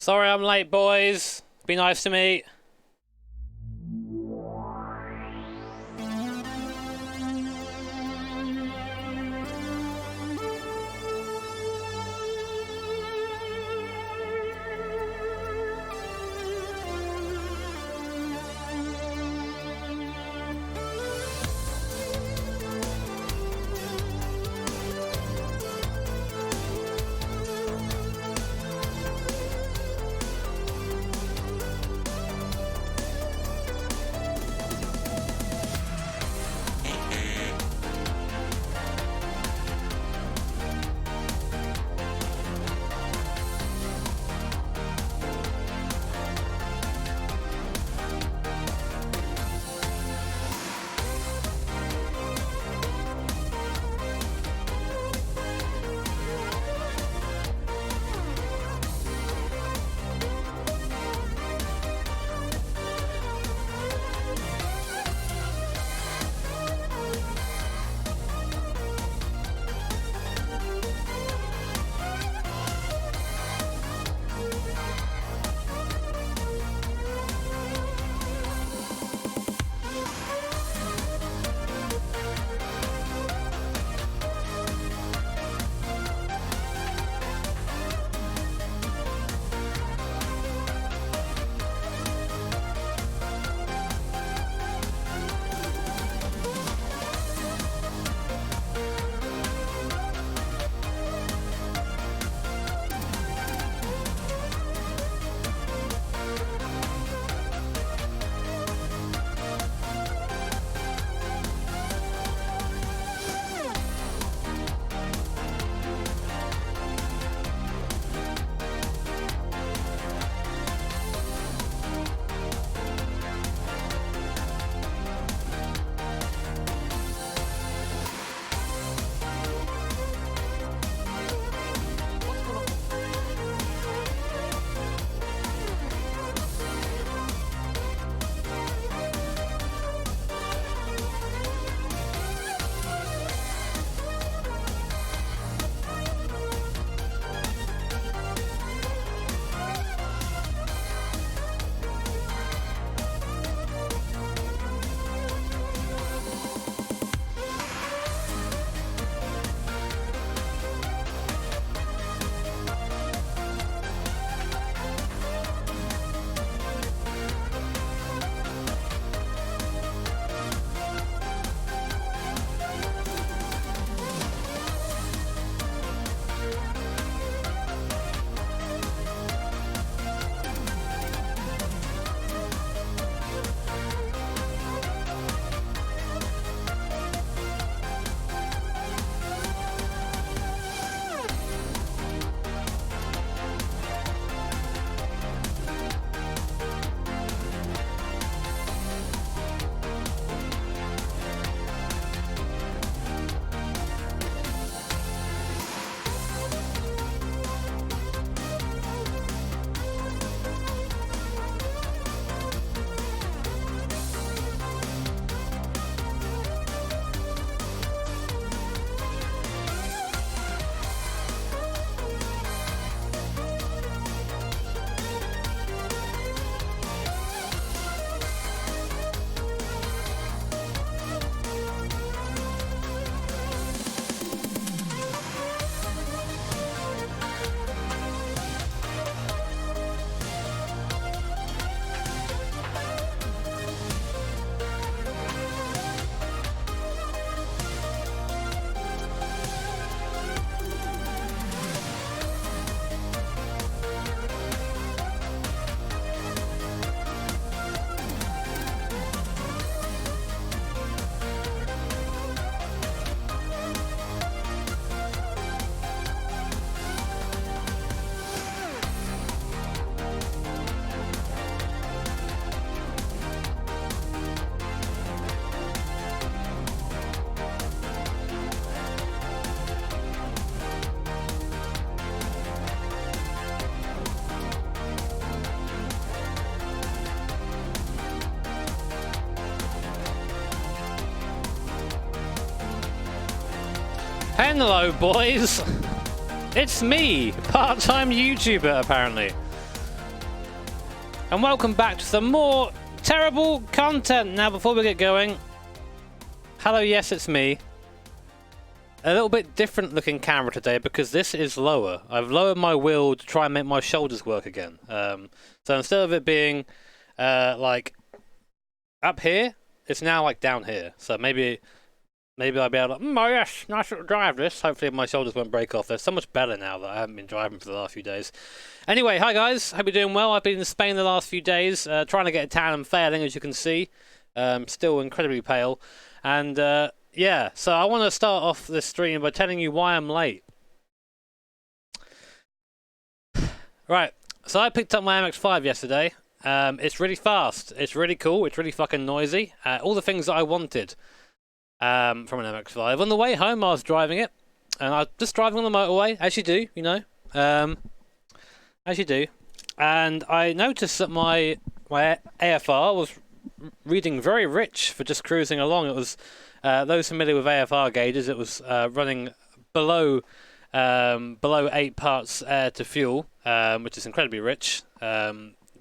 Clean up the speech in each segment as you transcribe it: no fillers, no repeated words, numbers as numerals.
Sorry I'm late, boys. Be nice to me. Hello, boys! It's me, part-time YouTuber, apparently. and welcome back to some more terrible content. Now, before we get going, hello, yes, it's me. A little bit different looking camera today because this is lower. I've lowered my wheel to try and make my shoulders work again. So instead of it being like up here, it's now like down here. So maybe I'll be able to, oh yes, nice little drive this. Hopefully my shoulders won't break off. They're so much better now that I haven't been driving for the last few days. Anyway, hi guys, hope you're doing well. I've been in Spain the last few days, trying to get a tan and failing, as you can see. Still incredibly pale. And yeah, so I want to start off this stream by telling you why I'm late. Right, so I picked up my MX-5 yesterday. It's really fast, it's really cool, it's really fucking noisy. All the things that I wanted. From an MX-5. On the way home, I was driving it, and I was just driving on the motorway, as you do, you know, as you do. And I noticed that my AFR was reading very rich for just cruising along. It was, those familiar with AFR gauges, it was running below 8 parts air to fuel, which is incredibly rich.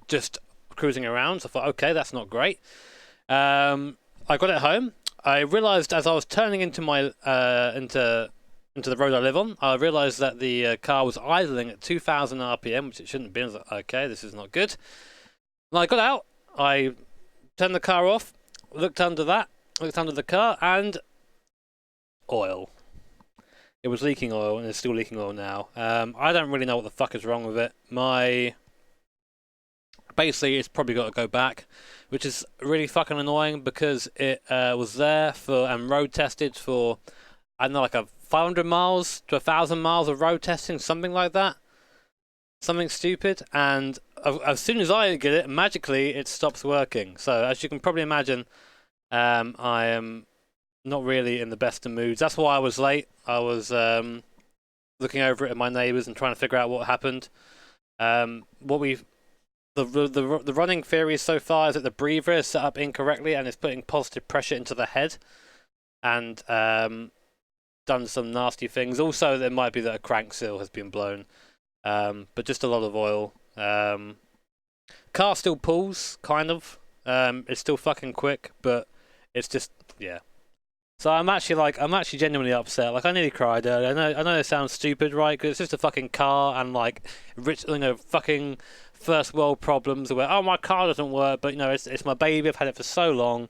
Just cruising around, so I thought, okay, that's not great. I got it home. I realised as I was turning into my into the road I live on, I realised that the car was idling at 2,000 RPM, which it shouldn't be. I was like, okay, this is not good. And I got out, I turned the car off, looked under the car, and oil. It was leaking oil, and it's still leaking oil now. I don't really know what the fuck is wrong with it. Basically, it's probably got to go back, which is really fucking annoying because it was there for and road tested for, I don't know, like 500 miles to 1,000 miles of road testing, something like that. Something stupid. And as soon as I get it, magically it stops working. So as you can probably imagine, I am not really in the best of moods. That's why I was late. I was looking over it at my neighbours and trying to figure out what happened. The running theory so far is that the breather is set up incorrectly and it's putting positive pressure into the head and done some nasty things. Also, there might be that a crank seal has been blown, but just a lot of oil. Car still pulls, kind of. It's still fucking quick, but it's just, yeah. So I'm actually genuinely upset. Like, I nearly cried earlier. I know it sounds stupid, right? Because it's just a fucking car and like rich, you know, fucking first world problems where, oh, my car doesn't work, but you know, it's my baby. I've had it for so long,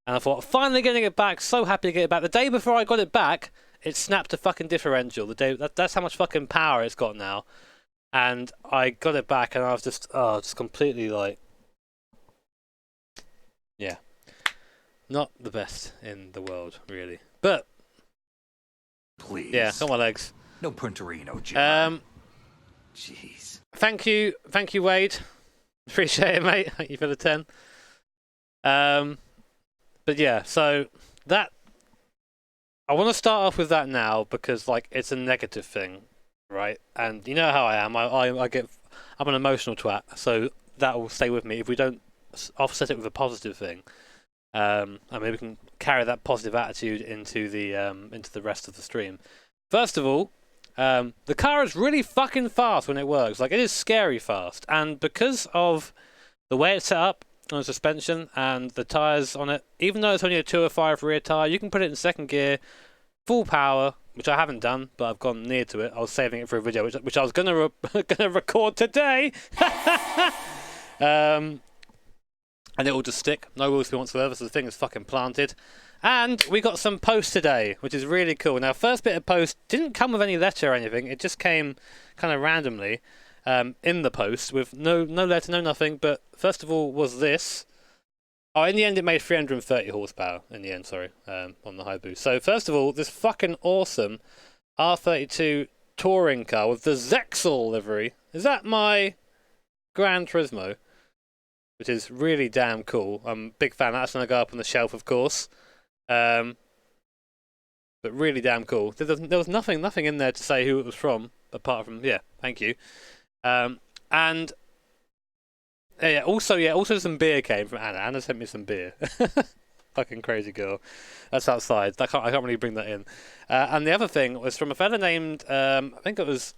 and I thought, finally getting it back. So happy to get it back. The day before I got it back, it snapped a fucking differential. That's how much fucking power it's got now, and I got it back, and I was just completely like, yeah. Not the best in the world, really. But, please. Yeah, got my legs. No Punterino, Jim. Jeez. Thank you, Wade. Appreciate it, mate. Thank you for the 10. But yeah, so that I want to start off with that now because like it's a negative thing, right? And you know how I am. I'm an emotional twat, so that will stay with me if we don't offset it with a positive thing. And maybe we can carry that positive attitude into the rest of the stream. First of all, the car is really fucking fast when it works. Like, it is scary fast. And because of the way it's set up on the suspension and the tyres on it, even though it's only a 205 rear tyre, you can put it in second gear, full power, which I haven't done, but I've gone near to it. I was saving it for a video, which I was gonna record today. And it will just stick, no wheel spin whatsoever, so the thing is fucking planted. And we got some post today, which is really cool. Now, first bit of post didn't come with any letter or anything. It just came kind of randomly in the post with no letter, no nothing. But first of all was this. Oh, in the end, it made 330 horsepower. In the end, sorry, on the high boost. So first of all, this fucking awesome R32 touring car with the Zexel livery. Is that my Gran Turismo? Which is really damn cool. I'm a big fan. That's going to go up on the shelf, of course. But really damn cool. There was nothing in there to say who it was from, apart from, yeah, thank you. And also some beer came from Anna. Anna sent me some beer. Fucking crazy girl. That's outside. I can't really bring that in. And the other thing was from a fella named, I think it was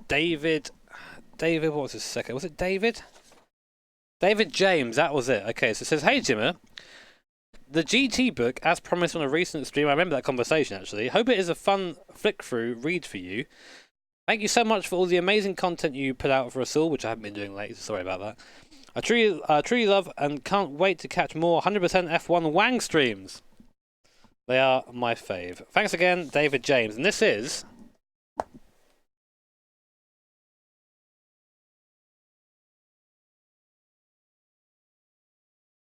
David. What was his second? Was it David? David James, that was it. Okay, so it says, hey Jimmer, the GT book, as promised on a recent stream, I remember that conversation actually. Hope it is a fun flick-through read for you. Thank you so much for all the amazing content you put out for us all, which I haven't been doing lately, so sorry about that. I truly love and can't wait to catch more 100% F1 Wang streams. They are my fave. Thanks again, David James. And this is...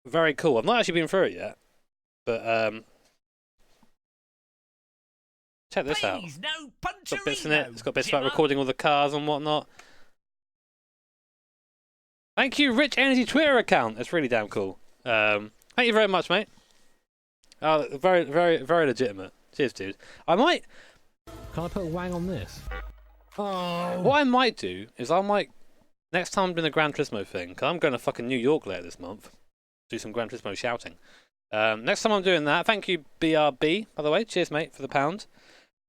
very cool. I've not actually been through it yet, but check this out. It's got bits in it. It's got bits about recording all the cars and whatnot. Thank you, Rich Energy Twitter account. It's really damn cool. Thank you very much, mate. Very, very, very legitimate. Cheers, dude. I might... Can I put a wang on this? Oh. What I might do is next time I'm doing the Gran Turismo thing, because I'm going to fucking New York later this month, do some Gran Turismo shouting. Next time I'm doing that, thank you, BRB, by the way. Cheers, mate, for the pound.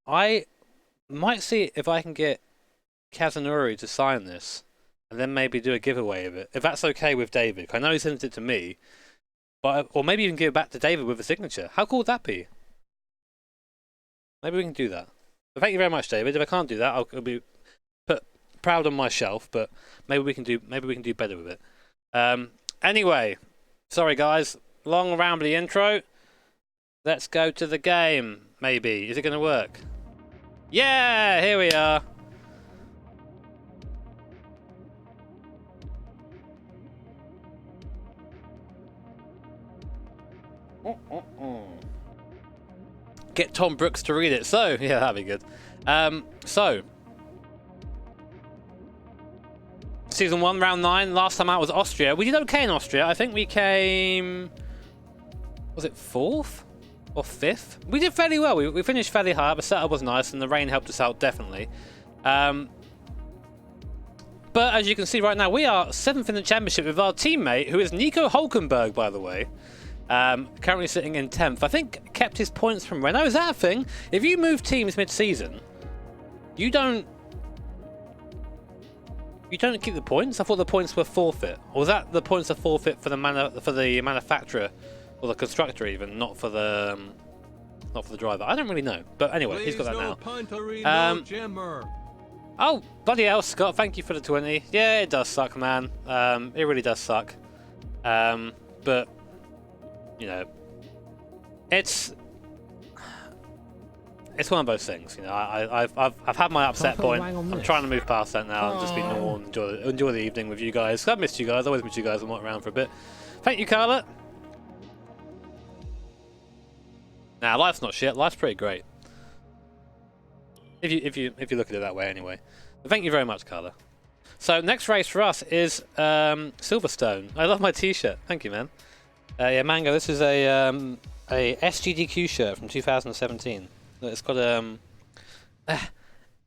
I might see if I can get Kazunori to sign this, and then maybe do a giveaway of it, if that's okay with David. I know he sent it to me, but or maybe even give it back to David with a signature. How cool would that be? Maybe we can do that. But thank you very much, David. If I can't do that, I'll be put proud on my shelf. But maybe we can do better with it. Anyway, sorry guys, long rambly intro. Let's go to the game. Maybe is it going to work? Yeah, here we are. Get Tom Brooks to read it. So, yeah, that'd be good. So, Season 1, Round 9. Last time out was Austria. We did okay in Austria. I think we came... was it 4th? Or 5th? We did fairly well. We finished fairly high. The setup was nice, and the rain helped us out, definitely. But as you can see right now, we are 7th in the championship with our teammate, who is Nico Hulkenberg, by the way. Currently sitting in 10th. I think kept his points from Renault. Is that a thing? If you move teams mid-season, you don't keep the points? I thought the points were forfeit. Or was that the points are forfeit for the manufacturer or the constructor even, not for the driver? I don't really know. But anyway, he's got that now. Oh, bloody hell, Scott, thank you for the 20. Yeah, it does suck, man. It really does suck. But you know, it's one of those things. You know, I've had my upset point. I'm trying to move past that now and just be normal and enjoy the evening with you guys. I've missed you guys. I always miss you guys. I'm not around for a bit. Thank you, Carla. Nah, life's not shit. Life's pretty great. If you look at it that way, anyway. But thank you very much, Carla. So next race for us is Silverstone. I love my T-shirt. Thank you, man. Yeah, Mango. This is a SGDQ shirt from 2017. It's got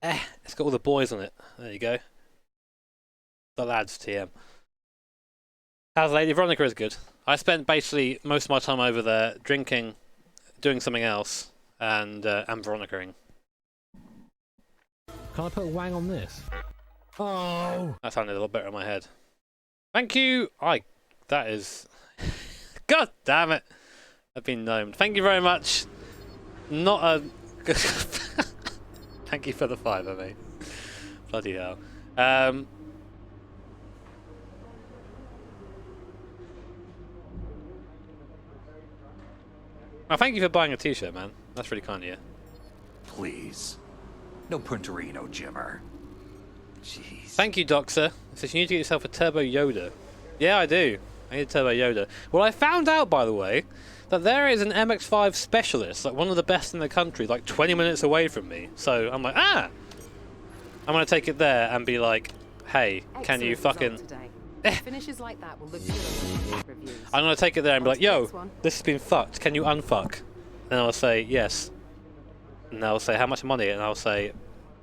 it's got all the boys on it. There you go. The lads, TM. How's Lady Veronica is good. I spent basically most of my time over there drinking, doing something else, and Veronicaing. Can I put a wang on this? Oh, that sounded a little better in my head. Thank you. That is. God damn it! I've been gnomed. Thank you very much. Not a. Thank you for the $5, mate. Bloody hell. Oh, thank you for buying a T-shirt, man. That's really kind of you. Please. No Punterino, Jimmer. Jeez. Thank you, Doxer. It says you need to get yourself a Turbo Yoda. Yeah, I do. I need a Turbo Yoda. Well, I found out, by the way, that there is an MX-5 specialist, like one of the best in the country, like 20 minutes away from me. So I'm like, I'm going to take it there and be like, hey, can you fucking... Finishes like that will look good on reviews. I'm going to take it there and be like, yo, this has been fucked. Can you unfuck? And I'll say, yes. And they'll say, how much money? And I'll say,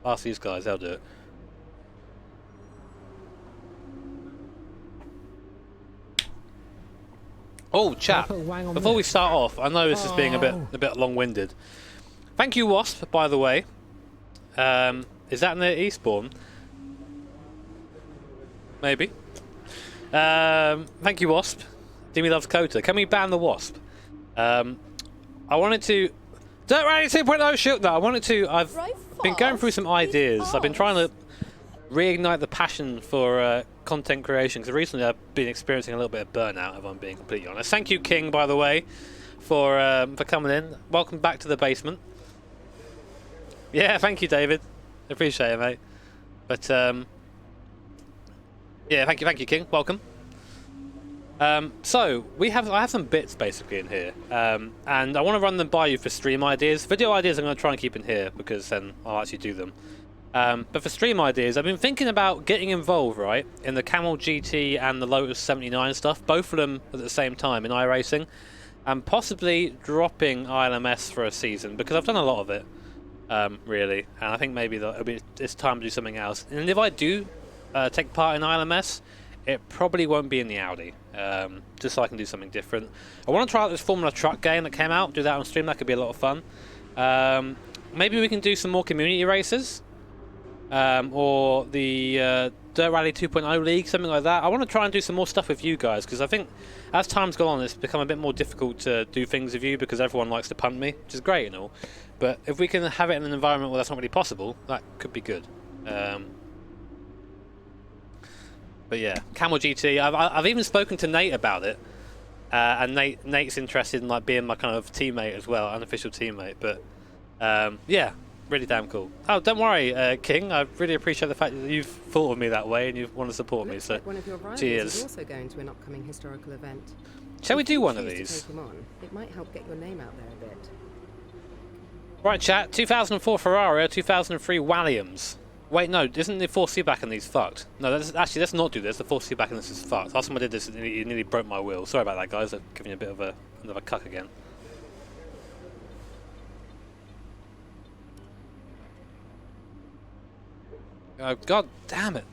ask these guys, they'll do it. Oh, chat. Before we start off, I know this is being a bit long-winded. Thank you, Wasp, by the way. Is that near Eastbourne? Maybe. Thank you, Wasp. Dimmy loves Kota. Can we ban the Wasp? I wanted to... Dirt Rally 2.0 shoot. No, I wanted to... I've been going through some ideas. I've been trying to reignite the passion for content creation, because recently I've been experiencing a little bit of burnout, if I'm being completely honest. Thank you, King, by the way, for coming in. Welcome back to the basement. Yeah, thank you, David. Appreciate it, mate. But yeah, thank you, King. Welcome. So I have some bits basically in here, and I want to run them by you for stream ideas. Video ideas I'm going to try and keep in here because then I'll actually do them. But for stream ideas, I've been thinking about getting involved, right, in the Camel GT and the Lotus 79 stuff, both of them at the same time in iRacing, and possibly dropping ILMS for a season because I've done a lot of it, really, and I think maybe it's time to do something else. And if I do take part in ILMS, it probably won't be in the Audi, just so I can do something different. I want to try out this Formula Truck game that came out, do that on stream. That could be a lot of fun. Maybe we can do some more community races, or the Dirt Rally 2.0 League, something like that. I want to try and do some more stuff with you guys, because I think as time's gone on, it's become a bit more difficult to do things with you because everyone likes to punt me, which is great and all. But if we can have it in an environment where that's not really possible, that could be good. But yeah, Camel GT. I've even spoken to Nate about it, and Nate's interested in like being my kind of teammate as well, unofficial teammate. But yeah, really damn cool. Oh, don't worry, King. I really appreciate the fact that you've thought of me that way and you want to support me. So like one of your rivals cheers. is also going to an upcoming historical event. Shall we If do you one of choose to these? take him on, it might help get your name out there a bit. Right, chat. 2004 Ferrari or 2003 Walliams. Wait, no, isn't the 4C back in these fucked? No, actually, let's not do this. The 4C back in this is fucked. Last time I did this, it nearly broke my wheel. Sorry about that, guys. I've given you a bit of another cuck again. Oh, god damn it.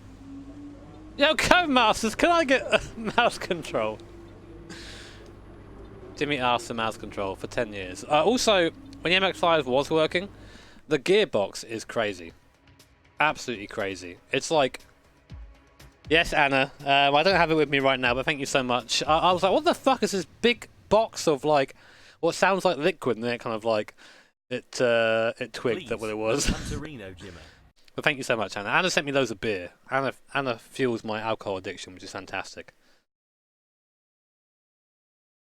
Yo, Codemasters, can I get a mouse control? Jimmy asked for mouse control for 10 years. Also, when the MX-5 was working, the gearbox is crazy. Absolutely crazy. It's like... Yes, Anna. I don't have it with me right now, but thank you so much. I was like, what the fuck is this big box of, like, what sounds like liquid, and then it kind of, like, it twigged that what it was. But thank you so much, Anna. Anna sent me loads of beer. Anna fuels my alcohol addiction, which is fantastic.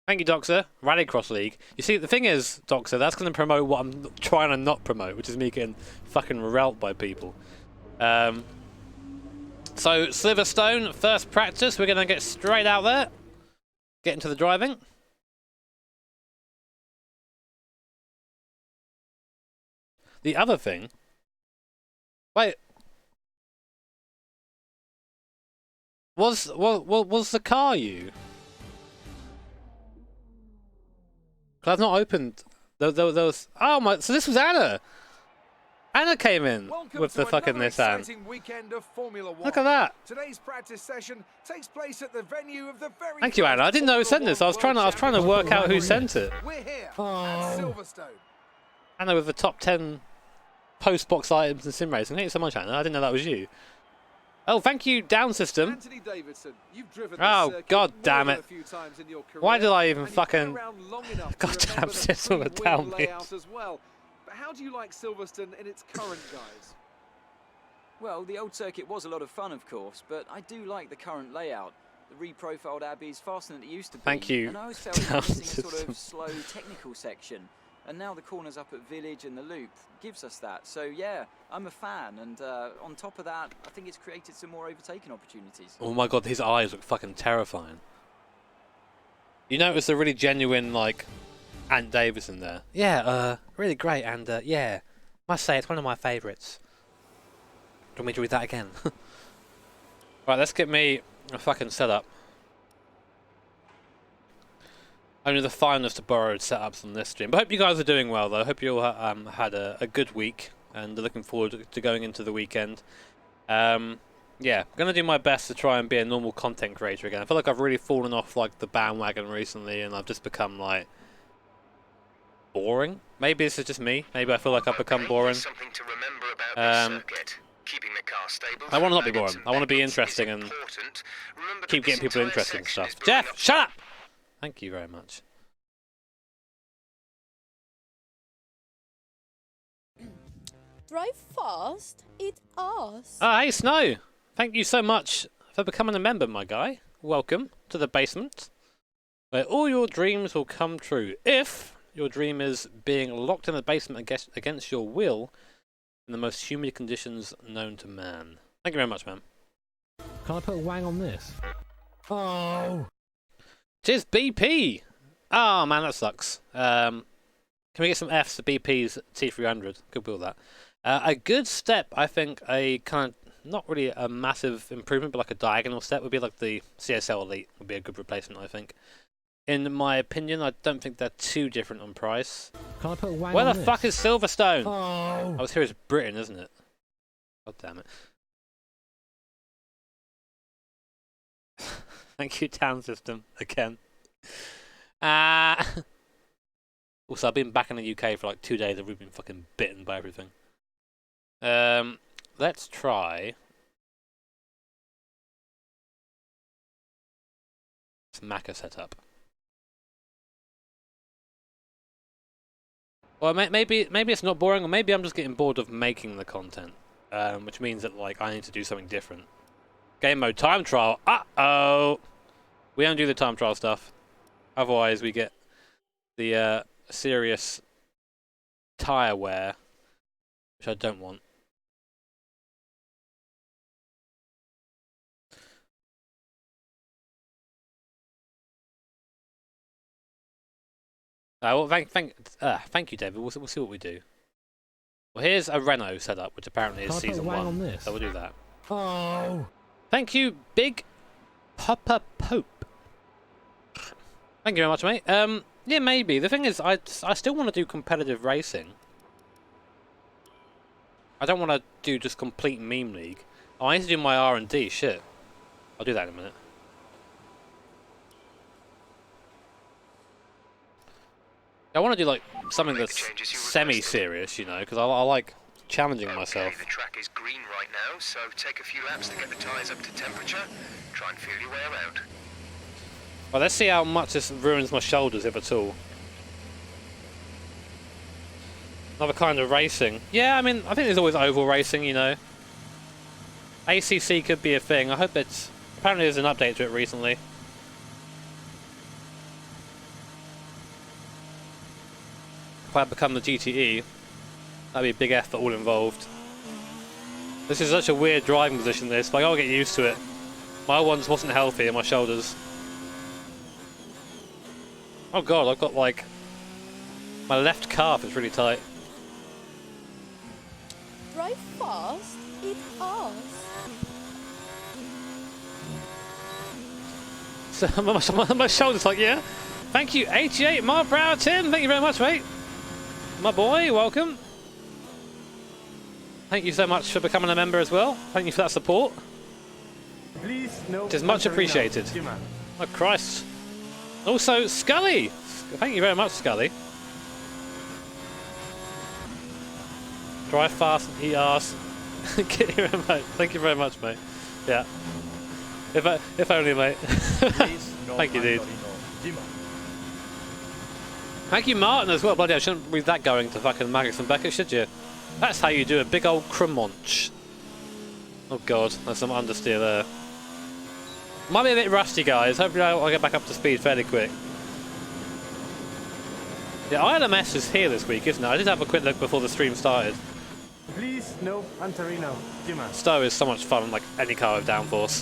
Thank you, Doxer. Rallycross League. You see, the thing is, Doxer, that's going to promote what I'm trying to not promote, which is me getting fucking rout by people. So, Silverstone, first practice. We're going to get straight out there. Get into the driving. The other thing... Wait. Was the car you? Because I've not opened... There was... Oh my... So this was Anna! Anna came in with the fucking Nissan. Look at that. Today's practice session takes place at the venue of the very Thank you, Anna. I didn't know who sent this. I was trying to work out who sent it. We're here at Silverstone. Anna with the top 10 post-box items in sim racing. Thank you so much, Anna. I didn't know that was you. Oh, thank you, Down System. Anthony Davidson, you've driven Oh, god damn it. a few times in your career, Why did I even and you've fucking... been around long enough to Goddamn remember the system of three-wheel down layout as well. But how do you like Silverstone in its current guise? Well, the old circuit was a lot of fun, of course, but I do like the current layout. The reprofiled Abbey is faster than it used to be. Thank you, And I always felt it Down was missing a sort System. of slow technical section. And now the corners up at Village and the Loop gives us that. So yeah, I'm a fan. And on top of that, I think it's created some more overtaking opportunities. Oh my god, his eyes look fucking terrifying. You notice a really genuine, like, Ant Davidson there. Yeah, really great, and yeah, must say it's one of my favourites. Do you want me to read that again? Right, let's get me a fucking setup. Only the finest of borrowed setups on this stream. But I hope you guys are doing well, though. I hope you all had a good week and are looking forward to going into the weekend. Yeah, I'm going to do my best to try and be a normal content creator again. I feel like I've really fallen off like the bandwagon recently and I've just become like boring. Maybe this is just me. Maybe I feel like I've become boring. Something to remember about the circuit. Keeping the car I want to not be boring. I want to be interesting and keep getting people interested in stuff. Jeff, shut up! Thank you very much. Drive fast, eat ass. Ah, hey, Snow! Thank you so much for becoming a member, my guy. Welcome to the basement, where all your dreams will come true. If your dream is being locked in the basement against your will in the most humid conditions known to man. Thank you very much, man. Can I put a wang on this? Oh! Cheers, BP! Oh, man, that sucks. Can we get some Fs to BP's T300? Good build that. A good step, I think, a kind of, not really a massive improvement, but like a diagonal step would be like the CSL Elite would be a good replacement, I think. In my opinion, I don't think they're too different on price. Can I put a wang Where on the this? fuck is Silverstone? Oh! I was here as Britain, isn't it? God damn it. Thank you, Town System, again. Also, I've been back in the UK for like 2 days and we've been fucking bitten by everything. Let's try... this Macca setup. Well, maybe it's not boring, or maybe I'm just getting bored of making the content, which means that like I need to do something different. Game mode time trial. Uh-oh! We don't do the time trial stuff. Otherwise, we get the serious tire wear, which I don't want. Well, thank you, David. We'll see what we do. Well, here's a Renault setup, which apparently is Can I put a season wang 1. on this? So we'll do that. Oh! Thank you, Big Papa Pope. Thank you very much, mate. Yeah, maybe. The thing is, I still want to do competitive racing. I don't want to do just complete meme league. Oh, I need to do my R&D. Shit. I'll do that in a minute. I want to do like something that's semi-serious, you know, because I like challenging myself. The track is green right now, so take a few laps to get the tyres up to temperature. Try and feel your way around. Well, let's see how much this ruins my shoulders, if at all. Another kind of racing. Yeah, I mean, I think there's always oval racing, you know. ACC could be a thing. I hope it's... apparently there's an update to it recently. If I become the GTE, that'd be a big effort all involved. This is such a weird driving position, this. Like, I'll get used to it. My old ones wasn't healthy in my shoulders. Oh god, I've got like... my left calf is really tight. Drive fast, eat ass. So my shoulders like, yeah. Thank you, 88 mile per hour Tim. Thank you very much, mate. My boy, welcome. Thank you so much for becoming a member as well. Thank you for that support. Please, no. It is much appreciated. Oh Christ. Also, Scully. Thank you very much, Scully. Drive fast and eat ass. Get your remote. Thank you very much, mate. Yeah. If only, mate. Thank you, dude. Thank you, Martin, as well. Bloody hell, I shouldn't read that going to fucking Magus and Beckett, should you? That's how you do a big old Cremonch. Oh god, there's some understeer there. Might be a bit rusty, guys. Hopefully I'll get back up to speed fairly quick. Yeah, ILMS is here this week, isn't it? I did have a quick look before the stream started. Please, no Antarino. Stowe is so much fun, like any car with downforce.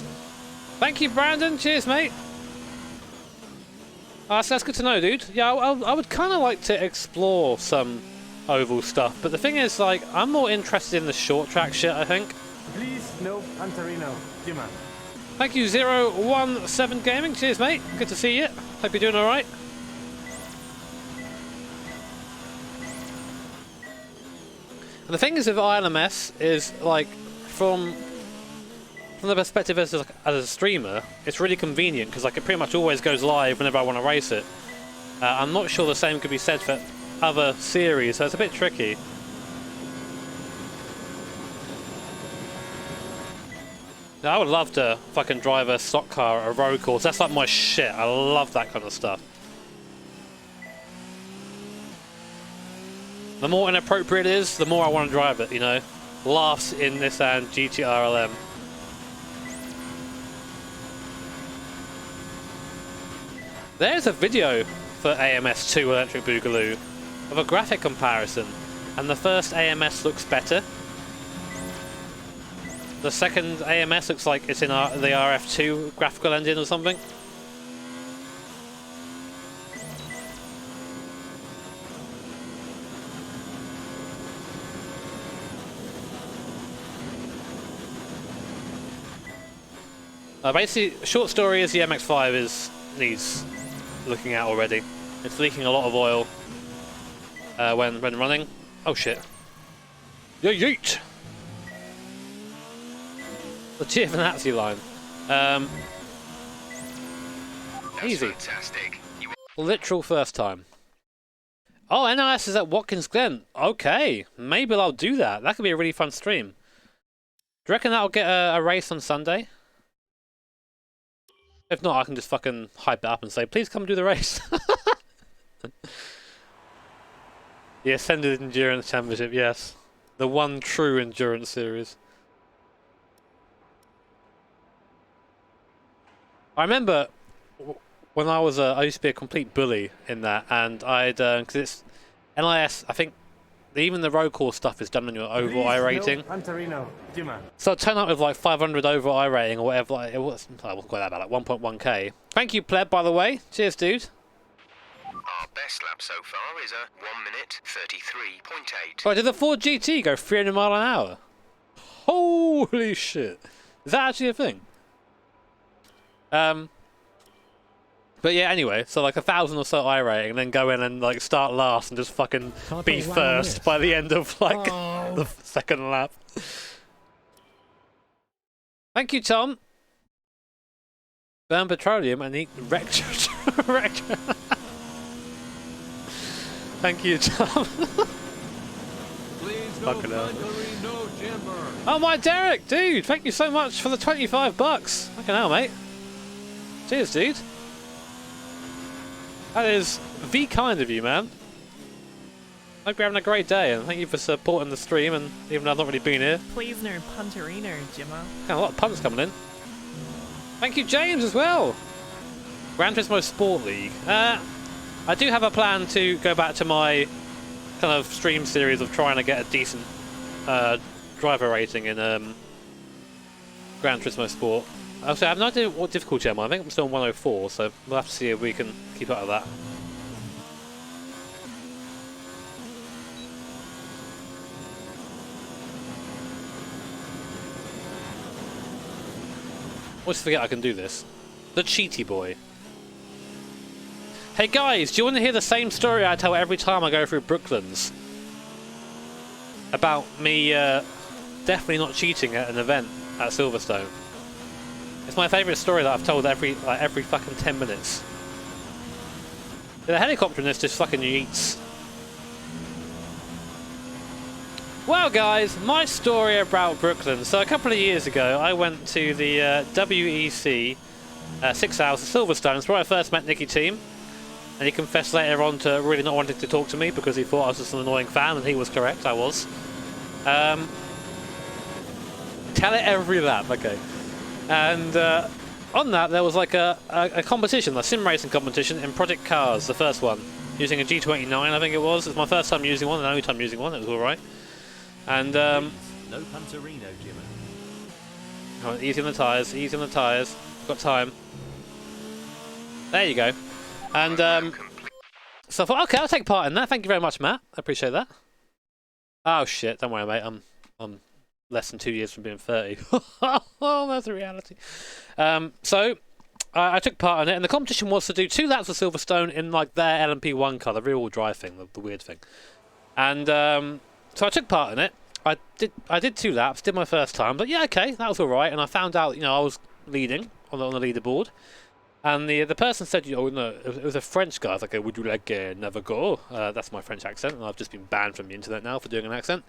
Thank you, Brandon. Cheers, mate. That's good to know, dude. Yeah, I would kind of like to explore some oval stuff, but the thing is, like, I'm more interested in the short track shit, I think. Please, no Antarino. Thank you, 017 Gaming. Cheers, mate. Good to see you. Hope you're doing all right. And the thing is with ILMS is, like, from the perspective as a streamer, it's really convenient because like it pretty much always goes live whenever I want to race it. I'm not sure the same could be said for other series, so it's a bit tricky. Now, I would love to fucking drive a stock car at a road course. That's like my shit. I love that kind of stuff. The more inappropriate it is, the more I want to drive it, you know. Laughs in Nissan GT-R LM. There's a video for AMS2 Electric Boogaloo of a graphic comparison, and the first AMS looks better. The second AMS looks like it's in the RF2 graphical engine or something. Basically, short story is the MX-5 needs looking at already. It's leaking a lot of oil when running. Oh shit! Yeet! The Giovinazzi line. Easy. Fantastic. Literal first time. Oh, NIS is at Watkins Glen. Okay, maybe I'll do that. That could be a really fun stream. Do you reckon that'll get a race on Sunday? If not, I can just fucking hype it up and say, please come do the race. The Ascended Endurance Championship, yes. The one true endurance series. I remember when I used to be a complete bully in that, and I'd, because it's NIS, I think even the road course stuff is done on your overall I rating. No Panterino, Jimmer. So I'd turn up with like 500 overall I rating or whatever, like, it was, I wasn't quite that bad, like 1.1k. Thank you, Pleb, by the way. Cheers, dude. Our best lap so far is a 1 minute 33.8. Right, did the Ford GT go 300 mile an hour? Holy shit. Is that actually a thing? But yeah, anyway, so like 1,000 or so I rating, and then go in and like start last and just fucking be first by the end of like the second lap. Thank you, Tom. Burn petroleum and eat rector. Thank you, Tom. Please, Fucking hell. no Jimmer. Oh my Derek, dude, thank you so much for the 25 bucks. Fucking hell, mate. Cheers, dude. That is the kind of you, man. Hope you're having a great day, and thank you for supporting the stream, and even though I've not really been here. Please no Punterino, Jimmer. Got a lot of punts coming in. Thank you, James, as well. Gran Turismo Sport League. I do have a plan to go back to my kind of stream series of trying to get a decent driver rating in Gran Turismo Sport. Also, I have no idea what difficulty I'm on. I think I'm still on 104, so we'll have to see if we can keep up with that. Always forget I can do this. The Cheaty Boy. Hey guys, do you want to hear the same story I tell every time I go through Brooklands? About me definitely not cheating at an event at Silverstone. It's my favourite story that I've told every fucking 10 minutes. The helicopter in this just fucking eats. Well guys, my story about Brooklands. So a couple of years ago I went to the WEC 6 hours at Silverstone. It's where I first met Nicky Team. And he confessed later on to really not wanting to talk to me because he thought I was just an annoying fan, and he was correct, I was. Tell it every lap, okay. And on that there was like a competition, a sim racing competition in Project Cars, the first one. Using a G29 I think it was. It was my first time using one, and the only time using one, it was alright. And no Punterino, Jimmy. Oh, easy on the tyres, easy on the tyres. Got time. There you go. And so I thought, okay, I'll take part in that. Thank you very much, Matt. I appreciate that. Oh shit, don't worry, mate. I'm less than 2 years from being 30. Oh, that's a reality. So I took part in it, and the competition was to do 2 laps of Silverstone in like their LMP1 car, the rear-wheel drive thing, the weird thing. And so I took part in it. I did 2 laps, did my first time, but yeah, okay, that was all right. And I found out, you know, I was leading on the leaderboard. And the person said, oh no, it was a French guy. I was like, would you like never go? That's my French accent, and I've just been banned from the internet now for doing an accent.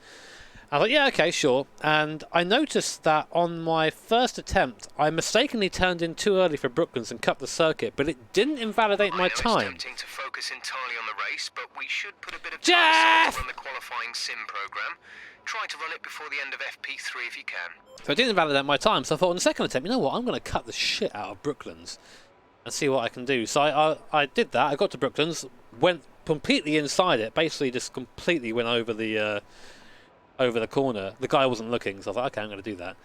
I thought, yeah, okay, sure. And I noticed that on my first attempt, I mistakenly turned in too early for Brooklands and cut the circuit, but it didn't invalidate my time. It's tempting to focus entirely on the race, but we should put a bit of Jeff! time aside to run the qualifying sim program. Try to run it before the end of FP3 if you can. So it didn't invalidate my time, so I thought on the second attempt, you know what, I'm going to cut the shit out of Brooklands and see what I can do. So I did that. I got to Brooklands, went completely inside it, basically just completely went over the corner. The guy wasn't looking, so I thought, okay, I'm going to do that.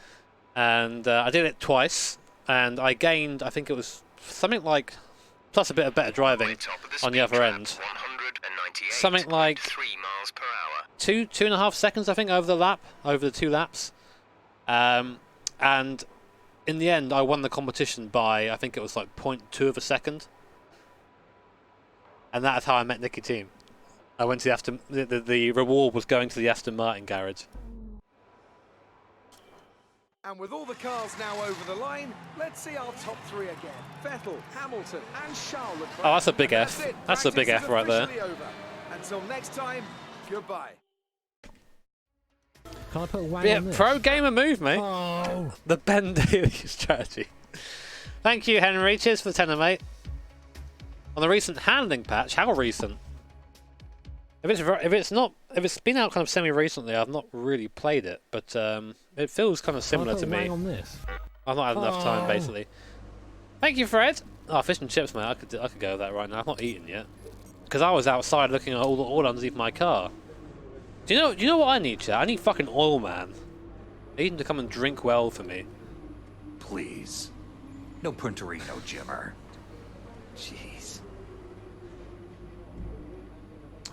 And I did it twice, and I gained, I think it was something like, plus a bit of better driving on the other end. Something like 3 miles per hour. 2.5 seconds, I think, over the 2 laps. And in the end, I won the competition by, I think it was like 0.2 of a second. And that's how I met Nicky Team. I went to the reward was going to the Aston Martin garage. And with all the cars now over the line, let's see our top 3 again. Vettel, Hamilton and Charles Leclerc. Oh, that's a big And F. it. That's a big Practice F is right there. officially over. Until next time, goodbye. Can I put Wang Yeah, on this? pro gamer move, mate. Oh. The Ben Daily strategy. Thank you, Henry. Cheers for the tenner, mate. On the recent handling patch, how recent? If it's been out kind of semi-recently, I've not really played it, but it feels kind of similar to me. On this? I've not had enough time, basically. Thank you, Fred. Oh, fish and chips, mate. I could go with that right now. I've not eaten yet because I was outside looking at all underneath my car. Do you know what I need, chat? I need fucking oil, man. I need him to come and drink well for me. Please. No Punterino, Jimmer. Jeez.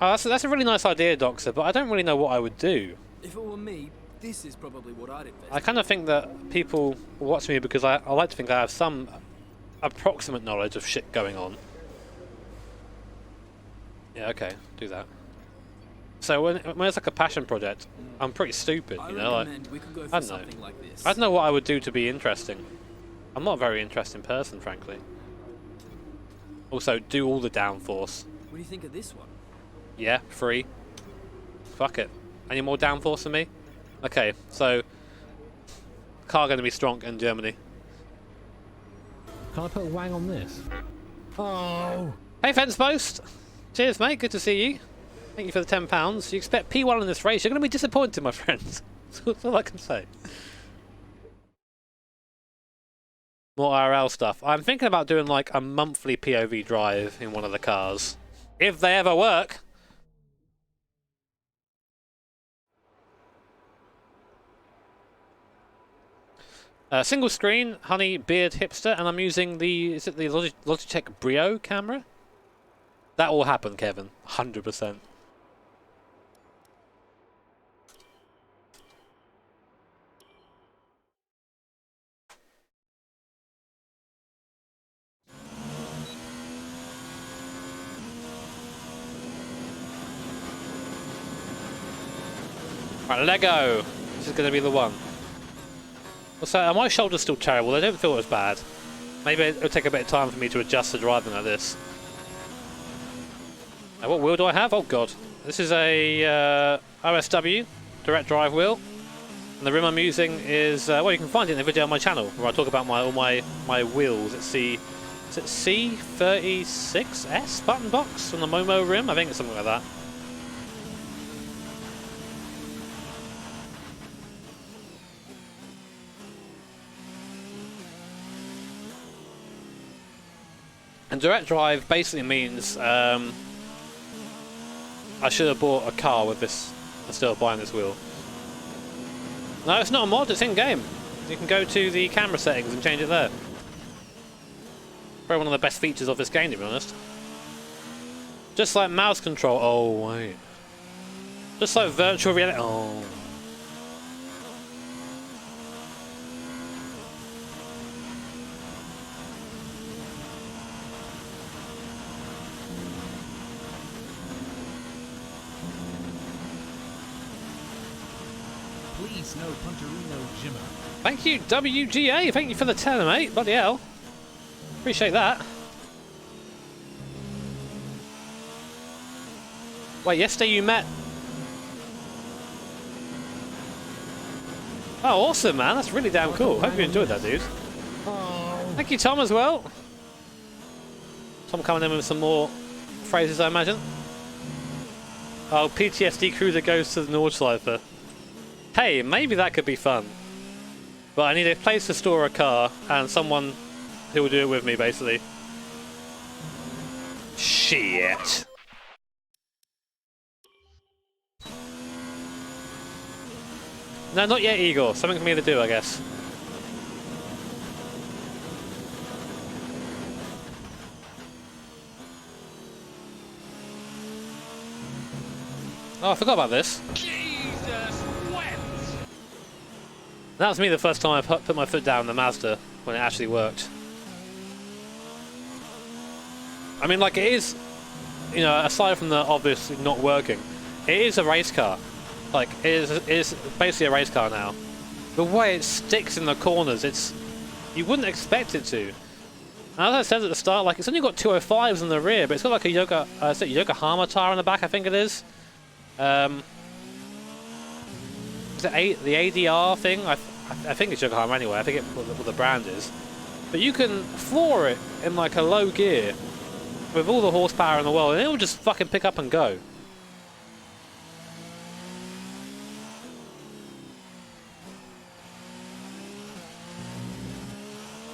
Oh, that's a really nice idea, Doctor, but I don't really know what I would do. If it were me, this is probably what I'd invest. I kind of think that people watch me because I like to think I have some approximate knowledge of shit going on. Yeah, okay, do that. So when it's like a passion project, I'm pretty stupid, you know. Like, I don't know. I don't know what I would do to be interesting. I'm not a very interesting person, frankly. Also, do all the downforce. What do you think of this one? Yeah, free. Fuck it. Any more downforce than me? Okay, so car going to be strong in Germany. Can I put Wang on this? Oh. Hey, Fence Post. Cheers, mate. Good to see you. Thank you for the £10. You expect P1 in this race. You're going to be disappointed, my friends. That's all I can say. More IRL stuff. I'm thinking about doing like a monthly POV drive in one of the cars. If they ever work. Single screen, honey, beard, hipster, and I'm using the, is it the Logitech Brio camera? That will happen, Kevin. 100%. Right, Lego. This is going to be the one. So, my shoulder's still terrible. They don't feel as bad. Maybe it'll take a bit of time for me to adjust to driving like this. Now, what wheel do I have? Oh god. This is a OSW direct drive wheel. And the rim I'm using is, well, you can find it in the video on my channel where I talk about all my wheels. Is it C36S button box on the Momo rim? I think it's something like that. And direct drive basically means I should have bought a car with this instead of buying this wheel. No, it's not a mod, it's in-game. You can go to the camera settings and change it there. Probably one of the best features of this game, to be honest. Just like mouse control. Oh, wait. Just like virtual reality. Oh. Please, no Punterino, Jimmer. Thank you, WGA. Thank you for the tenner, mate. Bloody hell. Appreciate that. Wait, yesterday you met... Oh, awesome, man. That's really damn cool. Hope you enjoyed that, dude. Thank you, Tom, as well. Tom coming in with some more phrases, I imagine. Oh, PTSD cruiser goes to the Nordschleife. Hey, maybe that could be fun. But I need a place to store a car and someone who will do it with me, basically. Shit. No, not yet, Igor. Something for me to do, I guess. Oh, I forgot about this. Jesus wept! That was me the first time I put my foot down in the Mazda when it actually worked. I mean, like, it is, you know, aside from the obvious not working, it is a race car. Like, it is basically a race car now. The way it sticks in the corners, you wouldn't expect it to. And as I said at the start, like, it's only got 205s in the rear, but it's got like a Yokohama tire on the back, I think it is. Is it the ADR thing? I think it's Yokohama anyway. I forget what the brand is. But you can floor it in like a low gear with all the horsepower in the world, and it will just fucking pick up and go.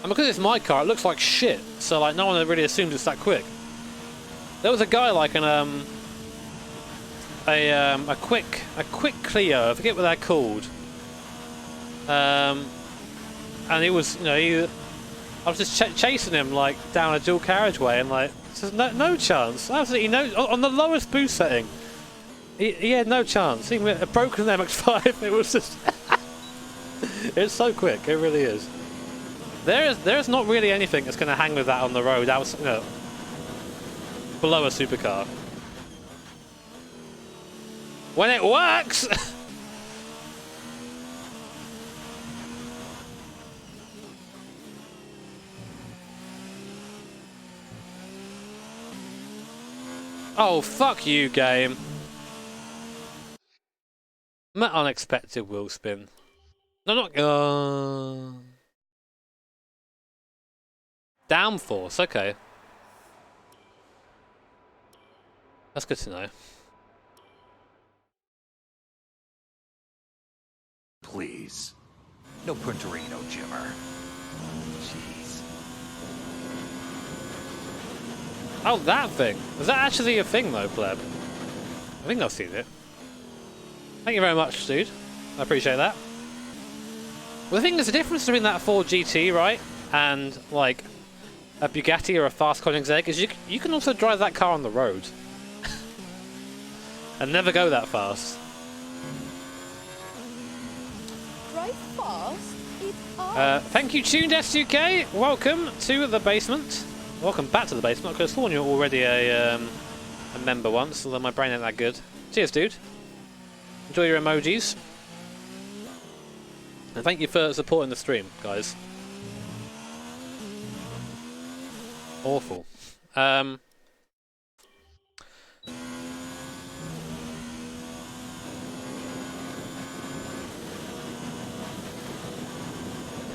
And because it's my car, it looks like shit. So like, no one really assumes it's that quick. There was a guy like an a quick Clio, I forget what they're called. And it was, you know, I was just chasing him like down a dual carriageway, and like, there's no chance, absolutely no, on the lowest boost setting. He had no chance. Even with a broken MX-5, it was just, it's so quick, it really is. There's not really anything that's going to hang with that on the road, you know, below a supercar. When it works! Oh, fuck you, game. Unexpected wheel spin. No, not... Downforce, okay. That's good to know. Please. No Punterino, Jimmer. Jeez. Oh, that thing. Was that actually a thing, though, pleb? I think I've seen it. Thank you very much, dude. I appreciate that. Well, the thing is, the difference between that Ford GT, right, and, like, a Bugatti or a fast Koenigsegg is you can also drive that car on the road. And never go that fast. Drive fast, thank you, Tuned SUK. Welcome to the basement. Welcome back to the basement. I could have sworn you were already a member once, although my brain ain't that good. Cheers, dude. Enjoy your emojis. And thank you for supporting the stream, guys. Awful. I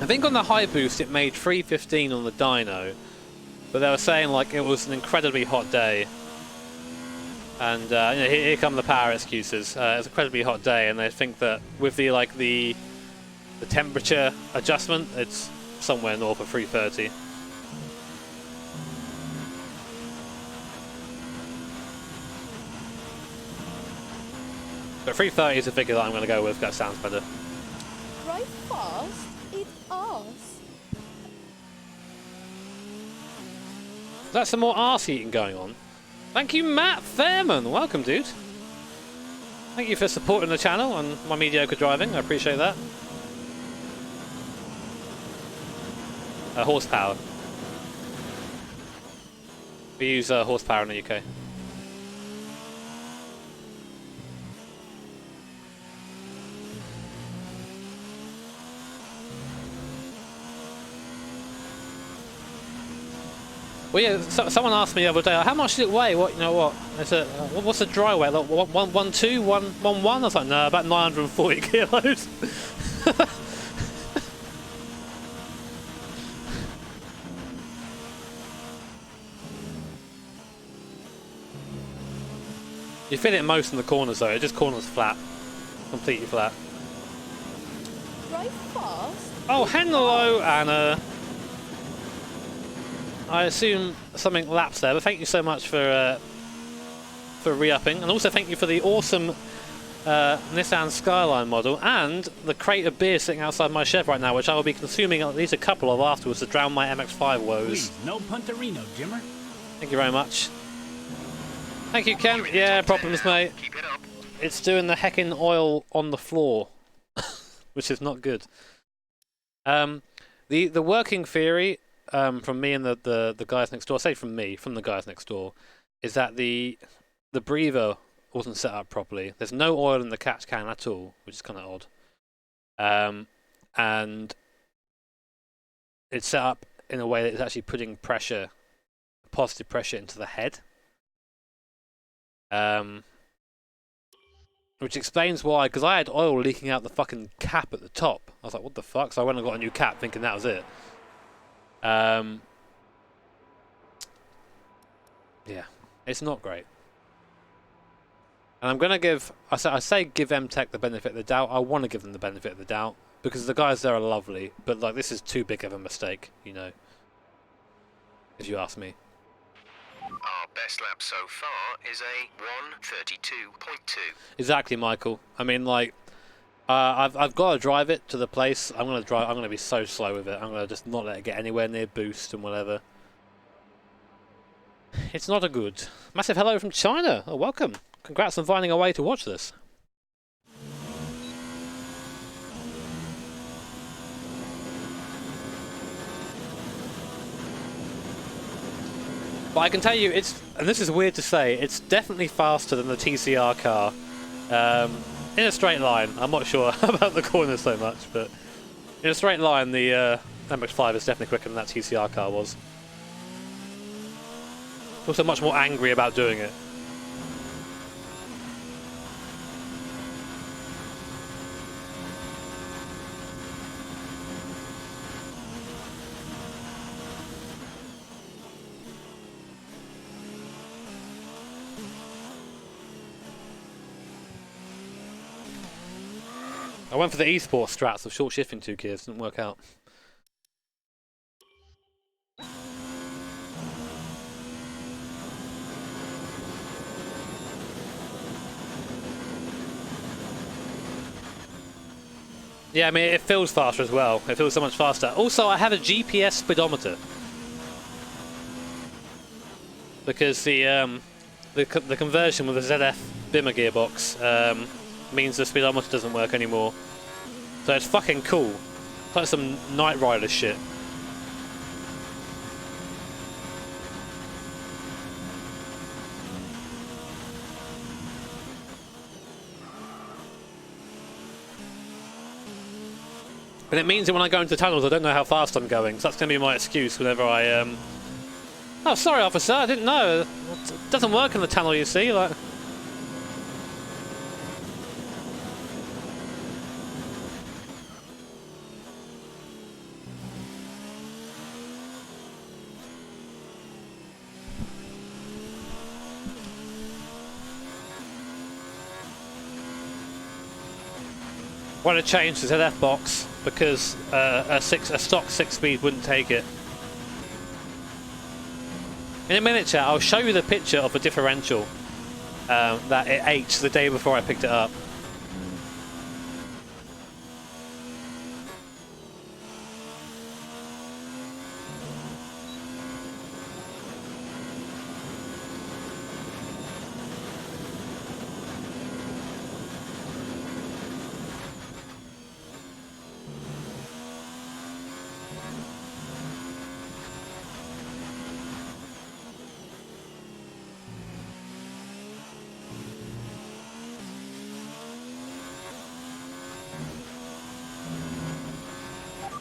think on the high boost it made 315 on the dyno, but they were saying like it was an incredibly hot day, and you know, here come the power excuses. It's an incredibly hot day, and they think that with the temperature adjustment, it's somewhere north of 330. But 330 is the figure that I'm going to go with. That sounds better. drive fast, arse. That's some more arse eating going on. Thank you, Matt Fairman. Welcome, dude. Thank you for supporting the channel and my mediocre driving. I appreciate that. Horsepower. We use horsepower in the UK. Well, yeah. Someone asked me the other day, how much did it weigh? What, you know, what? It's a what's the dry weight? Like 112, 111? I was like, no, about 940 kilos. You feel it most in the corners though. It just corners flat, completely flat. Drive fast. Oh, hello, Anna. I assume something lapsed there, but thank you so much for re-upping, and also thank you for the awesome Nissan Skyline model and the crate of beer sitting outside my shed right now, which I will be consuming at least a couple of afterwards to drown my MX-5 woes. Please, no punterino, Jimmer. Thank you very much. Thank you, Ken. Yeah, problems, mate. Keep it up. It's doing the heckin' oil on the floor, which is not good. The working theory from me and the guys next door, say from the guys next door, is that the breather wasn't set up properly. There's no oil in the catch can at all, which is kind of odd. And it's set up in a way that it's actually putting pressure, positive pressure, into the head. Which explains why, because I had oil leaking out the fucking cap at the top. I was like, what the fuck? So I went and got a new cap thinking that was it. Yeah, it's not great. And I'm going to give, I say give MTech the benefit of the doubt. I want to give them the benefit of the doubt because the guys there are lovely, but like this is too big of a mistake, you know, if you ask me. Our best lap so far is a 1:32.2. Exactly, Michael. I mean, like, I've got to drive it to the place. I'm going to be so slow with it. I'm going to just not let it get anywhere near boost and whatever. It's not a good. Massive hello from China. Oh, welcome. Congrats on finding a way to watch this. But I can tell you, and this is weird to say, it's definitely faster than the TCR car. In a straight line. I'm not sure about the corners so much, but in a straight line, the MX-5 is definitely quicker than that TCR car was. Also much more angry about doing it. I went for the esports strats of short shifting 2 gears, didn't work out. Yeah, I mean, it feels faster as well. It feels so much faster. Also, I have a GPS speedometer. Because the conversion with the ZF Bimmer gearbox means the speedometer doesn't work anymore. So it's fucking cool. It's like some Knight Rider shit. And it means that when I go into tunnels, I don't know how fast I'm going. So that's going to be my excuse whenever I... Oh, sorry, officer, I didn't know. It doesn't work in the tunnel, you see. Like... I want to change the ZF box because a stock 6-speed wouldn't take it. In a minute, chat, I'll show you the picture of the differential that it ate the day before I picked it up.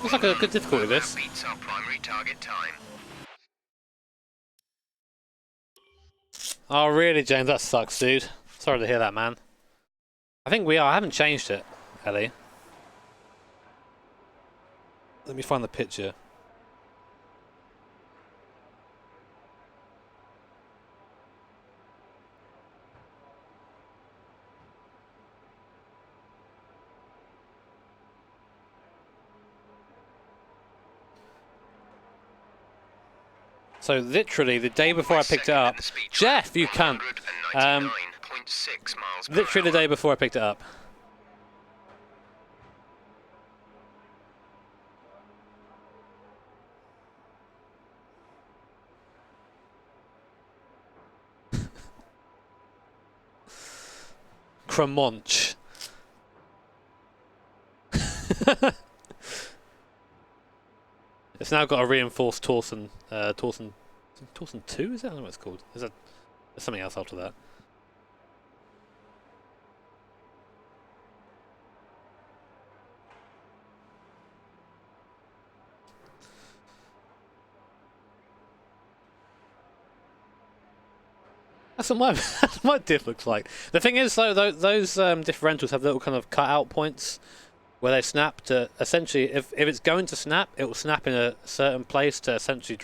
Looks like a good difficulty, this. Beats our primary target time. Oh, really, James? That sucks, dude. Sorry to hear that, man. I think we are. I haven't changed it, Ellie. Let me find the picture. So literally the day before I picked it up, Jeff, you cunt. Literally the day before I picked it up. Cremonch. It's now got a reinforced torsion. Torsion 2, is that? I don't know what it's called. There's something else after that. That's what my diff looks like. The thing is, though, those differentials have little kind of cut-out points where they snap to essentially, if it's going to snap, it will snap in a certain place to essentially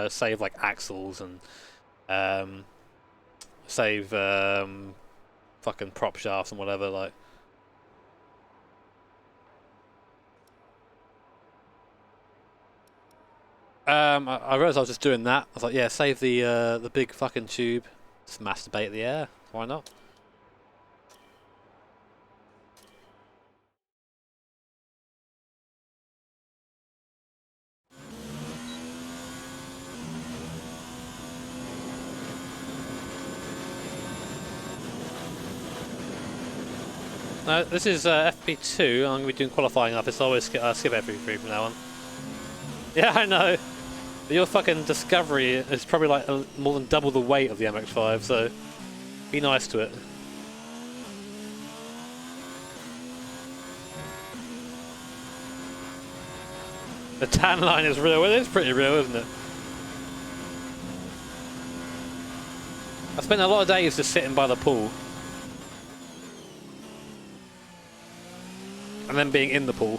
save like axles and save fucking prop shafts and whatever. Like, I realised I was just doing that. I was like, yeah, save the big fucking tube. Just masturbate the air. Why not? No, this is FP2. I'm going to be doing qualifying after, so I always skip FP3 from now on. Yeah, I know. But your fucking Discovery is probably like more than double the weight of the MX-5, so be nice to it. The tan line is real. It is pretty real, isn't it? I spent a lot of days just sitting by the pool. And then being in the pool.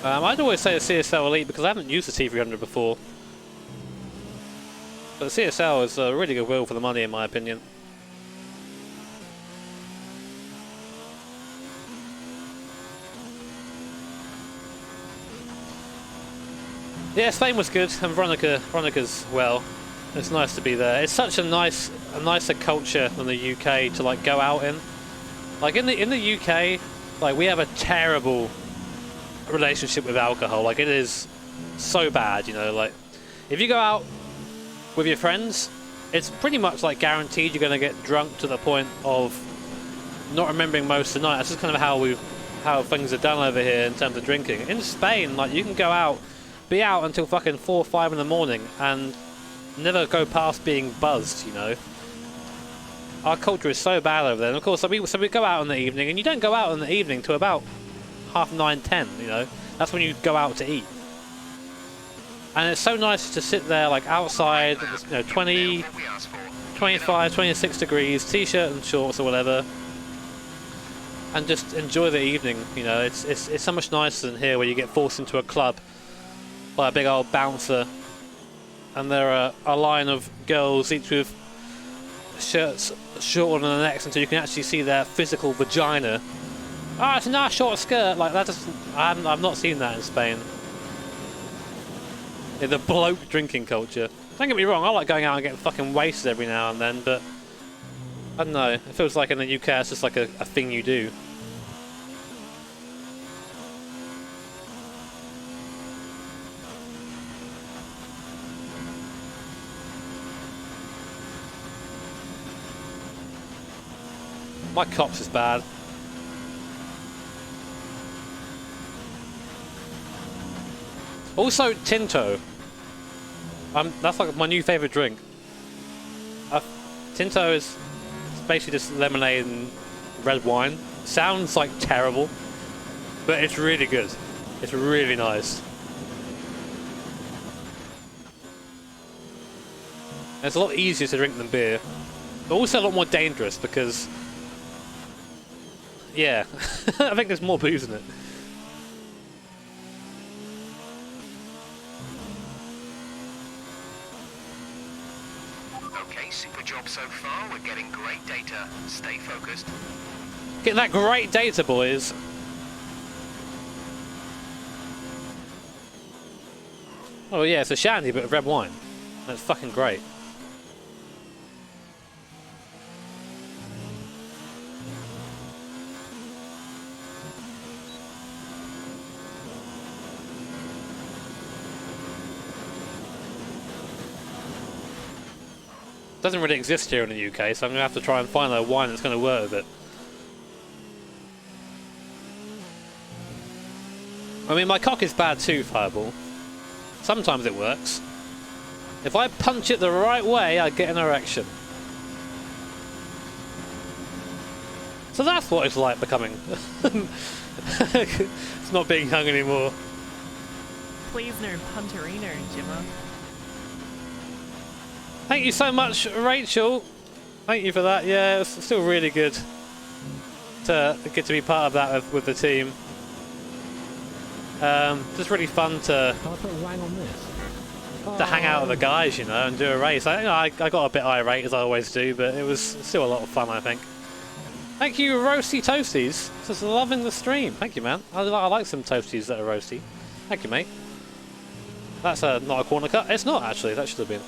I'd always say the CSL Elite because I haven't used the T300 before. But the CSL is a really good wheel for the money, in my opinion. Yeah, Spain was good, and Veronica's well. It's nice to be there. It's such a nicer culture than the UK to like go out in. Like in the UK, like we have a terrible relationship with alcohol. Like it is so bad, you know. Like if you go out with your friends, it's pretty much like guaranteed you're going to get drunk to the point of not remembering most of the night. That's just kind of how things are done over here in terms of drinking. In Spain, like you can go out, be out until fucking 4 or 5 in the morning and never go past being buzzed, you know. Our culture is so bad over there. And of course, so we go out in the evening, and you don't go out in the evening till about 9:30, 10, you know. That's when you go out to eat. And it's so nice to sit there like outside, you know, 20, 25, 26 degrees, t-shirt and shorts or whatever, and just enjoy the evening, you know. It's so much nicer than here where you get forced into a club by a big old bouncer, and there are a line of girls, each with shirts shorter than the next until you can actually see their physical vagina. Ah, it's a nice short skirt. Like that just, I've not seen that in Spain. Yeah, the bloke drinking culture. Don't get me wrong, I like going out and getting fucking wasted every now and then, but I don't know, it feels like in the UK it's just like a thing you do. My cops is bad. Also, Tinto. That's like my new favourite drink. Tinto is basically just lemonade and red wine. Sounds like terrible, but it's really good. It's really nice. And it's a lot easier to drink than beer, but also a lot more dangerous because, yeah, I think there's more booze in it. Okay, super job so far. We're getting great data. Stay focused. Get that great data, boys. Oh yeah, it's a shandy, but red wine. That's fucking great. Doesn't really exist here in the UK, so I'm gonna have to try and find a wine that's gonna work with it. I mean, my cock is bad too, Fireball. Sometimes it works. If I punch it the right way, I get an erection. So that's what it's like becoming. It's not being young anymore. Please no punterino, Jimmer. Thank you so much, Rachel. Thank you for that. Yeah, it's still really good to get to be part of that with the team. Just really fun to Can I put a wang on this? hang out with the guys, you know, and do a race. I got a bit irate as I always do, but it was still a lot of fun, I think. Thank you, Roasty Toasties. Just loving the stream. Thank you, man. I like some toasties that are roasty. Thank you, mate. That's not a corner cut. It's not, actually. That should have been.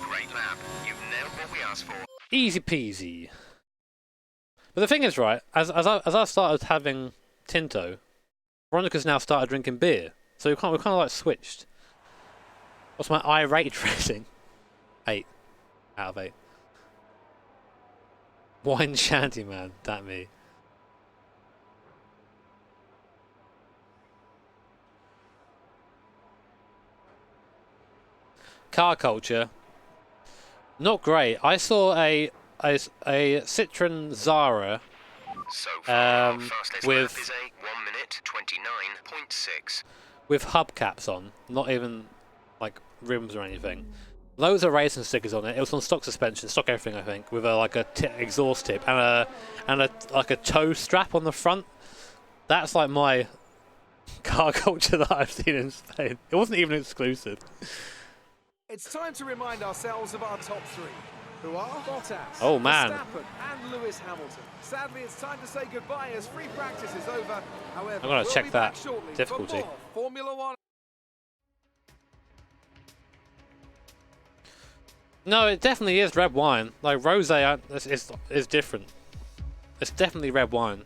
Great lap. You nailed what we asked for. Easy peasy. But the thing is, right, as I started having Tinto, Veronica's now started drinking beer. So we're kind of like switched. What's my irate rating? 8 out of 8. Wine shanty, man. That me. Car culture. Not great. I saw a Citroen Zara So far, fastest lap with is a 1 minute 29.6. with hubcaps on, not even like rims or anything. Loads of racing stickers on it. It was on stock suspension, stock everything, I think, with like a exhaust tip and like a toe strap on the front. That's like my car culture that I've seen in Spain. It wasn't even exclusive. It's time to remind ourselves of our top three, who are Bottas, Oh, man. Verstappen and Lewis Hamilton. Sadly, it's time to say goodbye as free practice is over. However, I'm gonna we'll check be that back shortly difficulty. for more Formula One. No, it definitely is red wine. Like rosé is different. It's definitely red wine.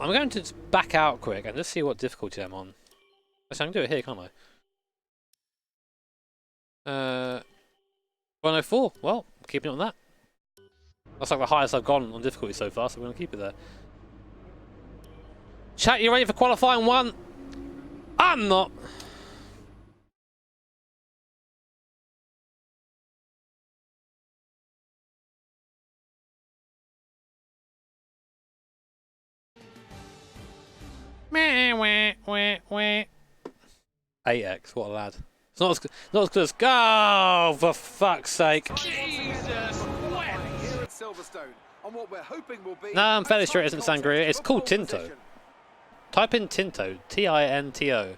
I'm going to just back out quick and just see what difficulty I'm on. Actually, I can do it here, can't I? 104. Well, keeping it on that. That's like the highest I've gone on difficulty so far, so we're going to keep it there. Chat, you ready for qualifying one? I'm not. Meh, wah, wah, wah. 8x, what a lad. It's not as good as... Oh, for fuck's sake. Jesus, here at Silverstone, on what we're hoping will be. No, I'm fairly sure it isn't Sangria. It's called Tinto. Type in Tinto. T-I-N-T-O.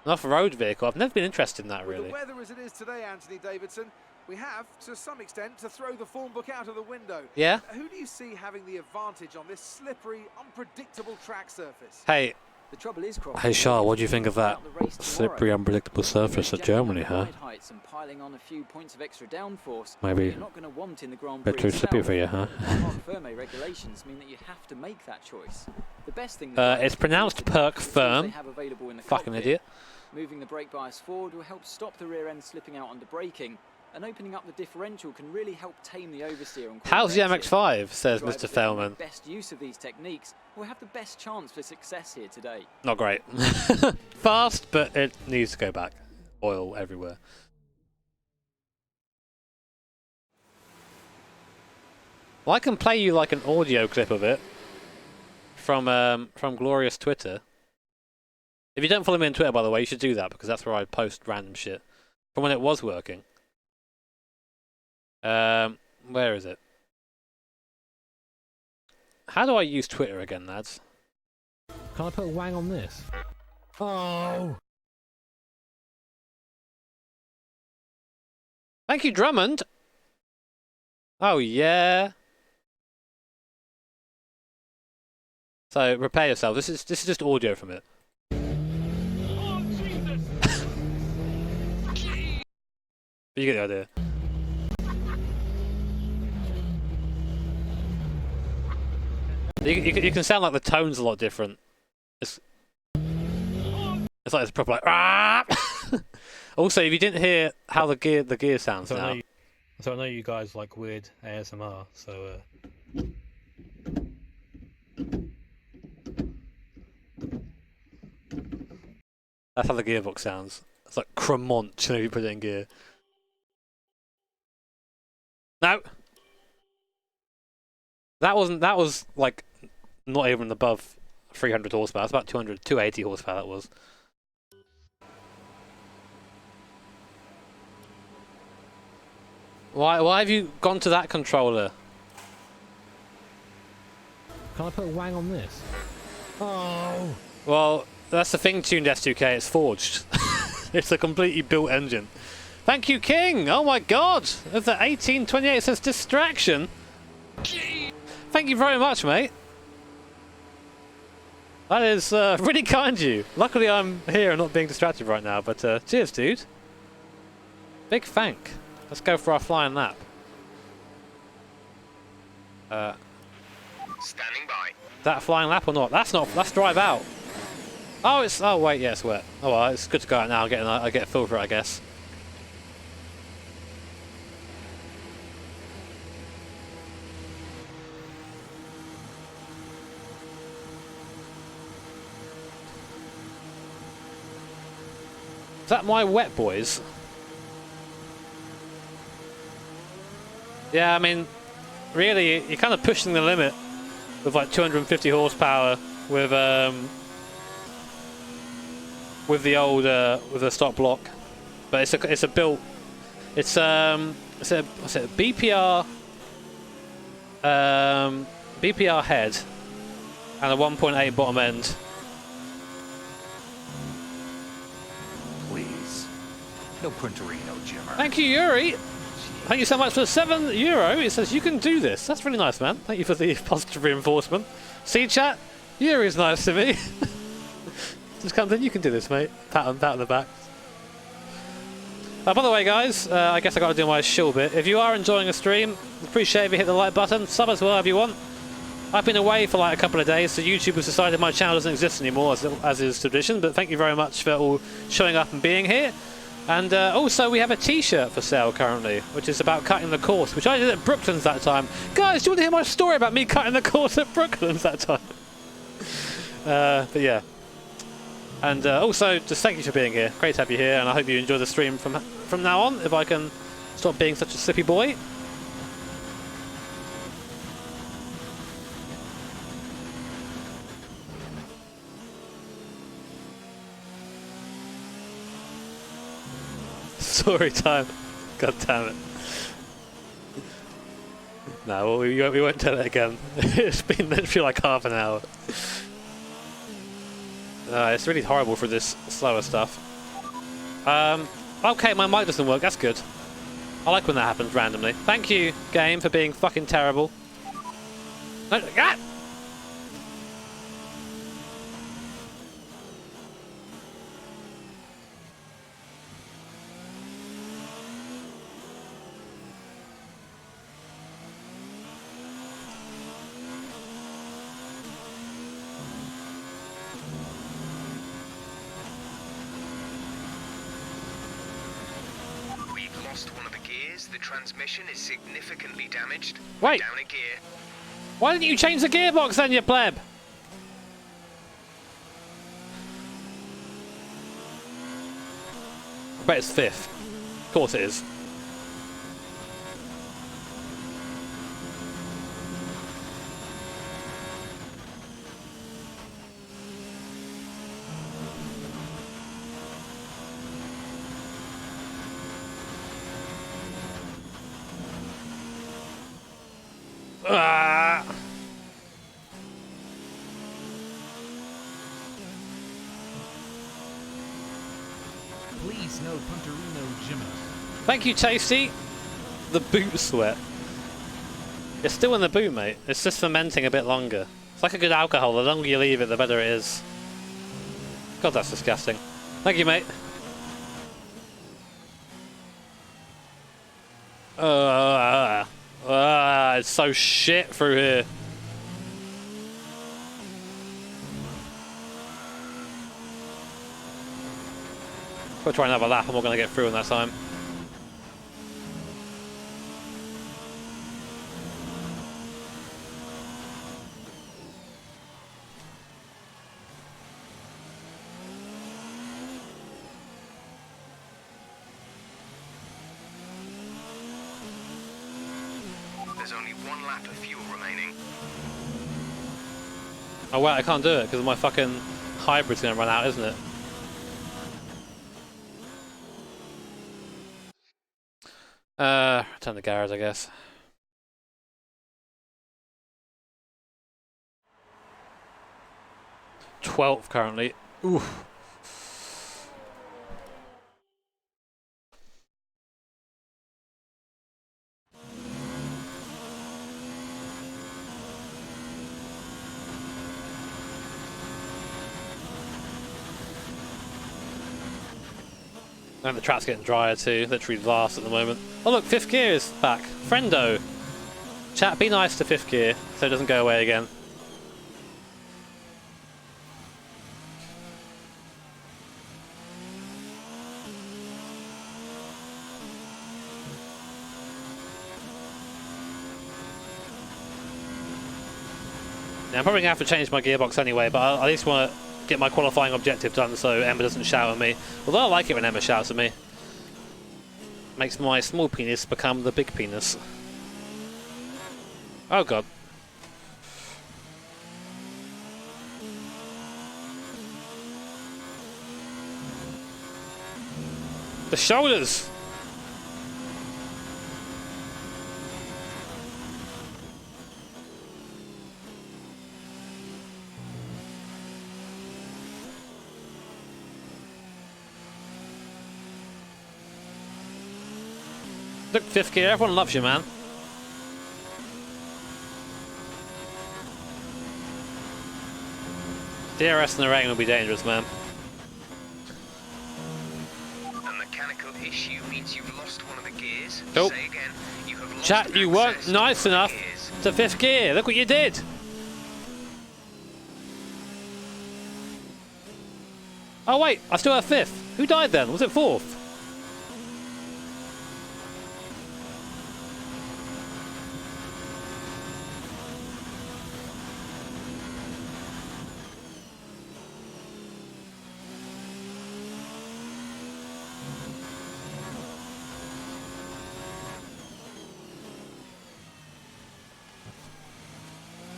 An off-road vehicle. I've never been interested in that, really. With the weather as it is today, Anthony Davidson, we have, to some extent, to throw the form book out of the window. Yeah? Who do you see having the advantage on this slippery, unpredictable track surface? Hey. The trouble is, Hey, Shah, what do you think of that slippery, unpredictable surface at Germany, huh? Heights and piling on a few points of extra downforce. Maybe You're not going to want in the Grand bit Prix too slippy for you, huh? Firme regulations mean that you have to make that choice. The best thing It's pronounced perk they firm. have available in the Fucking cockpit. idiot. Moving the brake bias forward will help stop the rear end slipping out under braking, and opening up the differential can really help tame the oversteer on How's the MX-5, says Drivers Mr. that Fellman. make best use of these techniques will have the best chance for success here today. Not great. Fast, but it needs to go back. Oil everywhere. Well, I can play you like an audio clip of it from Glorious Twitter. If you don't follow me on Twitter, by the way, you should do that because that's where I post random shit from when it was working. Where is it? How do I use Twitter again, lads? Can I put a wang on this? Oh! Thank you, Drummond. Oh yeah. So prepare yourself. This is just audio from it. Oh, Jesus! You get the idea. You can sound like the tone's a lot different. It's like it's proper like. "Ah!" Also, if you didn't hear how the gear sounds now. So I know you guys like weird ASMR, so That's how the gearbox sounds. It's like cremont when you put it in gear. No. That was like not even above 300 horsepower. It's about 280 horsepower that was. Why have you gone to that controller? can I put a wang on this? Oh! Well, that's the thing tuned S2K, it's forged. It's a completely built engine. Thank you, King! Oh my god! There's the 1828 says distraction. Thank you very much, mate. That is really kind of you. Luckily I'm here and not being distracted right now, but cheers, dude. Big thank. Let's go for our flying lap. Standing by. That flying lap or not? That's not. Let's drive out. Oh, it's. Oh wait, yeah, it's wet. Oh well, it's good to go out now. I get a feel for it, I guess. Is that my wet boys? Yeah, I mean, really, you're kind of pushing the limit with like 250 horsepower with the old with the stock block, but it's a built. It's a BPR BPR head and a 1.8 bottom end. Please. No Punterino, Jimmer. Thank you, Yuri. Thank you so much for the €7. It says you can do this. That's really nice, man. Thank you for the positive reinforcement. See, chat? Yuri's nice to me. Just comes in, you can do this, mate. Pat on the back. By the way, guys, I guess I got to do my shill bit. If you are enjoying the stream, appreciate if you hit the like button. Sub as well if you want. I've been away for like a couple of days, so YouTube has decided my channel doesn't exist anymore, as is tradition. But thank you very much for all showing up and being here. And also, we have a T-shirt for sale currently, which is about cutting the course, which I did at Brooklands that time. Guys, do you want to hear my story about me cutting the course at Brooklands that time? But yeah. And also, just thank you for being here. Great to have you here, and I hope you enjoy the stream from now on, if I can stop being such a slippy boy. Story time. God damn it. No, well, we won't tell it again. It's been literally like half an hour. It's really horrible for this slower stuff. Okay, my mic doesn't work. That's good. I like when that happens randomly. Thank you, game, for being fucking terrible. No, ah! One of the gears, the transmission is significantly damaged. Wait. Down a gear. Why didn't you change the gearbox then, you pleb? I bet it's fifth. Of course it is. Ah. Please no Punterino Jimmer. Thank you, Tasty. The boot sweat. It's still in the boot, mate. It's just fermenting a bit longer. It's like a good alcohol. The longer you leave it, the better it is. God, that's disgusting. Thank you, mate. It's so shit through here. We'll try another lap and we're going to get through in that time. There's only 1 lap of fuel remaining. Oh wait, I can't do it because my fucking hybrid's going to run out, isn't it? Return the garage, I guess. '12th currently. Oof. And the track's getting drier too, literally vast at the moment. Oh look, 5th gear is back. Friendo! Chat, be nice to 5th gear so it doesn't go away again. Now, I'm probably going to have to change my gearbox anyway, but I at least want to get my qualifying objective done so Emma doesn't shout at me. Although I like it when Emma shouts at me. Makes my small penis become the big penis. Oh god. The shoulders! Look, 5th gear, everyone loves you, man. DRS in the rain will be dangerous, man. A mechanical issue means you've lost one of the gears. Nope. Say again, you have lost Chat, you weren't access to nice one of enough the gears. to 5th gear. Look what you did. Oh wait, I still have 5th. Who died then? Was it 4th?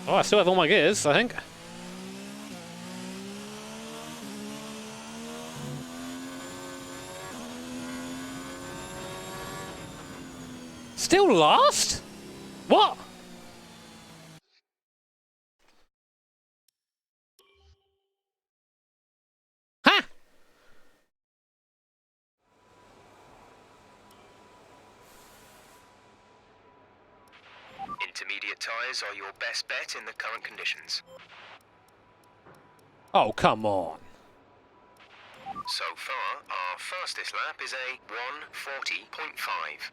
Oh, I still have all my gears, I think. Still last? What? Huh? Intermediate tyres are your best bet in the current conditions. Oh, come on. So far, our fastest lap is a 1:40.5.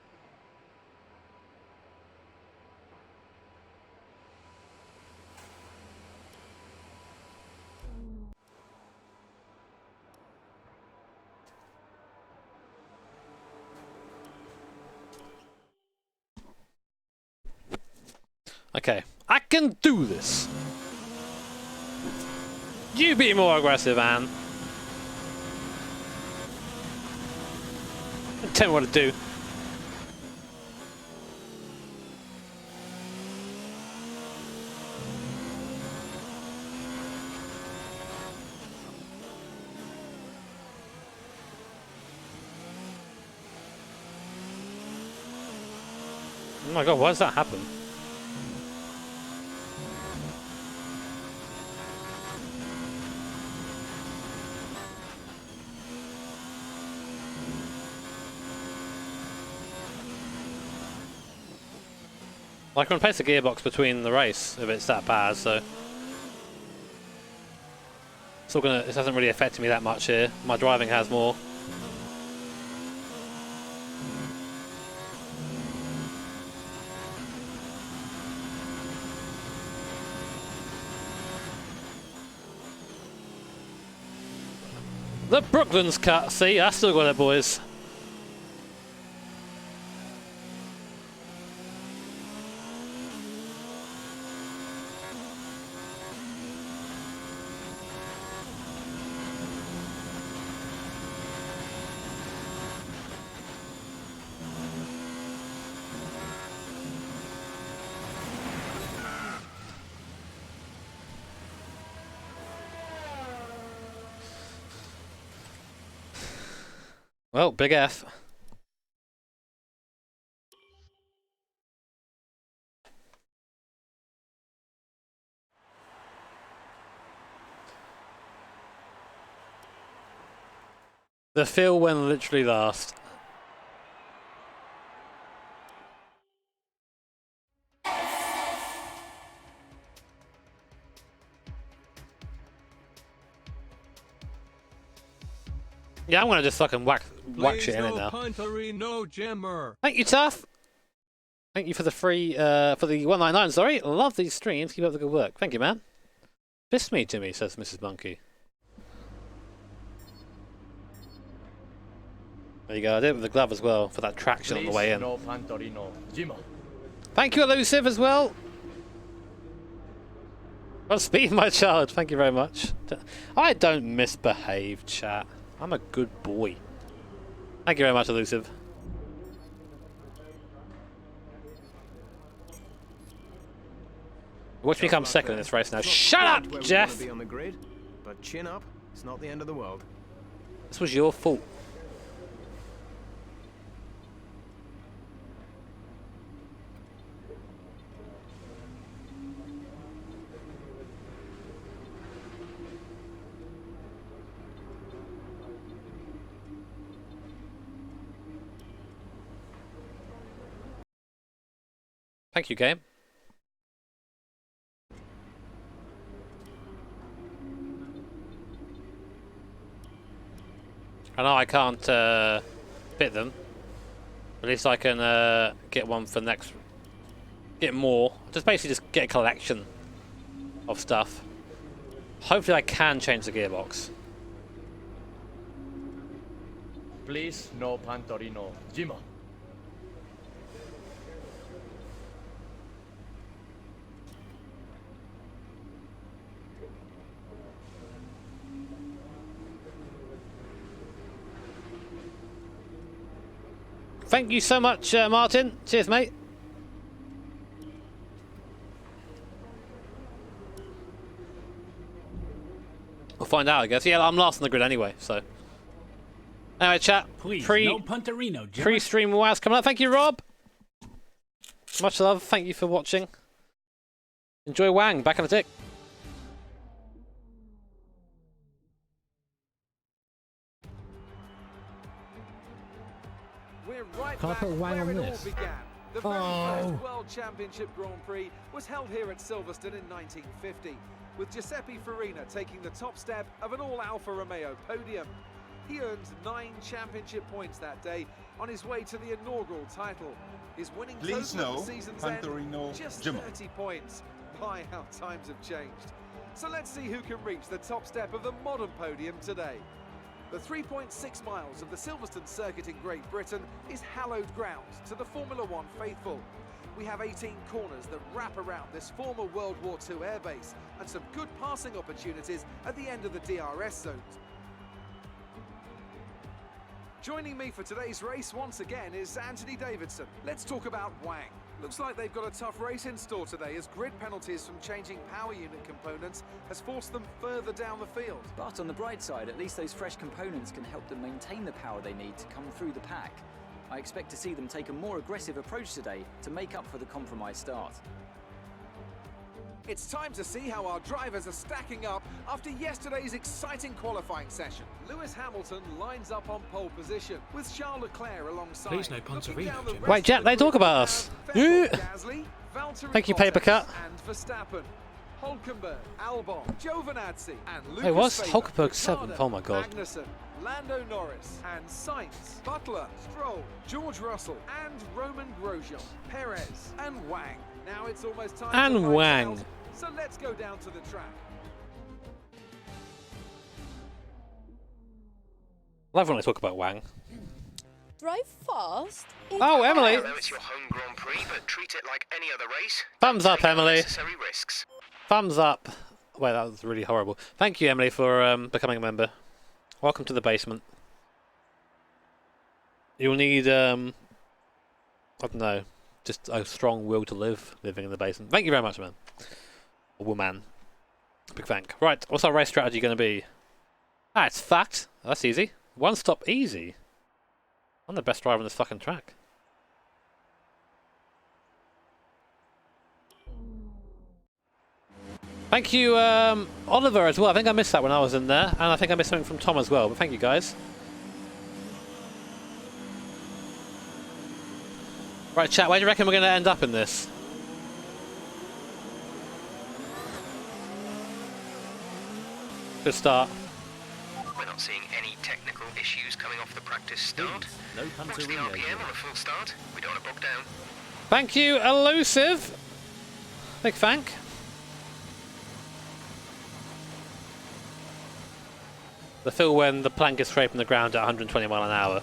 Okay, I can do this. You be more aggressive, Anne. Tell me what to do. Oh my god, why does that happen? I can replace the gearbox between the race if it's that bad, so it's all gonna. This hasn't really affected me that much here. My driving has more. The Brooklands cut. See, I still got it, boys. Well, big F. The feel when literally last. Yeah, I'm gonna just fucking whack shit in it now. Puntery, no Jimmer. Thank you, Tough. Thank you for the free, for the 199. Sorry, love these streams. Keep up the good work. Thank you, man. Fist me to me, says Mrs. Monkey. There you go. I did it with the glove as well for that traction on the way in. No Pantorino, Jimmer. Thank you, Elusive, as well. Well, speed my child. Thank you very much. I don't misbehave, chat. I'm a good boy. Thank you very much, Elusive. Watch me come second in this race now. Shut up, Jeff! Be on the grid, but chin up. It's not the end of the world. This was your fault. Thank you, game. I know I can't bit them. At least I can get one for next. Get more. Basically get a collection of stuff. Hopefully I can change the gearbox. Please, no Pantorino, Jimmer. Thank you so much, Martin. Cheers, mate. We'll find out, I guess. Yeah, I'm last on the grid anyway, so. Anyway, chat. Please, no Punterino, Jimmer. Pre-stream WoW's coming up. Thank you, Rob. Much love. Thank you for watching. Enjoy Wang. Back in a tick. We're right Can't back put Wang where on it all this. began. The very first World Championship Grand Prix was held here at Silverstone in 1950, with Giuseppe Farina taking the top step of an all-Alfa Romeo podium. He earned 9 championship points that day on his way to the inaugural title. His winning total at the season's end, just 30 points. My, how times have changed. So let's see who can reach the top step of the modern podium today. The 3.6 miles of the Silverstone circuit in Great Britain is hallowed ground to the Formula One faithful. We have 18 corners that wrap around this former World War II airbase and some good passing opportunities at the end of the DRS zones. Joining me for today's race once again is Anthony Davidson. Let's talk about Wang. Looks like they've got a tough race in store today as grid penalties from changing power unit components has forced them further down the field. But on the bright side, at least those fresh components can help them maintain the power they need to come through the pack. I expect to see them take a more aggressive approach today to make up for the compromised start. It's time to see how our drivers are stacking up after yesterday's exciting qualifying session. Lewis Hamilton lines up on pole position with Charles Leclerc alongside. Please no Pontarino, Jim. Wait, Jack, they talk about us. Gasly, Valtteri Thank you, Bottas, Papercut. and Verstappen. Hulkenberg, Albon, Giovinazzi, and Lucas Wait, what's Faber, Hulkenberg Ricciardo, 7th? Oh my god. Magnussen, Lando Norris, and Sainz, Butler, Stroll, George Russell, and Roman Grosjean, Perez, and Wang. Now it's almost time And for the lights Wang. out, so let's go down to the track. Love when I talk about Wang. Drive fast? Oh, Emily! I know it's your home Grand Prix, but treat it like any other race. Thumbs up, Emily. Unnecessary risks. Thumbs up. Wait, that was really horrible. Thank you, Emily, for becoming a member. Welcome to the basement. You'll need, I don't know, just a strong will to live, living in the basement. Thank you very much, man. Or woman. Big thank. Right, what's our race strategy going to be? Ah, it's fact. That's easy. One stop easy. I'm the best driver on this fucking track. Thank you, Oliver, as well. I think I missed that when I was in there, and I think I missed something from Tom as well, but thank you, guys. Right, chat, where do you reckon we're going to end up in this? Good start. We're not seeing any technical issues coming off the practice start. No Watch the Pontarino, RPM on a full start. We don't want to bog down. Thank you, Elusive. Big thank. The feel when the plank is scraping the ground at 120 mile an hour.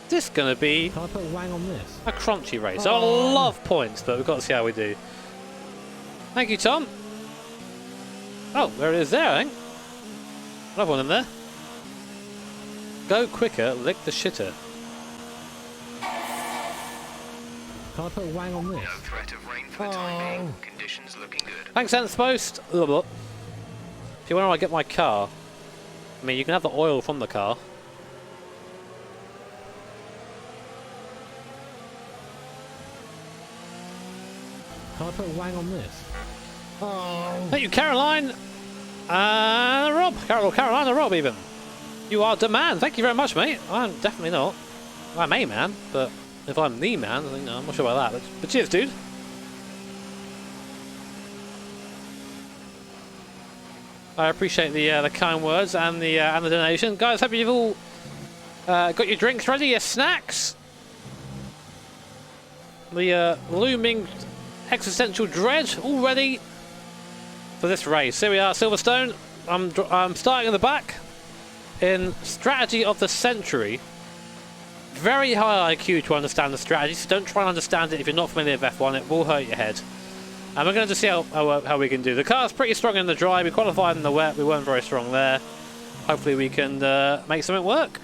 This is going to be Can I put Wang on this? a crunchy race. I love points, but we've got to see how we do. Thank you, Tom. Oh, there it is there, I think. Another one in there. Go quicker, lick the shitter. Can I put Wang on this? No threat of rain for the time being. Conditions looking good. Thanks, Sense Post. If you wonder how I get my car, I mean, you can have the oil from the car. Can I put Wang on this? Thank you, Caroline. Rob. Caroline and Rob, even. You are the man. Thank you very much, mate. I'm definitely not. I'm a man, but if I'm the man, I think, no, I'm not sure about that. But cheers, dude. I appreciate the kind words and the donation, guys. Hope you've all got your drinks ready, your snacks. The looming existential dread all ready for this race. Here we are, Silverstone. I'm starting in the back in strategy of the century. Very high IQ to understand the strategy, so don't try and understand it if you're not familiar with F1. It will hurt your head. And we're going to just see how we can do. The car's pretty strong in the dry. We qualified in the wet. We weren't very strong there. Hopefully we can make something work.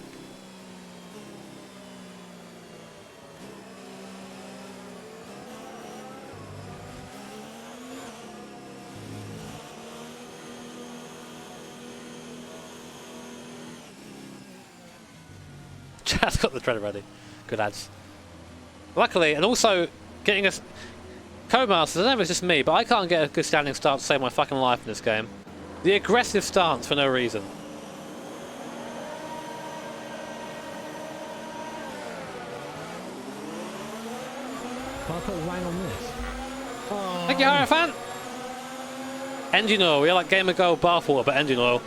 Chad's got the treader ready. Good lads. Luckily, and also getting us co-masters, I don't know if it's just me, but I can't get a good standing start to save my fucking life in this game. The aggressive stance for no reason. Can I put Wang on this? Thank you, Hierophant. Engine oil. We like Gamer Gold bathwater, but engine oil.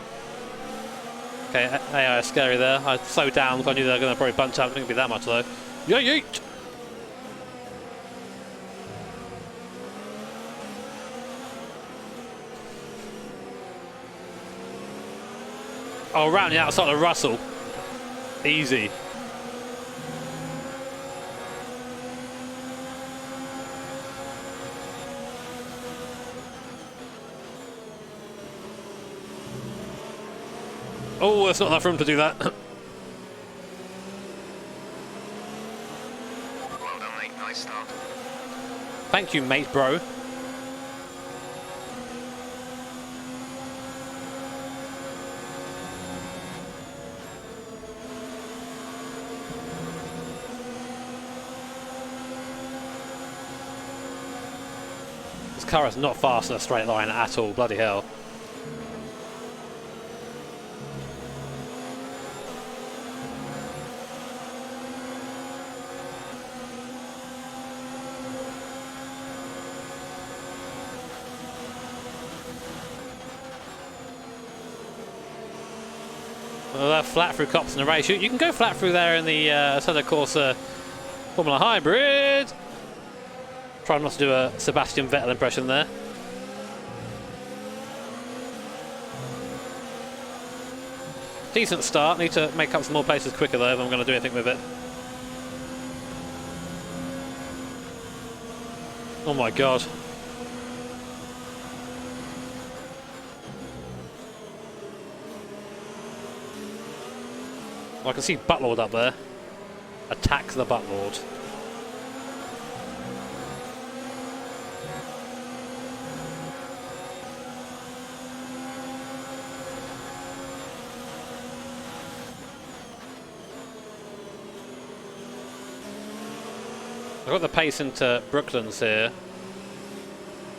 Okay, AI is scary there. I slowed down because I knew they were going to probably bunch up. I don't think it'd be that much though. Yeet! Oh, round the outside of Russell. Easy. Oh, there's not enough room to do that. Well done, mate. Nice start. Thank you, mate, bro. This car is not fast in a straight line at all, bloody hell. Well, flat through cops in the race. You can go flat through there in the Assetto Corsa Formula Hybrid. Try not to do a Sebastian Vettel impression there. Decent start. Need to make up some more places quicker though if I'm going to do anything with it. Oh my god. Well, I can see Buttlord up there. Attack the Buttlord. I've got the pace into Brooklands here.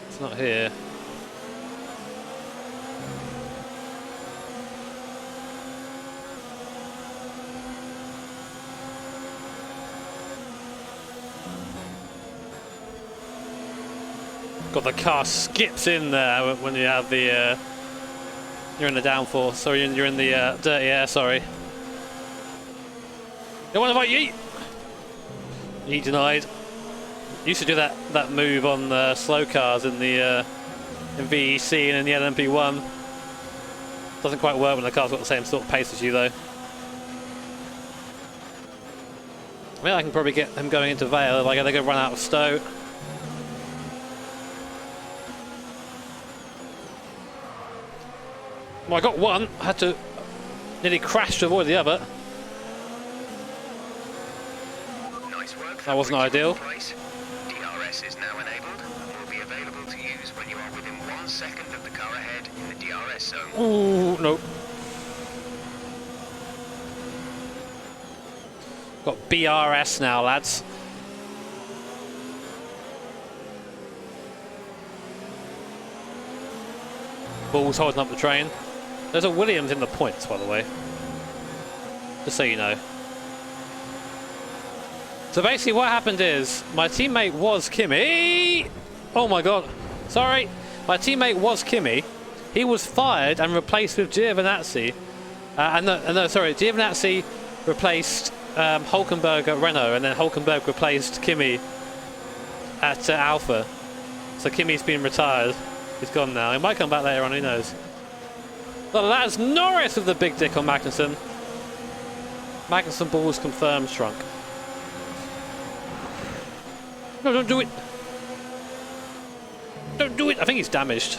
It's not here. God, the car skips in there when you have the you're in the downforce. Sorry, you're in the dirty air. Sorry. Don't want to fight yeet. Yeet denied. Used to do that move on slow cars in the in VEC and in the LMP1. Doesn't quite work when the car's got the same sort of pace as you though. I mean, I can probably get him going into Vale if I get a good run out of Stowe. Well, I got one. I had to nearly crash to avoid the other. Nice work. That wasn't ideal. DRS is now enabled and will be available to use when you are within 1 second of the car ahead in the DRS zone. Ooh, no. Got BRS now, lads. Ball's holding up the train. There's a Williams in the points, by the way. Just so you know. So basically what happened is, my teammate was Kimi. Oh my god. Sorry. My teammate was Kimi. He was fired and replaced with Giovinazzi. No, sorry. Giovinazzi replaced Hulkenberg at Renault, and then Hulkenberg replaced Kimi at Alpha. So Kimi's been retired. He's gone now. He might come back later on, who knows. Well, that's Norris with the big dick on Magnussen. Magnussen balls confirmed shrunk. No, don't do it. Don't do it. I think he's damaged.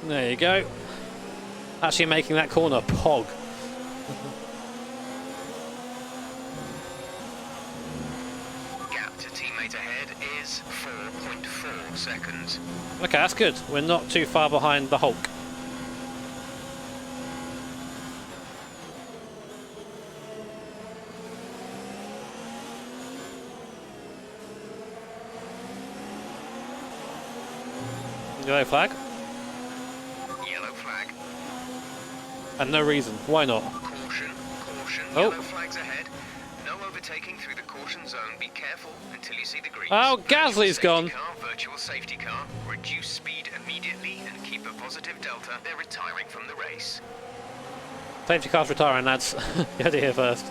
There you go. Actually making that corner pog. Gap to teammate ahead is 4.4 seconds. Okay, that's good. We're not too far behind the Hulk. Yellow flag. And no reason. Why not? Caution, caution, oh. Yellow flags ahead. No overtaking through the caution zone. Be careful until you see the green. Oh, Gasly's gone. Virtual safety car. Reduce speed immediately and keep a positive delta. They're retiring from the race. Safety car's retiring, lads. You had it here first.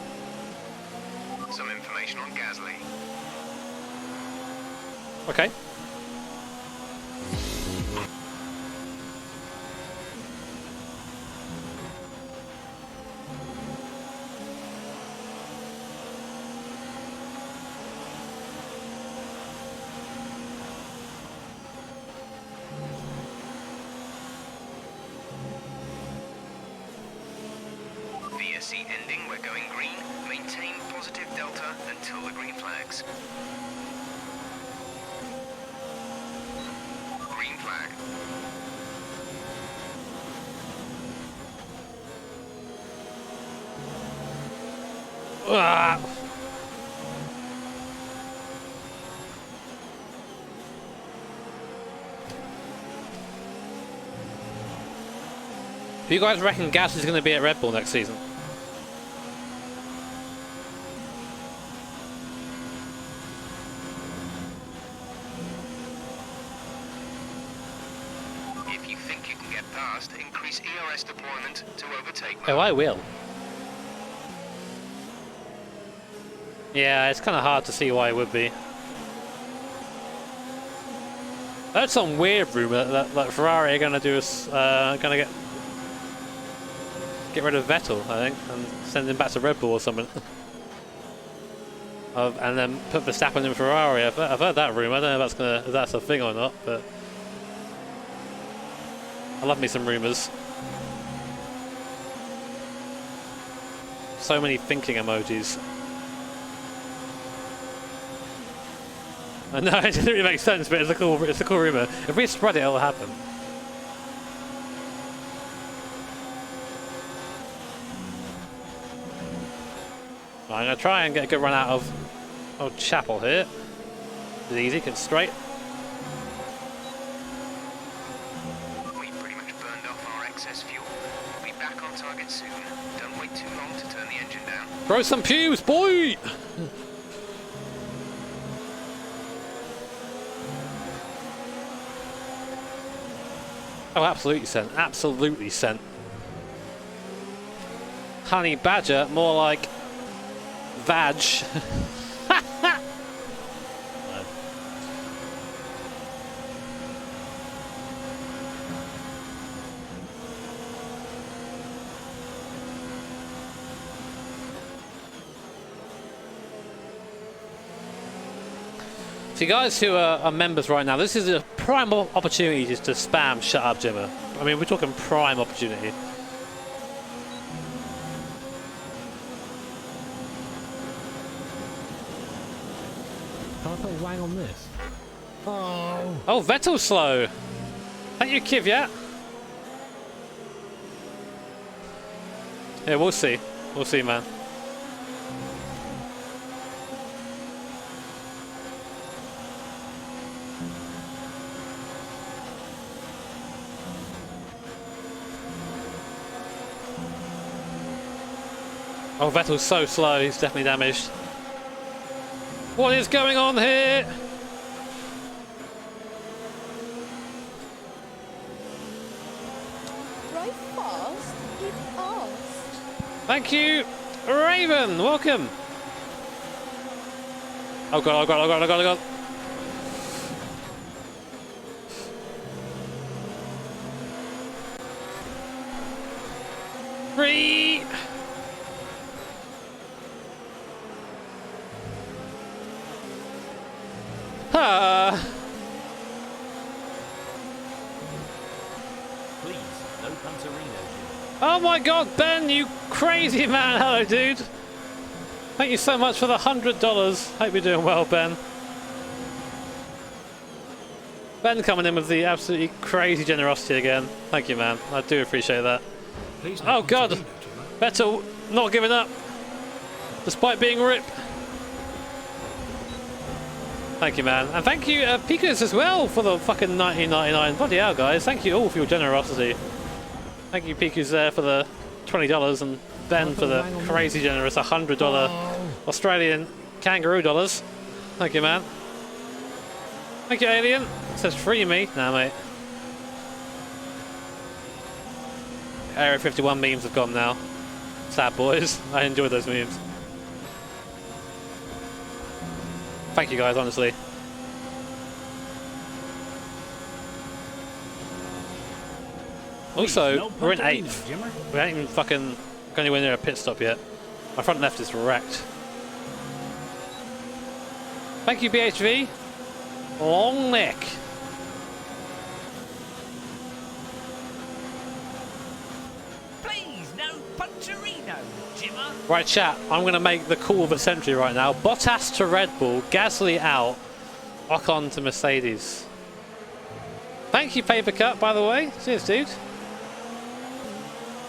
Some information on Gasly. Okay. see ending, we're going green. Maintain positive delta until the green flags. Green flag. Ah. Do you guys reckon Gas is going to be at Red Bull next season? If you think you can get past, increase ERS deployment to overtake. Oh, I will. Yeah, it's kind of hard to see why it would be. That's some weird rumor that Ferrari are going to do us, going to get rid of Vettel, I think, and send him back to Red Bull or something. And then put Verstappen in Ferrari. I've heard that rumor. I don't know if that's a thing or not, but I love me some rumors. So many thinking emojis. I know, it doesn't really make sense, but it's a cool rumor. If we spread it, it'll happen. I'm going to try and get a good run out of Old Chapel here. It's easy, it's straight. We pretty much burned off our excess fuel. We'll be back on target soon. Don't wait too long to turn the engine down. Throw some pews, boy! Oh, absolutely sent. Absolutely sent. Honey Badger, more like Vag. So you guys who are members right now, this is a prime opportunity just to spam shut up Jimmer. I mean, we're talking prime opportunity. Can't put Wang on this. Oh. Oh, Vettel's slow. Thank you, Kvyat. Yeah, we'll see. We'll see, man. Oh, Vettel's so slow, he's definitely damaged. What is going on here? Drive fast, eat fast. Thank you, Raven, welcome. Oh god, oh god, oh god, oh god, oh god. Three. Please, no Punterino. Oh my god, Ben, you crazy man. Hello, dude. Thank you so much for the $100. Hope you're doing well, Ben. Ben coming in with the absolutely crazy generosity again. Thank you, man. I do appreciate that. Please, Oh god, Vettel not giving up despite being ripped. Thank you, man. And thank you, Pikas, as well, for the fucking 19.99. Bloody hell, guys. Thank you all for your generosity. Thank you, Pikas, there for the $20, and Ben for the crazy generous $100 Australian kangaroo dollars. Thank you, man. Thank you, Alien. It says free me. Nah, mate. Area 51 memes have gone now. Sad boys. I enjoy those memes. Thank you guys, honestly. Also, we're in 8th. We haven't even fucking got anywhere near a pit stop yet. My front left is wrecked. Thank you, BHV. Long neck. Please, no punterino, Jimmer. Right, chat, I'm going to make the call of the century right now. Bottas to Red Bull, Gasly out, Ocon to Mercedes. Thank you, Paper Cut, by the way. Cheers, dude.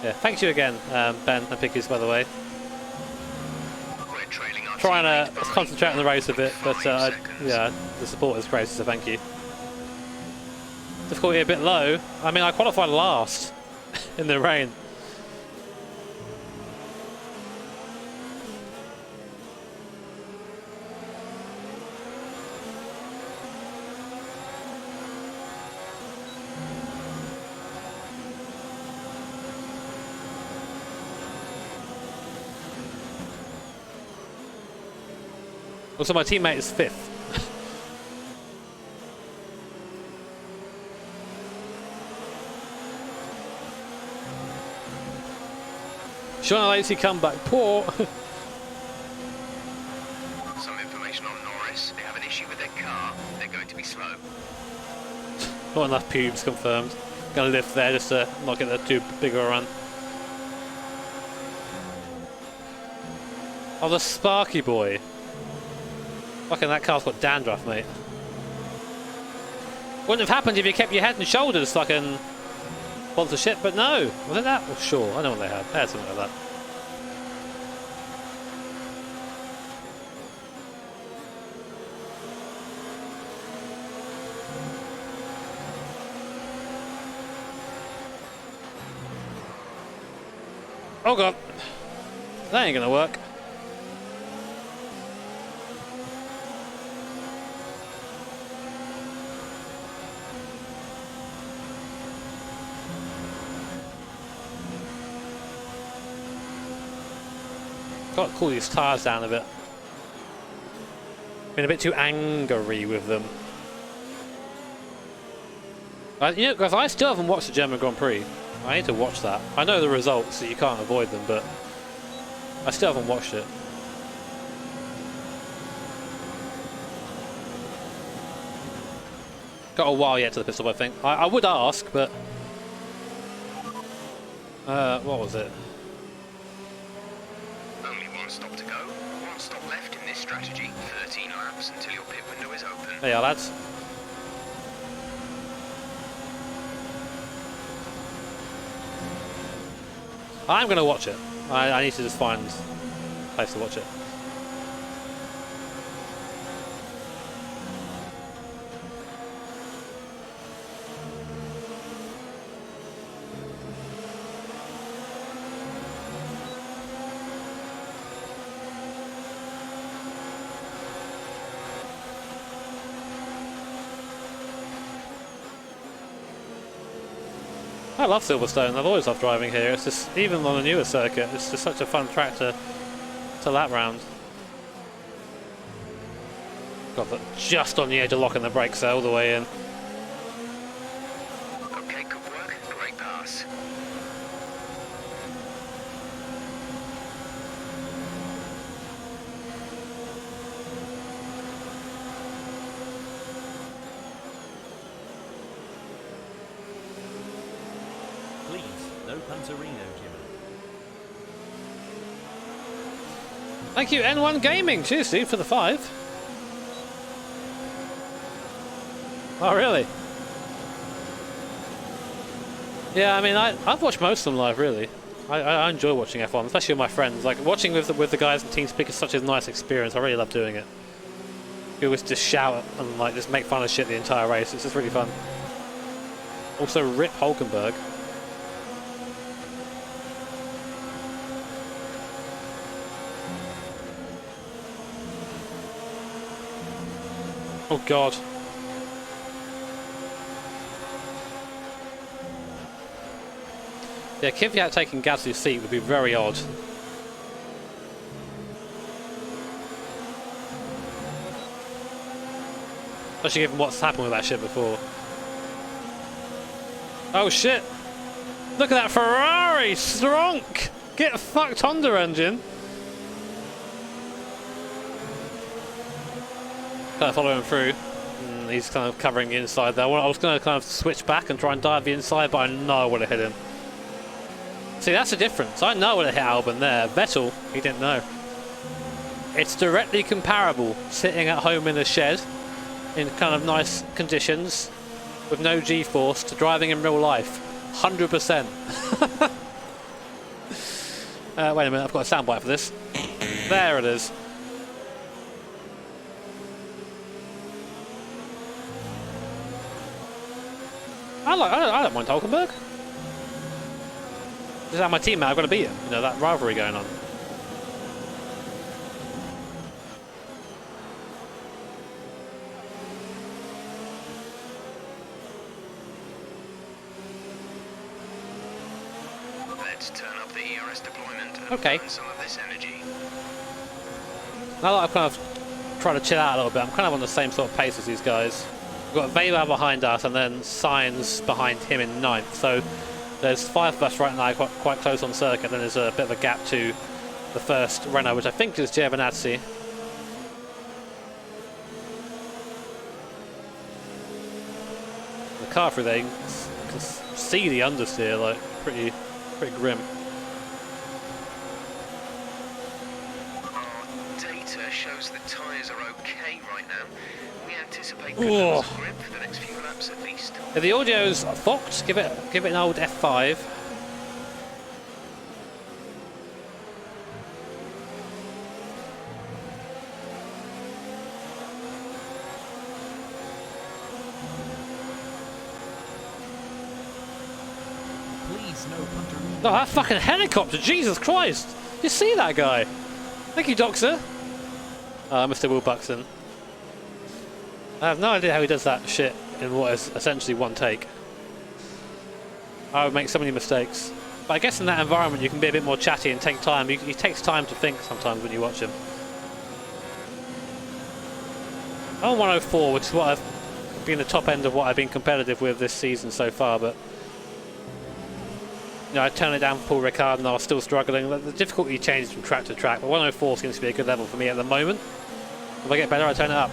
Yeah, thank you again, Ben and Pickers, by the way. Trying to concentrate on the race a bit, but yeah, the support is crazy, so thank you. Difficulty a bit low. I mean, I qualified last in the rain. Also, my teammate is 5th. Sean Lacey comeback. Poor. Some information on Norris. They have an issue with their car. They're going to be slow. Not enough pubes confirmed. Gonna lift there just to not get that too big of a run. Oh, the Sparky boy. Fucking that car's got dandruff, mate. Wouldn't have happened if you kept your head and shoulders fucking sponsorship, but no. Was it that? Well, sure, I know what they had. They had something like that. Oh god. That ain't gonna work. Got to cool these tyres down a bit. Been a bit too angry with them. You know, guys, I still haven't watched the German Grand Prix. I need to watch that. I know the results, so you can't avoid them, but I still haven't watched it. Got a while yet to the pistol, I think. I would ask, but what was it? Only one stop to go. One stop left in this strategy. 13 laps until your pit window is open. There you are, lads. I'm going to watch it. I need to just find a place to watch it. I love Silverstone. I've always loved driving here. It's just, even on a newer circuit, it's just such a fun track to lap round. Got that just on the edge of locking the brakes there all the way in. Okay, good work. Great pass. No Punterino, Jimmy. Thank you, N1 Gaming. Cheers, Steve, for the 5. Oh, really? Yeah, I mean, I've watched most of them live, really. I enjoy watching F1, especially with my friends. Like, watching with the guys in TeamSpeak is such a nice experience. I really love doing it. You always just shout and, like, just make fun of shit the entire race. It's just really fun. Also, Rip Hulkenberg. Oh god. Yeah, Kvyat taking Gasly's seat would be very odd. Especially given what's happened with that shit before. Oh shit! Look at that Ferrari! Stronk! Get a fucked Honda engine! Kind of following through. He's kind of covering the inside there. I was going to kind of switch back and try and dive the inside, but I know I would have hit him. See, that's the difference. I know what hit Albon there. Vettel, he didn't know. It's directly comparable sitting at home in a shed in kind of nice conditions with no G-force to driving in real life. 100%. Wait a minute, I've got a soundbite for this. There it is. I don't mind Hulkenberg. Just have my teammate, I've got to beat him. You know, that rivalry going on. Let's turn up the ERS deployment and okay. burn some of this energy. Now that I've kind of tried to chill out a little bit, I'm kind of on the same sort of pace as these guys. We've got Vela behind us and then Sainz behind him in 9th. So there's 5 of us right now quite close on circuit. Then there's a bit of a gap to the first Renault, which I think is Giovinazzi. The car through there, you can see the understeer, like pretty grim. Our data shows the tyres are okay right now. We anticipate good levels of grip for the next few laps at least. If the audio's fucked, give it an old F5. Please, no Punterino. Oh, that fucking helicopter! Jesus Christ! You see that guy? Thank you, Doctor. Mr. Will Buxton. I have no idea how he does that shit in what is essentially one take. I would make so many mistakes. But I guess in that environment you can be a bit more chatty and take time. It takes time to think sometimes when you watch him. I'm on 104, which is what I've been the top end of what I've been competitive with this season so far, but you know, I turned it down for Paul Ricard and I was still struggling. The difficulty changes from track to track, but 104 seems to be a good level for me at the moment. If I get better, I turn it up.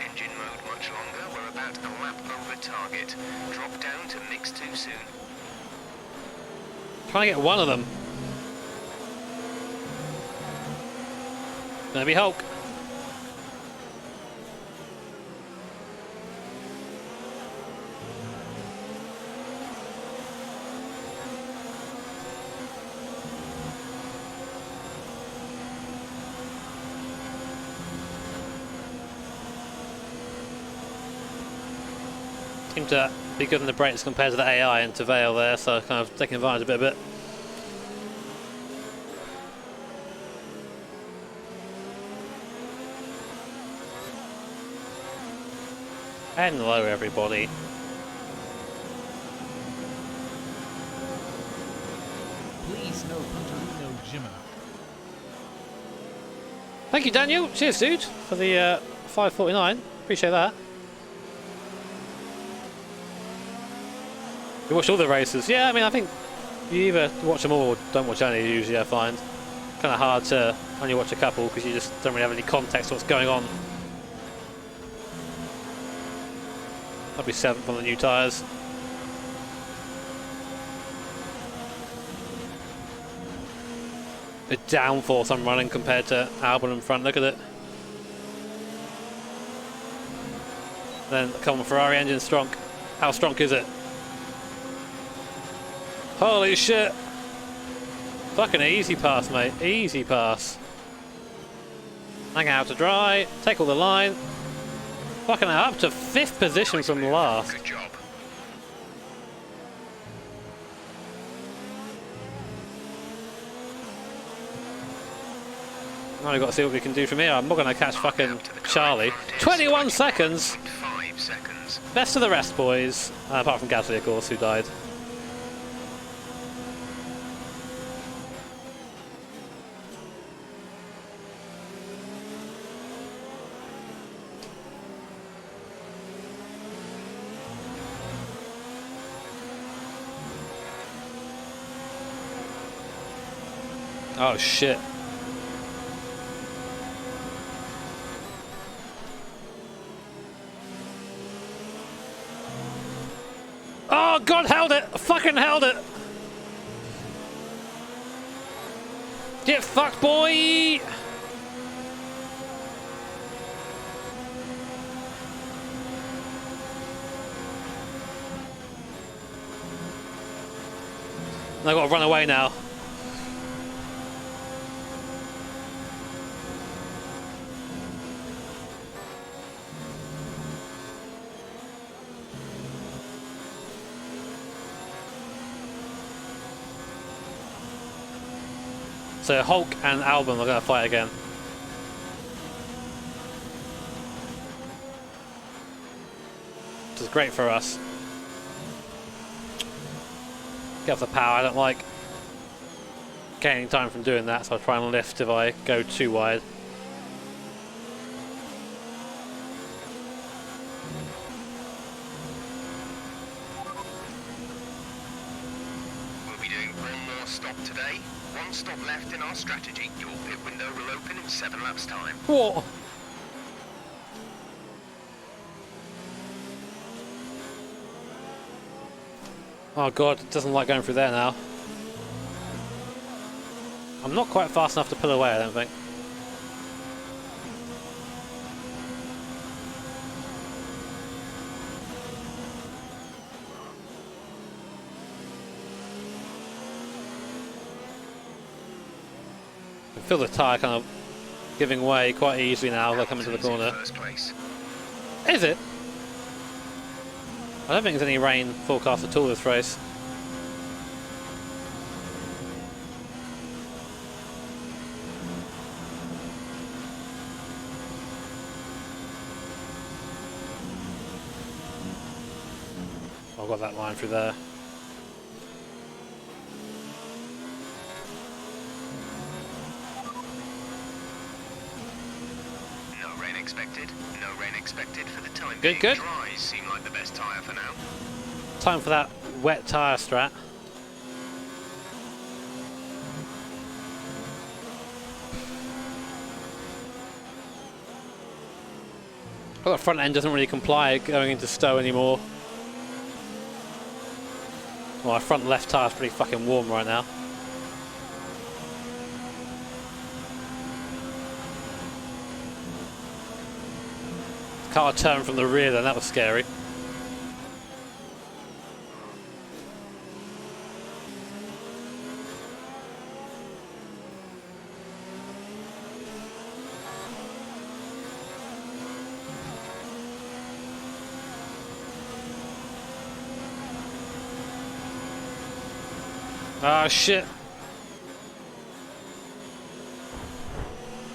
Engine mode much longer. We're about a lap over target. Drop down to mix too soon. Trying to get one of them. Gonna be Hulk. Seem to be good in the brakes compared to the AI and to Vale there, so kind of taking advantage a bit. Hello everybody. Please no Punterino Jimmer. Thank you, Daniel. Cheers, dude, for the 549. Appreciate that. You watch all the races? Yeah, I mean, I think you either watch them all or don't watch any, usually, I find. Kind of hard to only watch a couple because you just don't really have any context to what's going on. I'll be 7th on the new tyres. The downforce I'm running compared to Albon in front, look at it. Then come on, Ferrari engine strong. How strong is it? Holy shit! Fucking easy pass, mate. Easy pass. Hang out to dry. Take all the line. Fucking up to 5th position from last. Good job. Now we've got to see what we can do from here. I'm not going to catch fucking Charlie. 21 seconds! 5 seconds. Best of the rest, boys. Apart from Gasly, of course, who died. Oh shit. Oh god, held it! Fucking held it! Get fucked, boy! I've got to run away now. So Hulk and Album are going to fight again. Which is great for us. Get off the power, I don't like gaining time from doing that, so I'll try and lift if I go too wide. We'll be doing one more stop today. One stop left in our strategy. Your pit window will open in 7 laps time. What? Oh god, it doesn't like going through there now. I'm not quite fast enough to pull away, I don't think. I can feel the tyre kind of giving way quite easily now as I come into the corner. Is it? I don't think there's any rain forecast at all this race. I've got that line through there. No rain expected. No rain expected for the time Good, being. good. Dries seem like the best tyre for now. Time for that wet tyre strat. Well, the front end doesn't really comply going into Stowe anymore. Well, my front left tyre's pretty fucking warm right now. Car turned from the rear then, that was scary. Ah, shit.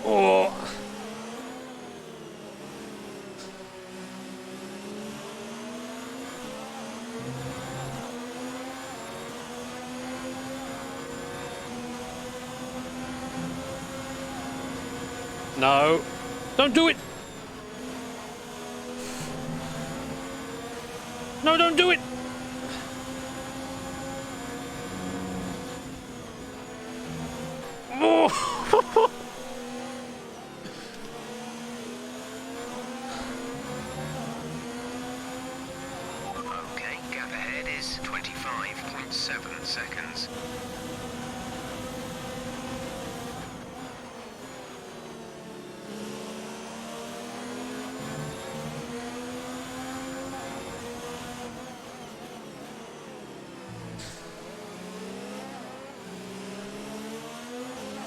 Oh. No. Don't do it. No, don't do it. Oh. Okay, gap ahead is 25.7 seconds.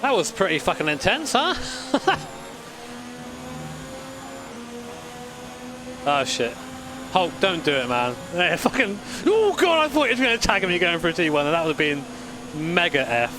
That was pretty fucking intense, huh? Oh shit. Hulk, don't do it, man. Yeah, fucking. Oh god, I thought you were going to tag me going for a T1, and that would have been mega F.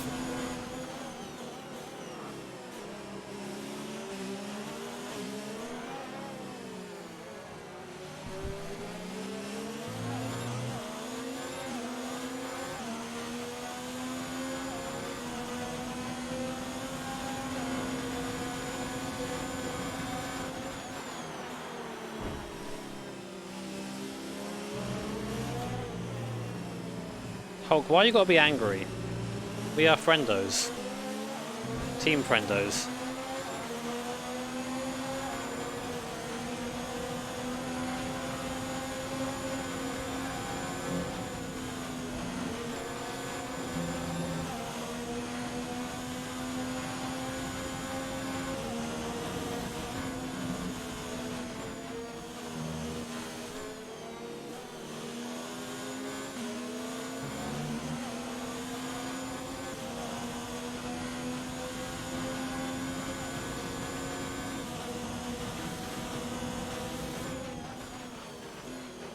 Hulk, why you gotta be angry? We are friendos. Team friendos.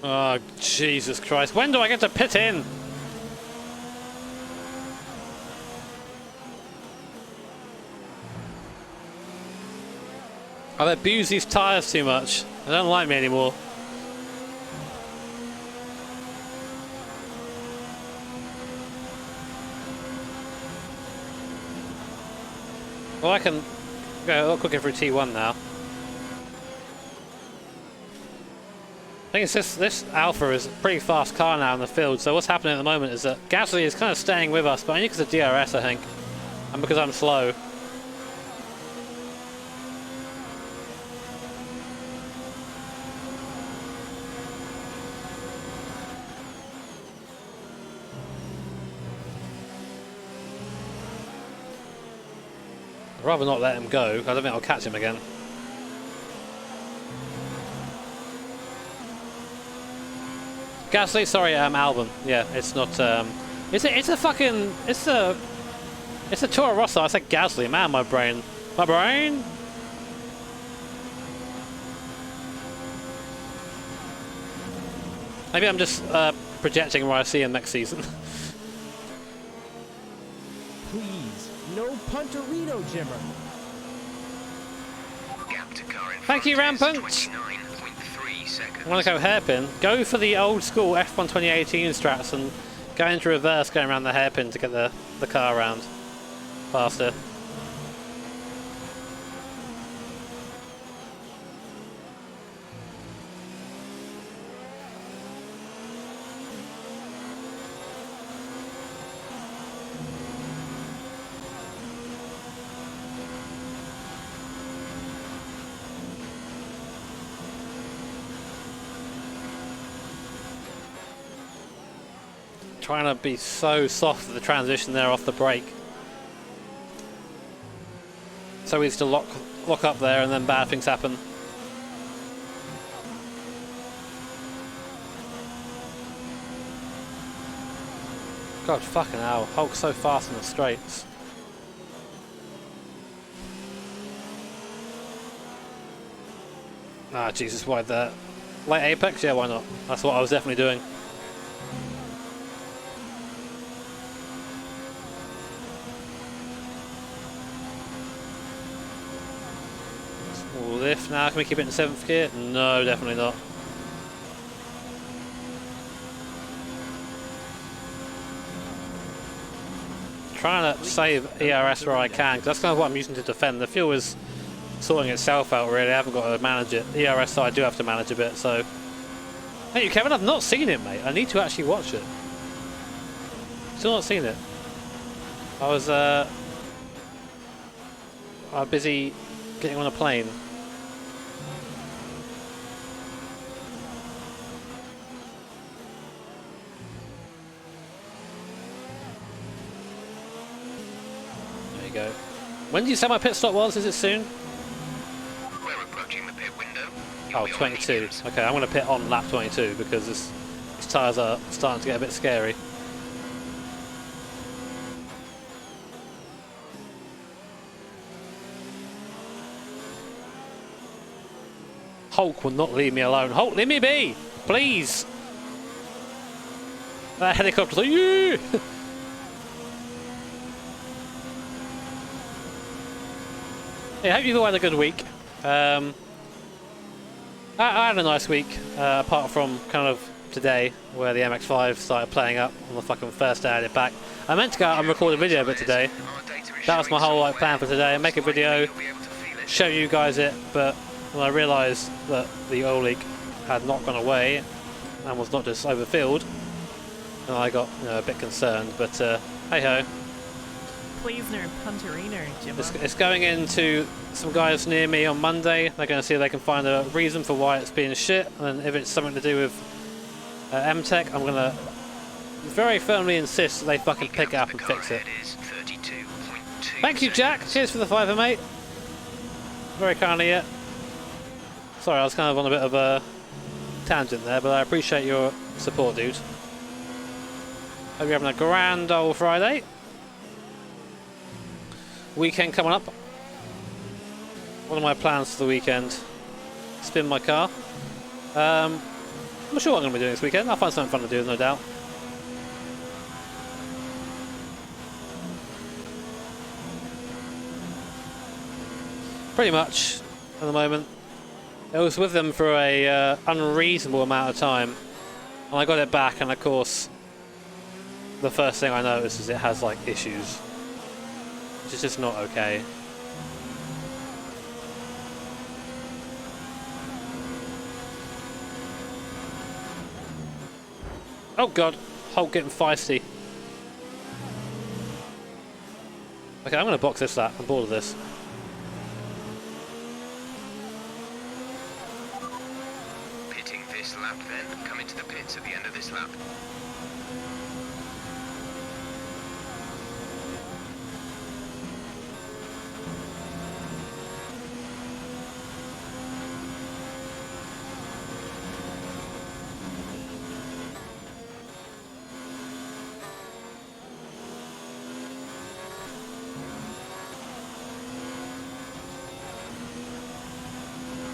Oh, Jesus Christ. When do I get to pit in? I've abused these tyres too much. They don't like me anymore. Well, I can go a lot quicker through T1 now. I think it's this Alpha is a pretty fast car now in the field, so what's happening at the moment is that Gasly is kind of staying with us, but only because of DRS, I think, and because I'm slow. I'd rather not let him go. I don't think I'll catch him again. Gasly, sorry, Albon. Yeah, it's not. It's a fucking. It's a Toro Rosso. I said Gasly. Man, my brain. My brain. Maybe I'm just projecting where I see him next season. Please, no Punterino, Jimmer. Thank you, Rampant. I want to go hairpin. Go for the old school F1 2018 strats and go into reverse, going around the hairpin to get the car around faster. Trying to be so soft at the transition there off the brake. So easy to lock up there and then bad things happen. God fucking hell, Hulk's so fast in the straights. Ah, Jesus, why that? Late apex? Yeah, why not? That's what I was definitely doing. Lift now, can we keep it in 7th gear? No, definitely not. Trying to save ERS where I can, because that's kind of what I'm using to defend. The fuel is sorting itself out really, I haven't got to manage it. ERS side I do have to manage a bit, so... Thank you, Kevin, I've not seen it, mate. I need to actually watch it. Still not seen it. I was busy getting on a plane. Go. When did you say my pit stop was? Is it soon? We're approaching the pit window. Oh, 22. Okay, I'm going to pit on lap 22 because these tyres are starting to get a bit scary. Hulk will not leave me alone. Hulk, leave me be! Please! That helicopter's like, yeah! I hope you've all had a good week. I had a nice week, apart from kind of today, where the MX-5 started playing up on the fucking first day I had it back. I meant to go out and record a video of it today. That was my whole plan for today. Make a video, show you guys it, but when I realised that the oil leak had not gone away and was not just overfilled, and I got a bit concerned, but hey ho. Please no Punterino, Jimmer. It's going into some guys near me on Monday. They're going to see if they can find a reason for why it's being shit, and if it's something to do with M-Tech, I'm going to very firmly insist that they fucking pick it up and fix it. Thank you, Jack. Cheers for the fiver, mate. Very kindly, yeah. Sorry, I was kind of on a bit of a tangent there, but I appreciate your support, dude. Hope you're having a grand old Friday. Weekend coming up. What are my plans for the weekend? Spin my car. I'm not sure what I'm going to be doing this weekend. I'll find something fun to do, no doubt. Pretty much at the moment. I was with them for a unreasonable amount of time, and I got it back, and of course the first thing I noticed is it has like issues, which is just not okay. Oh god, Hulk getting feisty. Okay, I'm gonna box this lap. I'm bored of this. Pitting this lap then. Come into the pits at the end of this lap.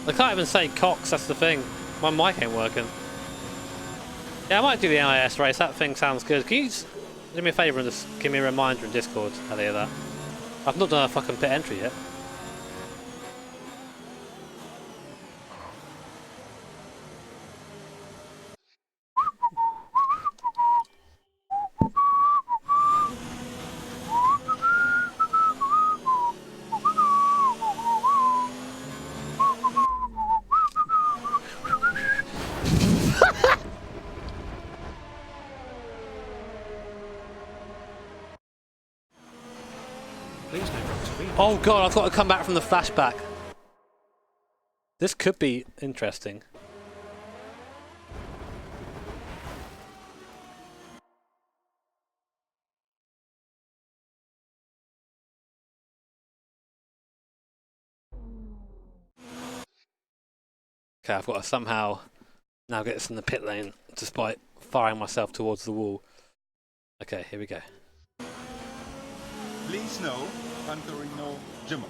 I can't even say Cox, that's the thing. My mic ain't working. Yeah, I might do the NIS race, that thing sounds good. Can you just do me a favour and just give me a reminder in Discord how to hear that? I've not done a fucking pit entry yet. Oh god, I've got to come back from the flashback. This could be interesting. Okay, I've got to somehow now get this in the pit lane despite firing myself towards the wall. Okay, here we go. Please no, Punterino Jimmer.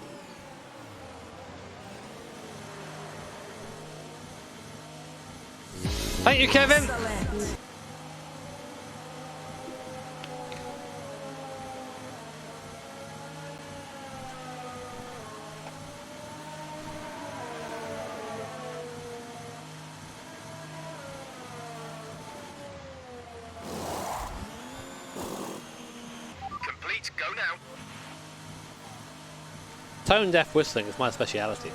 Thank you, Kevin! Complete, go now. Tone deaf whistling is my speciality.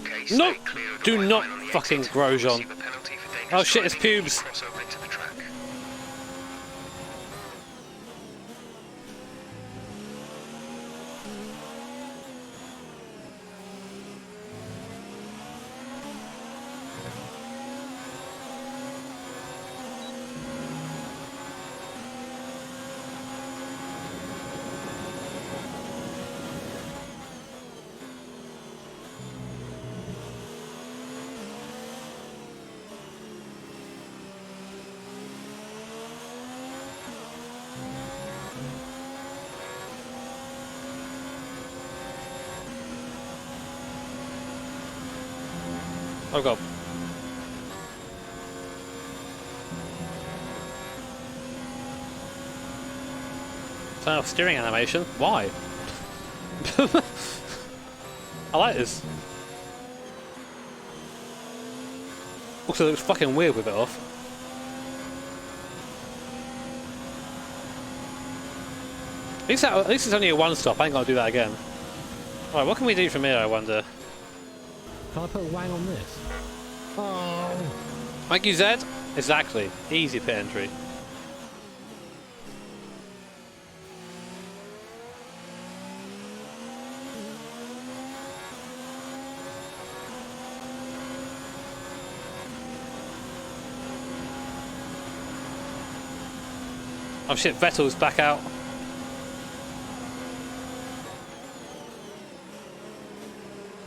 Okay, No! clear of the Do white not line on the fucking exit. Grosjean. Receive a penalty for dangerous Oh shit, it's driving if you pubes. cross over into the track. Oh god. Turn off steering animation? Why? I like this. Also, it looks fucking weird with it off. At least it's only a one stop, I ain't gotta do that again. Alright, what can we do from here, I wonder? Can I put Wang on this? Oh. Thank you, Zed. Exactly. Easy pit entry. Oh shit, Vettel's back out.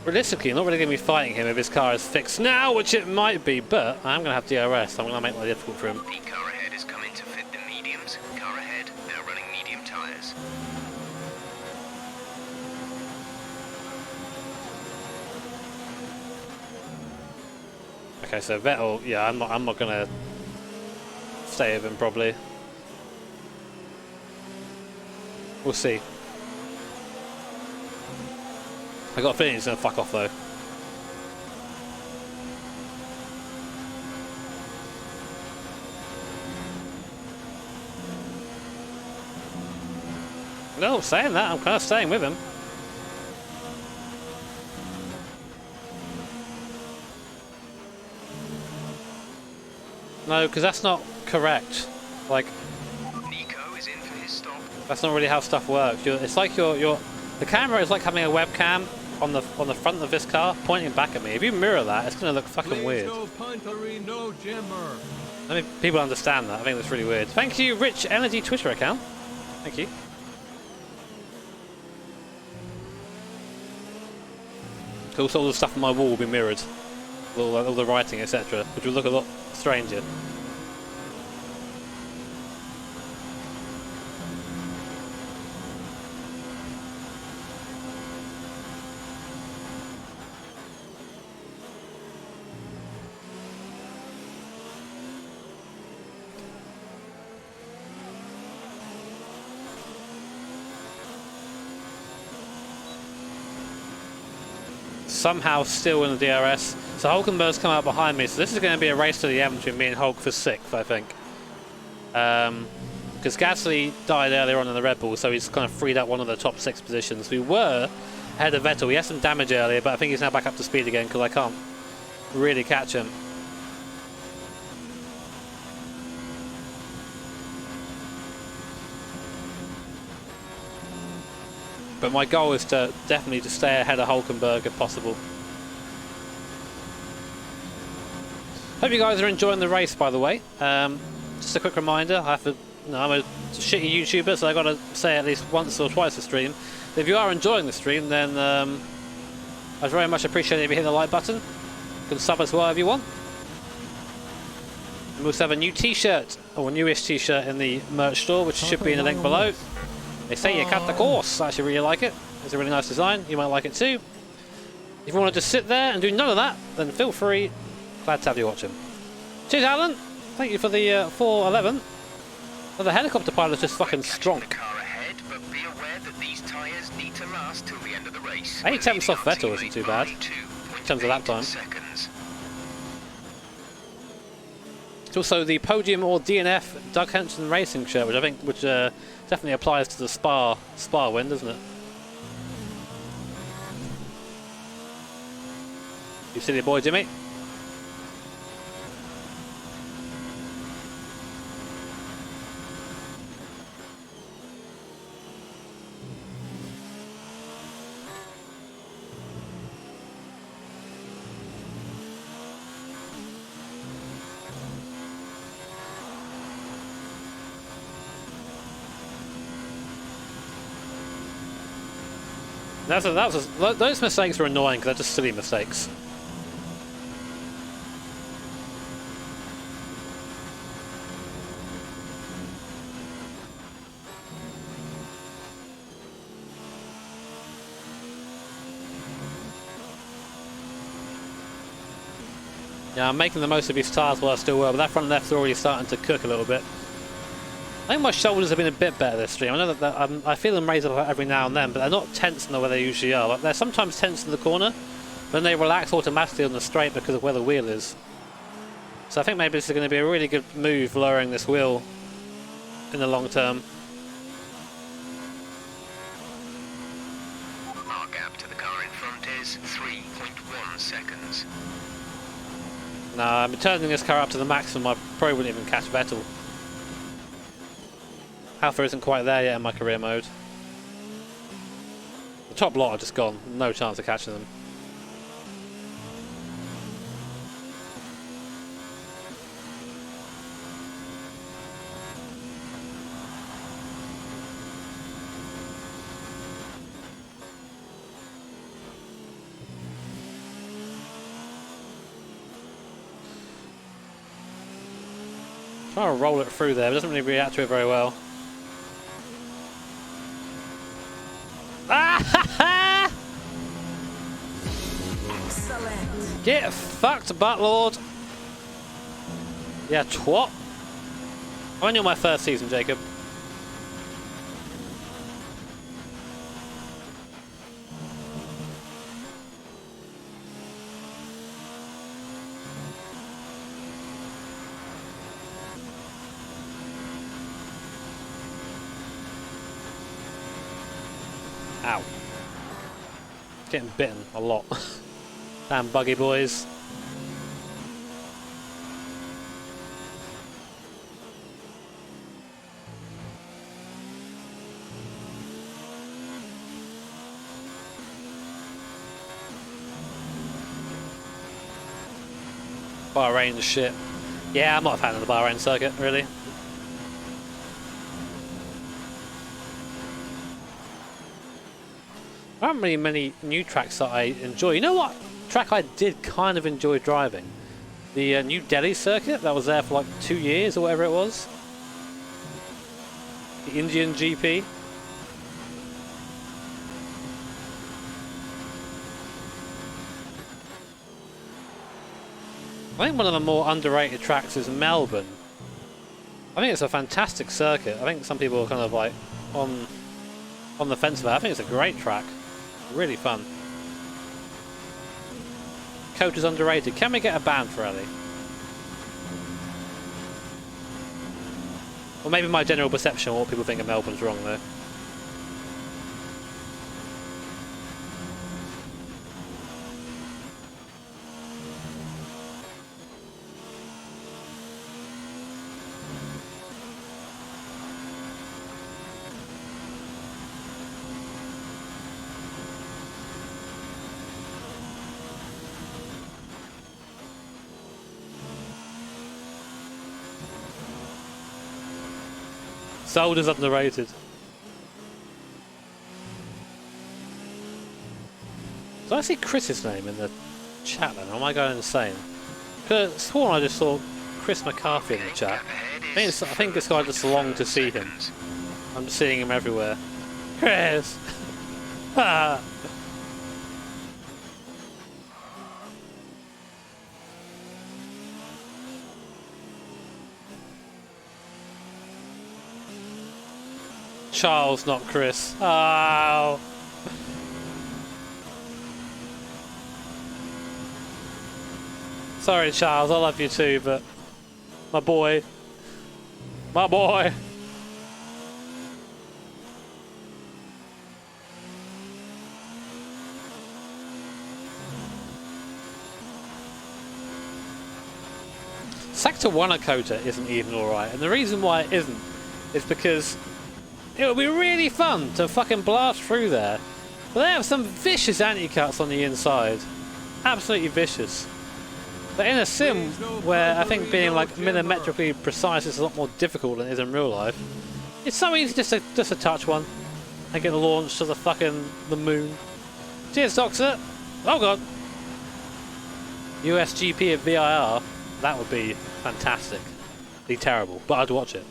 Realistically, you're not really going to be fighting him if his car is fixed now, which it might be, but I'm going to have DRS, so I'm going to make life difficult for him. The car ahead is coming to fit the mediums. Car ahead, now running medium tyres. Okay, so Vettel, yeah, I'm not going to stay with him probably. We'll see. I got a feeling he's going to fuck off though. No, saying that, I'm kind of staying with him. No, because that's not correct. Like, Nico is in for his stop. that's not really how stuff works. It's like the camera is like having a webcam on the front of this car pointing back at me. If you mirror that, it's going to look fucking weird. No puntery, no jimmer. I mean, people understand that. I think that's really weird. Thank you, Rich Energy Twitter account. Thank you. Also, all the stuff on my wall will be mirrored. All the writing, etc., which will look a lot stranger. Somehow still in the DRS. So Hulkenberg's come out behind me, so this is going to be a race to the end between me and Hulk for 6th, I think. Because Gasly died earlier on in the Red Bull, so he's kind of freed up one of the top 6 positions. We were ahead of Vettel. He had some damage earlier, but I think he's now back up to speed again because I can't really catch him. But my goal is to definitely to stay ahead of Hulkenberg if possible. Hope you guys are enjoying the race, by the way. Just a quick reminder, I'm a shitty YouTuber, so I've got to say at least once or twice a stream. If you are enjoying the stream, then I'd very much appreciate it if you hit the like button. You can sub as well if you want. And we also have a new t-shirt, or a newish t-shirt in the merch store, which should be in the link below. They say you cut the course. I actually really like it. It's a really nice design. You might like it too. If you want to just sit there and do none of that, then feel free. Glad to have you watching. Cheers, Alan. Thank you for the 411. Well, the helicopter pilot's just fucking strong. Ahead, but be aware that these tyres need to last till the end of the race. 8 tenths off Vettel isn't too bad in terms of lap time. It's also the podium or DNF Doug Henson Racing shirt, which I think definitely applies to the Spa win, doesn't it? You silly boy, Jimmy. Those mistakes are annoying because they're just silly mistakes. Yeah, I'm making the most of his tyres while I still were, but that front left's already starting to cook a little bit. I think my shoulders have been a bit better this stream. I know that I feel them raise up every now and then, but they're not tense in the way they usually are. Like, they're sometimes tense in the corner, but then they relax automatically on the straight because of where the wheel is. So I think maybe this is going to be a really good move, lowering this wheel in the long term. Our gap to the car in front is 3.1 seconds. Nah, I'm turning this car up to the maximum. I probably wouldn't even catch Vettel. Alpha isn't quite there yet in my career mode. The top lot are just gone. No chance of catching them. Trying to roll it through there, but it doesn't really react to it very well. Ah! Excellent. Get fucked, Buttlord. Yeah, twat. I'm only on my first season, Jacob. Ow. Getting bitten a lot. Damn buggy boys. Bahrain shit. Yeah, I'm not a fan of the Bahrain circuit, really. There aren't really many new tracks that I enjoy. You know what track I did kind of enjoy driving? The New Delhi circuit that was there for like 2 years or whatever it was. The Indian GP. I think one of the more underrated tracks is Melbourne. I think it's a fantastic circuit. I think some people are kind of like on the fence about it. I think it's a great track. Really fun. Coach is underrated. Can we get a ban for Ali? Or maybe my general perception of what people think of Melbourne's wrong though. Soldier's underrated. Did I see Chris's name in the chat then? Or am I going insane? Because I sworn I just saw Chris McCarthy in the chat. I think this guy just longed to see him. I'm seeing him everywhere. Chris! Ah! Charles, not Chris. Oh. Sorry, Charles. I love you too, but my boy. My boy. Sector 1 at Kota isn't even alright, and the reason why it isn't is because it would be really fun to fucking blast through there. But they have some vicious anti-cuts on the inside. Absolutely vicious. But in a sim where I think being like millimetrically precise is a lot more difficult than it is in real life, it's so easy just to touch one and get launched to the moon. Cheers, Doctor. Oh god. USGP at VIR. That would be fantastic. Be terrible, but I'd watch it.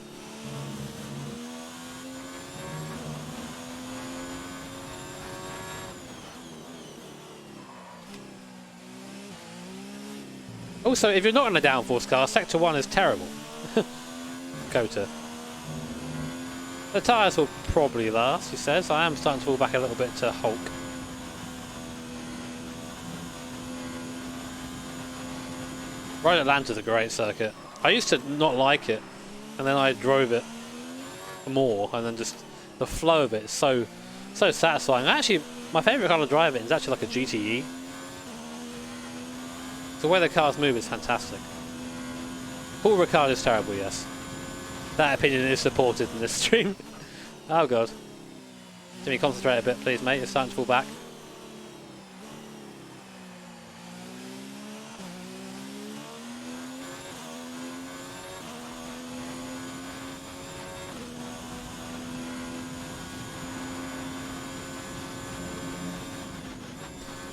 Also, if you're not in a downforce car, Sector 1 is terrible. Kota. The tyres will probably last, he says. I am starting to fall back a little bit to Hulk. Road Atlanta's a great circuit. I used to not like it, and then I drove it more, and then just the flow of it is so satisfying. Actually, my favourite kind of drive it is actually like a GTE. The way the cars move is fantastic. Paul Ricard is terrible, yes. That opinion is supported in this stream. Oh god. Jimmy, concentrate a bit, please, mate. It's starting to fall back.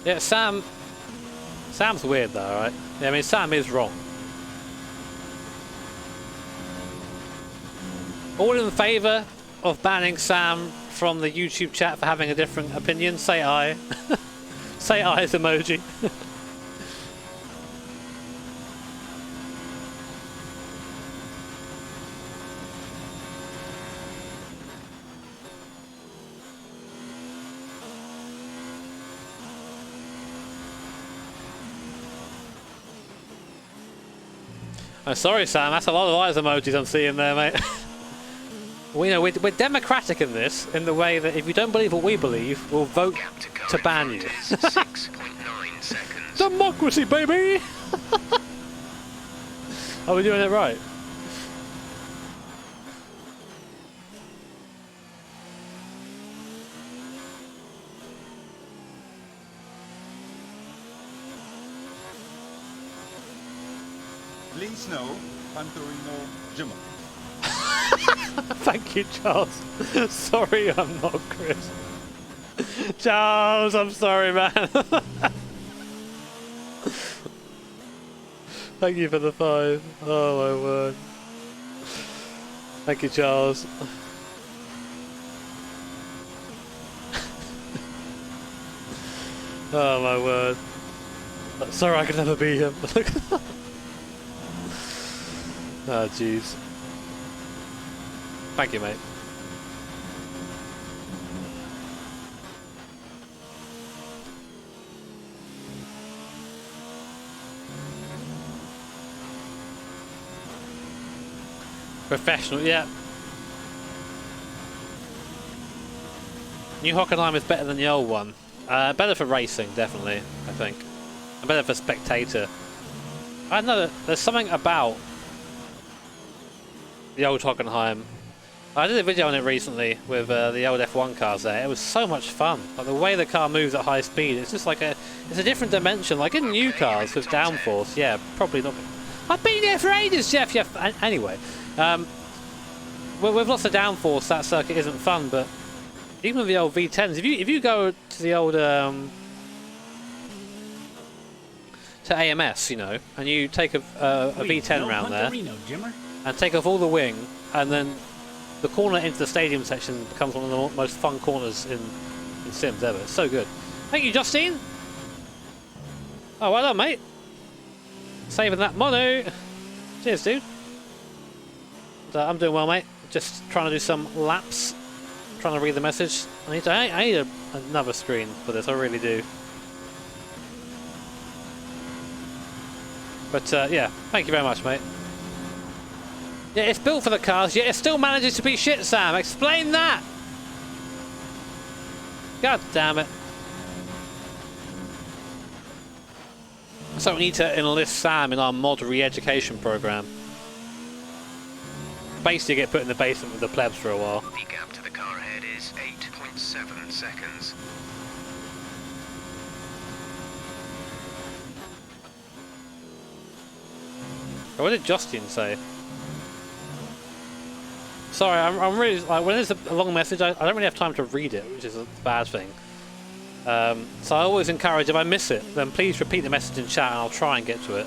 Yeah, Sam's weird though, right? Yeah, I mean, Sam is wrong. All in favour of banning Sam from the YouTube chat for having a different opinion? Say aye. Say aye as emoji. I'm sorry, Sam. That's a lot of eyes emojis I'm seeing there, mate. Well, you know, we're democratic in this, in the way that if you don't believe what we believe, we'll vote to ban you. 6.9 seconds. Democracy, baby! Are we doing it right? Please no, Pantorino Jimmer. Thank you, Charles. Sorry, I'm not Chris. Charles, I'm sorry, man. Thank you for the 5. Oh my word. Thank you, Charles. Oh my word. Sorry, I could never be him. Oh jeez. Thank you, mate. Professional, yeah. New Hockenheim is better than the old one. Better for racing, definitely, I think. And better for spectator. I don't know, there's something about the old Hockenheim. I did a video on it recently with the old F1 cars there. It was so much fun. Like the way the car moves at high speed, it's just like it's a different dimension. Like in new cars with downforce, yeah, probably not. I've been there for ages, Jeff. Yeah. Anyway, with lots of downforce, that circuit isn't fun. But even with the old V10s, if you go to the old to AMS, you know, and you take a V10 round there and take off all the wing, and then the corner into the stadium section becomes one of the most fun corners in Sims ever. It's so good. Thank you, Justine. Oh, well done, mate. Saving that mono. Cheers, dude. I'm doing well, mate. Just trying to do some laps. Trying to read the message. I need another screen for this. I really do. But yeah, thank you very much, mate. Yeah, it's built for the cars, yet it still manages to be shit, Sam. Explain that! God damn it. So we need to enlist Sam in our mod re-education program. Basically get put in the basement with the plebs for a while. The gap to the car ahead is 8.7 seconds. Oh, what did Justine say? Sorry, I'm really, like, when it's a long message, I don't really have time to read it, which is a bad thing. So I always encourage, if I miss it, then please repeat the message in chat and I'll try and get to it.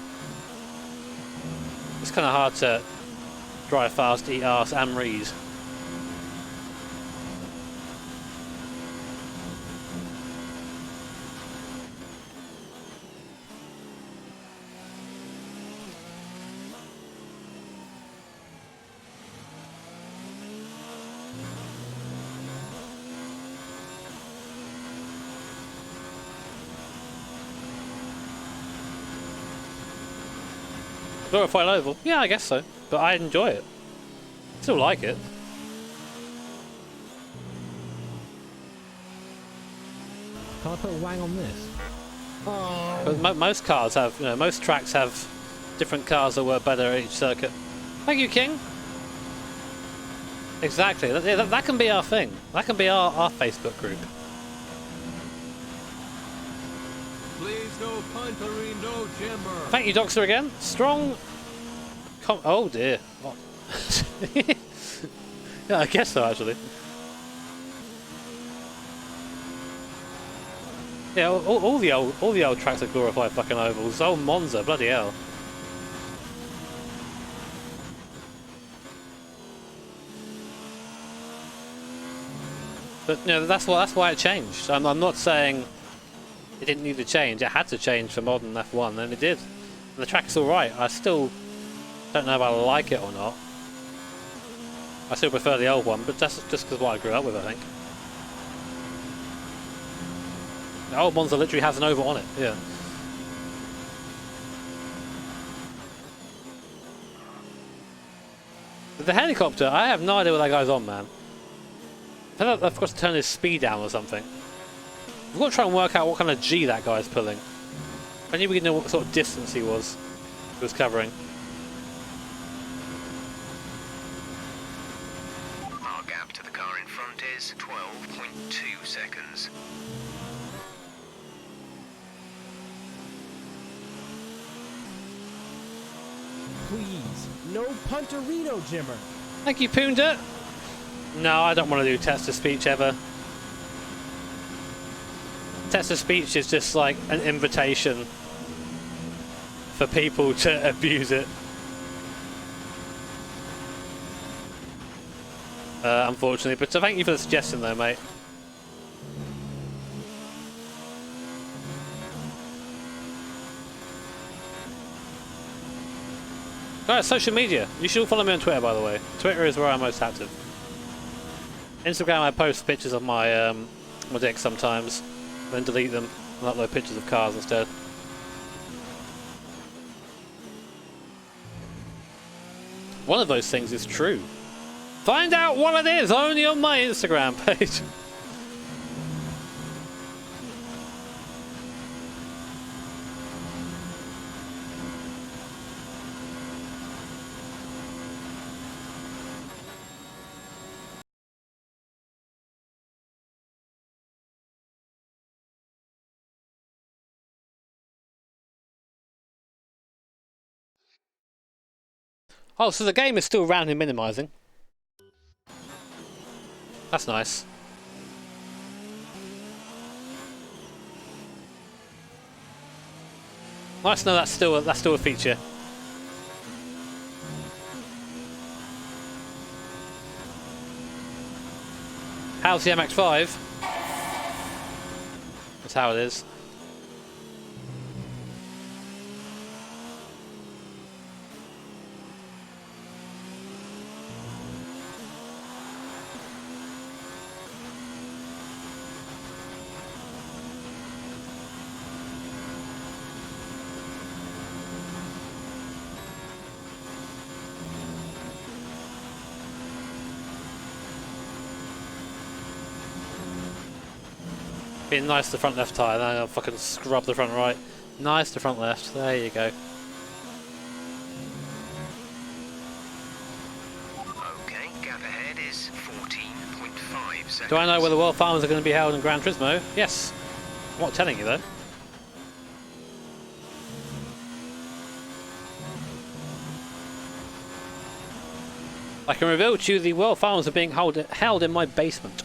It's kind of hard to drive fast, eat arse and read. Glorified oval? Yeah, I guess so. But I enjoy it. Still like it. Can I put a wang on this? But most cars have, you know, most tracks have different cars that work better at each circuit. Thank you, King. Exactly. That can be our thing. That can be our Facebook group. Please no puntery, no jimmer. Thank you, Doxer, again. Strong. Oh dear. What? Yeah, I guess so, actually. Yeah, all the old tracks are glorified fucking ovals. Oh, Monza, bloody hell. But you know, that's why it changed. I'm not saying it didn't need to change. It had to change for modern F1, and it did. And the track's all right. I still don't know if I like it or not. I still prefer the old one, but that's just because what I grew up with, I think. The old Monza literally has an oval on it. Yeah. But the helicopter, I have no idea what that guy's on, man. I feel like I've got to turn his speed down or something. We've got to try and work out what kind of G that guy's pulling. I knew we could know what sort of distance he was covering. Our gap to the car in front is 12.2 seconds. Please, no punterino, Jimmer. Thank you, Poonda. No, I don't want to do text-to-speech ever. Text-to-speech is just like an invitation for people to abuse it. Unfortunately, but so thank you for the suggestion though, mate. Alright, social media. You should all follow me on Twitter, by the way. Twitter is where I'm most active. Instagram, I post pictures of my my dick sometimes, then delete them and upload pictures of cars instead. One of those things is true. Find out what it is only on my Instagram page. Oh, so the game is still randomly minimizing. That's nice. Nice to know that's still a feature. How's the MX-5? That's how it is. Being nice to the front left tyre, then I'll fucking scrub the front right. Nice to front left, there you go. Okay, gap ahead is 14.5 seconds. Do I know where the World Farmers are going to be held in Gran Turismo? Yes. I'm not telling you though. I can reveal to you the World Farmers are being held in my basement.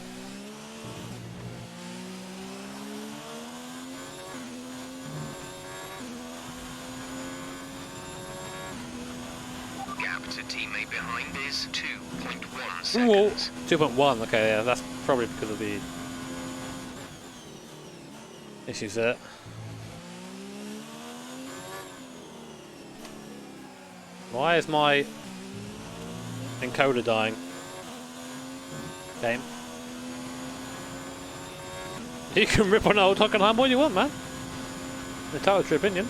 Teammate behind is 2.1 seconds. 2.1, okay, yeah, that's probably because of the issues there. Why is my encoder dying? Game. You can rip on old Hockenheim all you want, man. Entitled to your opinion.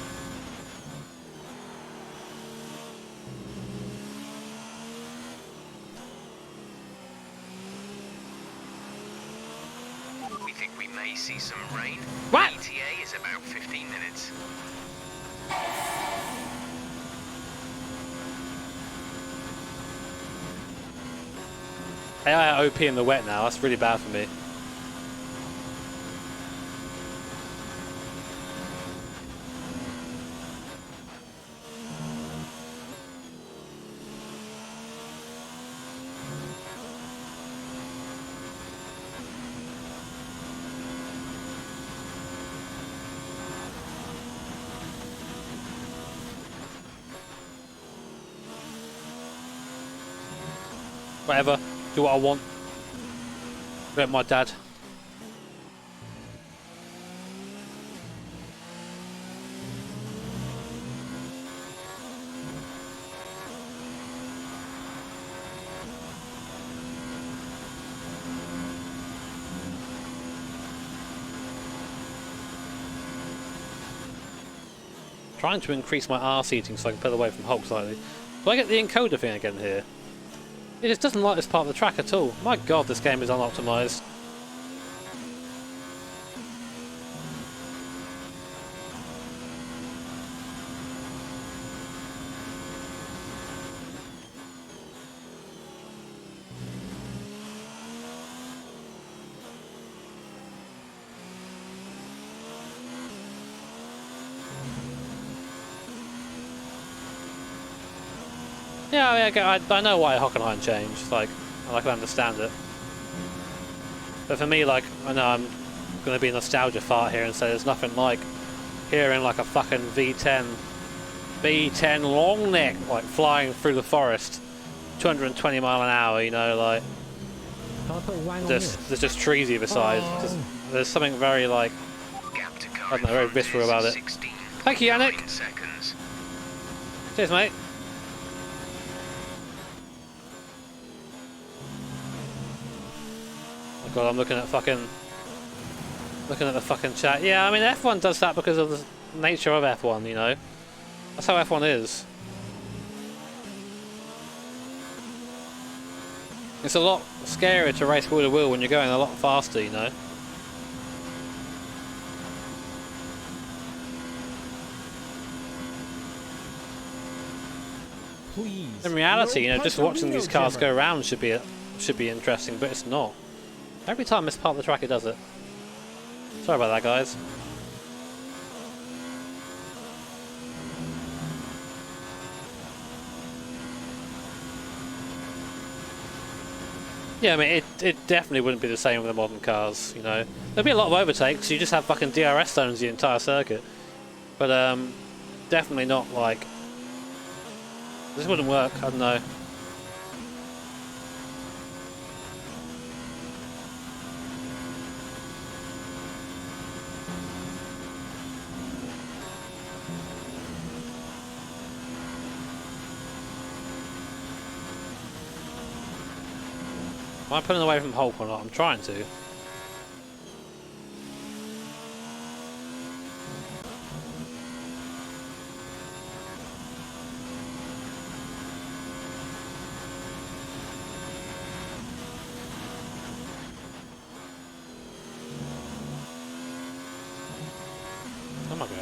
may see some rain. What? ETA is about 15 minutes. AI OP in the wet now, that's really bad for me. Whatever, do what I want. Let my dad. Trying to increase my R seating so I can pull away from Hulk slightly. Do I get the encoder thing again here? It just doesn't like this part of the track at all. My god, this game is unoptimized. Yeah, I know why Hockenheim changed. Like, I can understand it. But for me, like, I know I'm going to be nostalgia fart here and say there's nothing like hearing like a fucking V10 long neck like flying through the forest, 220 mile an hour. You know, like there's just trees either side. There's something very like I don't know, very visceral about it. Thank you, Yannick. Cheers, mate. Oh god, I'm looking at the fucking chat. Yeah, I mean F1 does that because of the nature of F1, you know. That's how F1 is. It's a lot scarier to race wheel to wheel when you're going a lot faster, you know. Please. In reality, you know, just watching these cars Jimmer. go around should be interesting, but it's not. Every time this part of the track it does it. Sorry about that, guys. Yeah, I mean, it definitely wouldn't be the same with the modern cars, you know. There'd be a lot of overtakes, you just have fucking DRS zones the entire circuit. But, definitely not like... This wouldn't work, I don't know. Am I pulling away from Hulk or not? I'm trying to. Oh my god.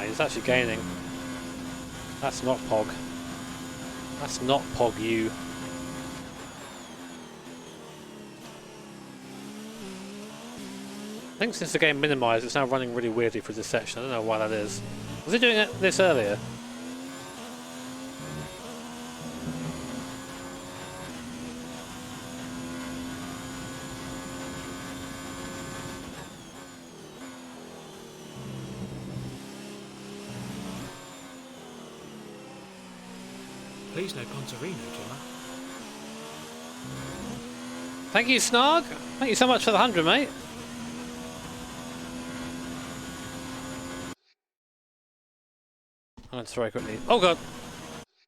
He's actually gaining. That's not Pog. That's not Pog you. I think since the game minimised, it's now running really weirdly for this section. I don't know why that is. Was it doing this earlier? Please no Pontarino, Jimmer. Thank you, Snarg. Thank you so much for the 100, mate. I'm going to throw quickly. Oh god.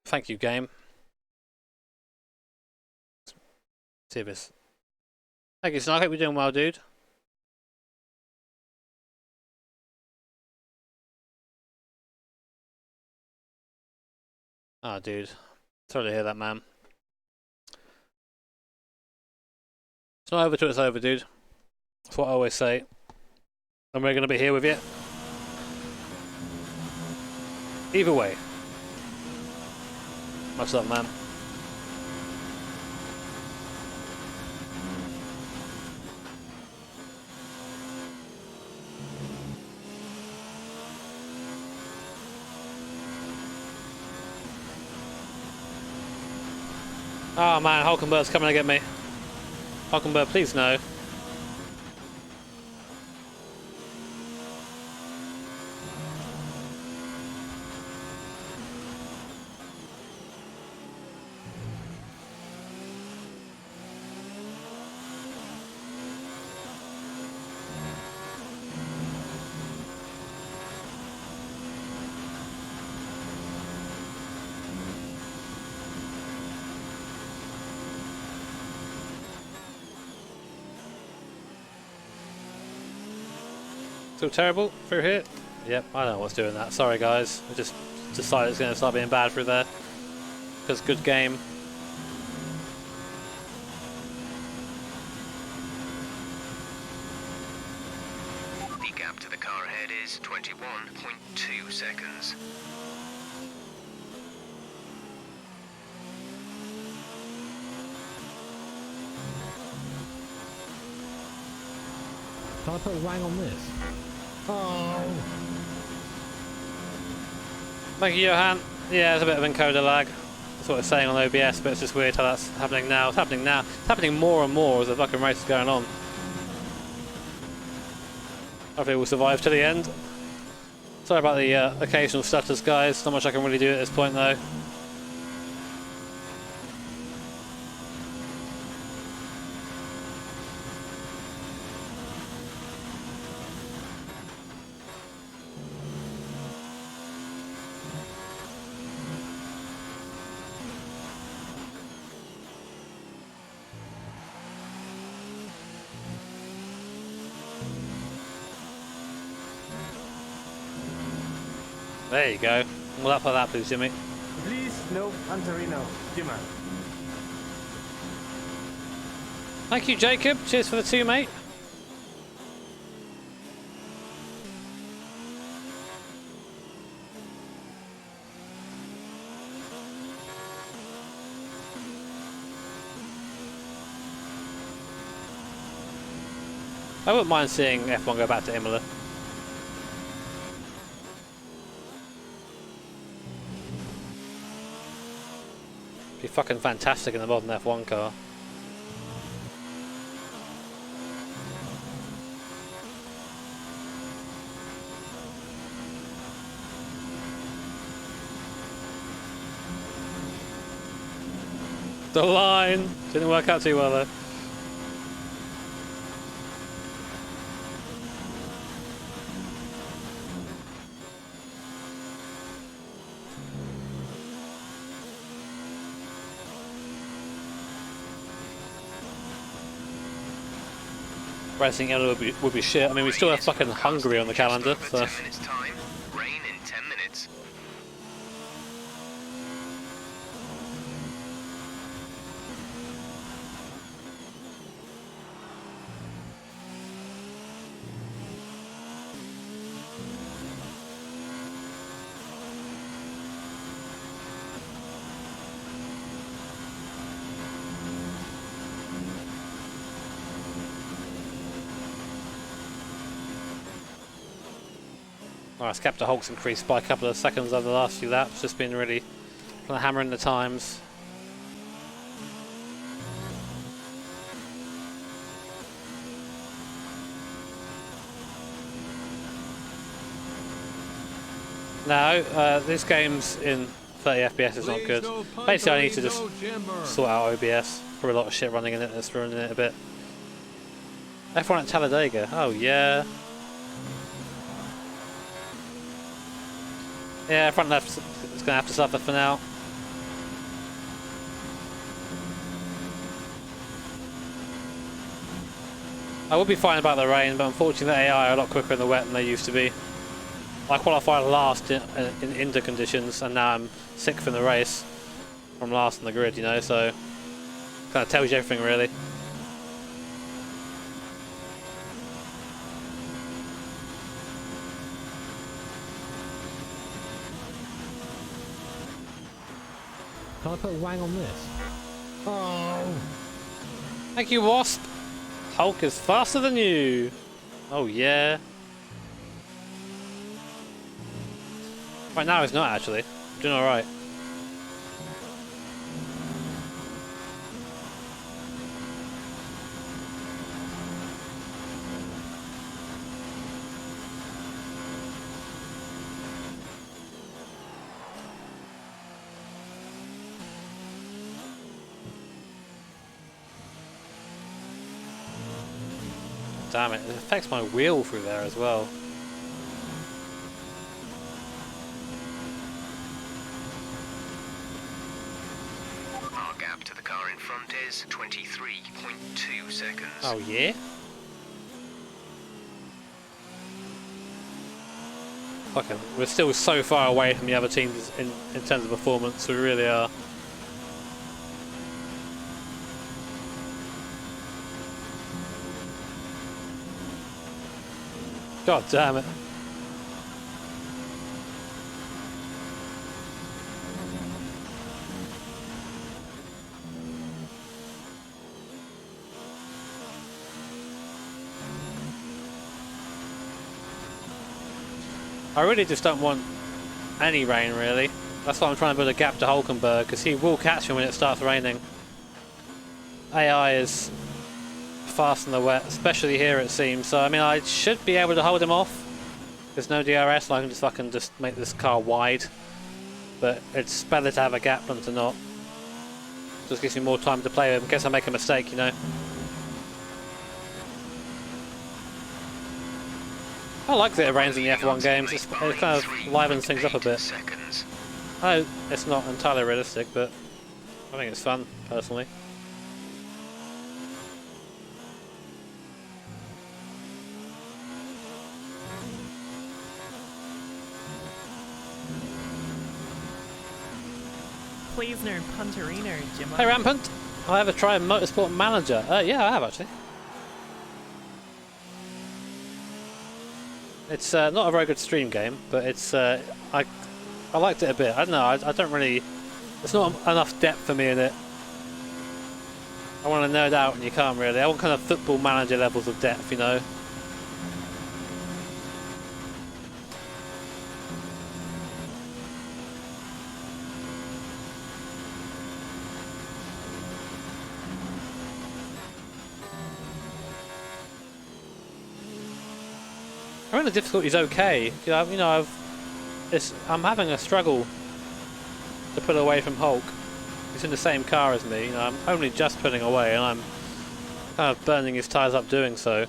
Thank you, game. See this. Thank you, Snarg. Hope you're doing well, dude. Oh, dude. Sorry to hear that, man. It's not over till it's over, dude. That's what I always say. And we're going to be here with you. Either way. Much love, man. Oh man, Hulkenberg's coming to get me. Hulkenberg, please no. Still terrible through here? Yep, I don't know what's doing that. Sorry guys, I just decided it's going to start being bad through there. Because good game. The gap to the car ahead is 21.2 seconds. Can I put a wang on this? Oh! Thank you, Johan. Yeah, there's a bit of encoder lag. That's what it's saying on OBS, but it's just weird how that's happening now. It's happening now. It's happening more and more as the fucking race is going on. Hopefully we'll survive to the end. Sorry about the occasional stutters, guys. Not much I can really do at this point, though. There you go. Well, up for that, please, Jimmy. Please, no Antarino, Jimmer. Thank you, Jacob. Cheers for the 2, mate. I wouldn't mind seeing F1 go back to Imola. Be fucking fantastic in the modern F1 car. The line didn't work out too well though. Racing Imola would be shit. I mean, we still have fucking Hungary on the calendar, so. 10 minutes time. Rain in 10 minutes. Nice, Captain Hulk's increased by a couple of seconds over the last few laps. Just been really kind of hammering the times. No, this game's in 30 FPS is not good. Basically, I need to just sort out OBS. For a lot of shit running in it that's ruining it a bit. F1 at Talladega. Oh yeah. Yeah, front left is going to have to suffer for now. I would be fine about the rain, but unfortunately the AI are a lot quicker in the wet than they used to be. I qualified last in Inter conditions, and now I'm 6th in the race from last in the grid, you know, so kind of tells you everything really. Can I put Wang on this? Oh! Thank you, Wasp! Hulk is faster than you! Oh yeah. Right now he's not actually. Doing alright. Damn it, it affects my wheel through there as well. Our gap to the car in front is 23.2 seconds. Oh yeah? Fucking, we're still so far away from the other teams in terms of performance, we really are. God damn it. I really just don't want any rain really. That's why I'm trying to build a gap to Hulkenberg, because he will catch me when it starts raining. AI is fast in the wet, especially here it seems, so I mean I should be able to hold him off. There's no DRS, and I can just make this car wide, but it's better to have a gap than to not. Just gives me more time to play with in case I make a mistake, you know. I like that it rains in the F1 games, it kind of livens things up a bit. I know it's not entirely realistic, but I think it's fun, personally. Please no punterino, Jimmo. Hey Rampant, I ever tried Motorsport Manager? Yeah, I have actually. It's not a very good stream game, but it's I liked it a bit. I don't know. I don't really. There's not enough depth for me in it. I want to nerd out, and you can't really. I want kind of Football Manager levels of depth, you know. I mean, the difficulty's okay. You know, I'm having a struggle to pull away from Hulk. He's in the same car as me. You know, I'm only just pulling away, and I'm kind of burning his tyres up doing so.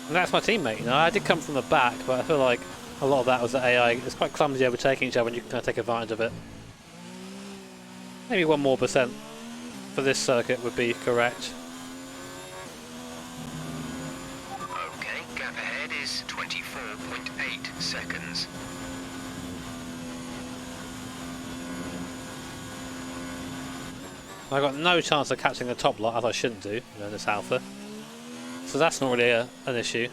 And that's my teammate. You know, I did come from the back, but I feel like a lot of that was the AI. It's quite clumsy overtaking each other, and you can kind of take advantage of it. Maybe 1% more for this circuit would be correct. 24.8 seconds. I got no chance of catching the top lot, as I shouldn't do, you know, in this alpha. So that's not really an issue.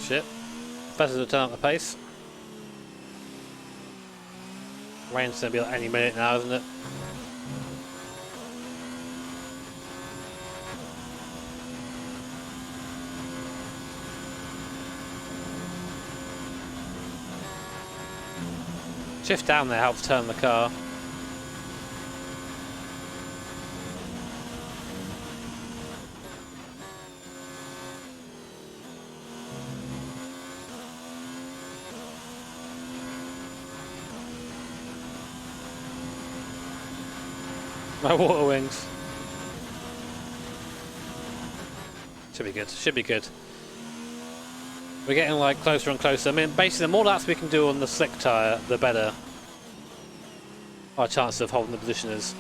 Shit. Better to turn up the pace. Rain's going to be like any minute now, isn't it? Shift down there helps turn the car. My water wings. Should be good. Should be good. We're getting like closer and closer. I mean, basically, the more laps we can do on the slick tyre, the better our chance of holding the position is.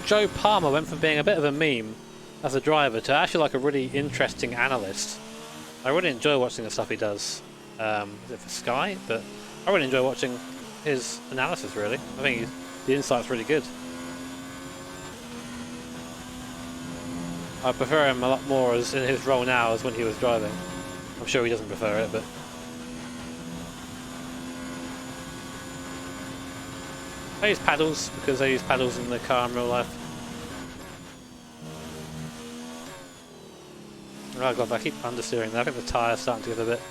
Joe Palmer went from being a bit of a meme as a driver to actually like a really interesting analyst. I really enjoy watching the stuff he does. Is it for Sky? But I really enjoy watching his analysis, really. I think the insight's really good. I prefer him a lot more as in his role now as when he was driving. I'm sure he doesn't prefer it, but... I use paddles because I use paddles in the car in real life. Oh god, I keep understeering there. I think the tyre's starting to give a bit.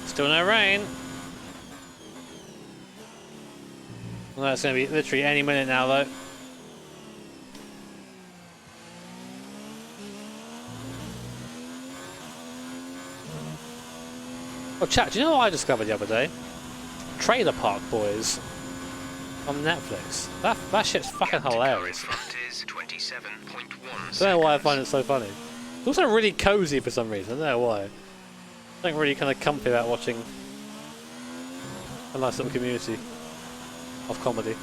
Still no rain. Well, it's going to be literally any minute now, though. Oh, chat, do you know what I discovered the other day? Trailer Park Boys on Netflix. That shit's fucking hilarious. I don't know why I find it so funny. It's also really cozy for some reason. I don't know why. Something really kind of comfy about watching a nice little community of comedy.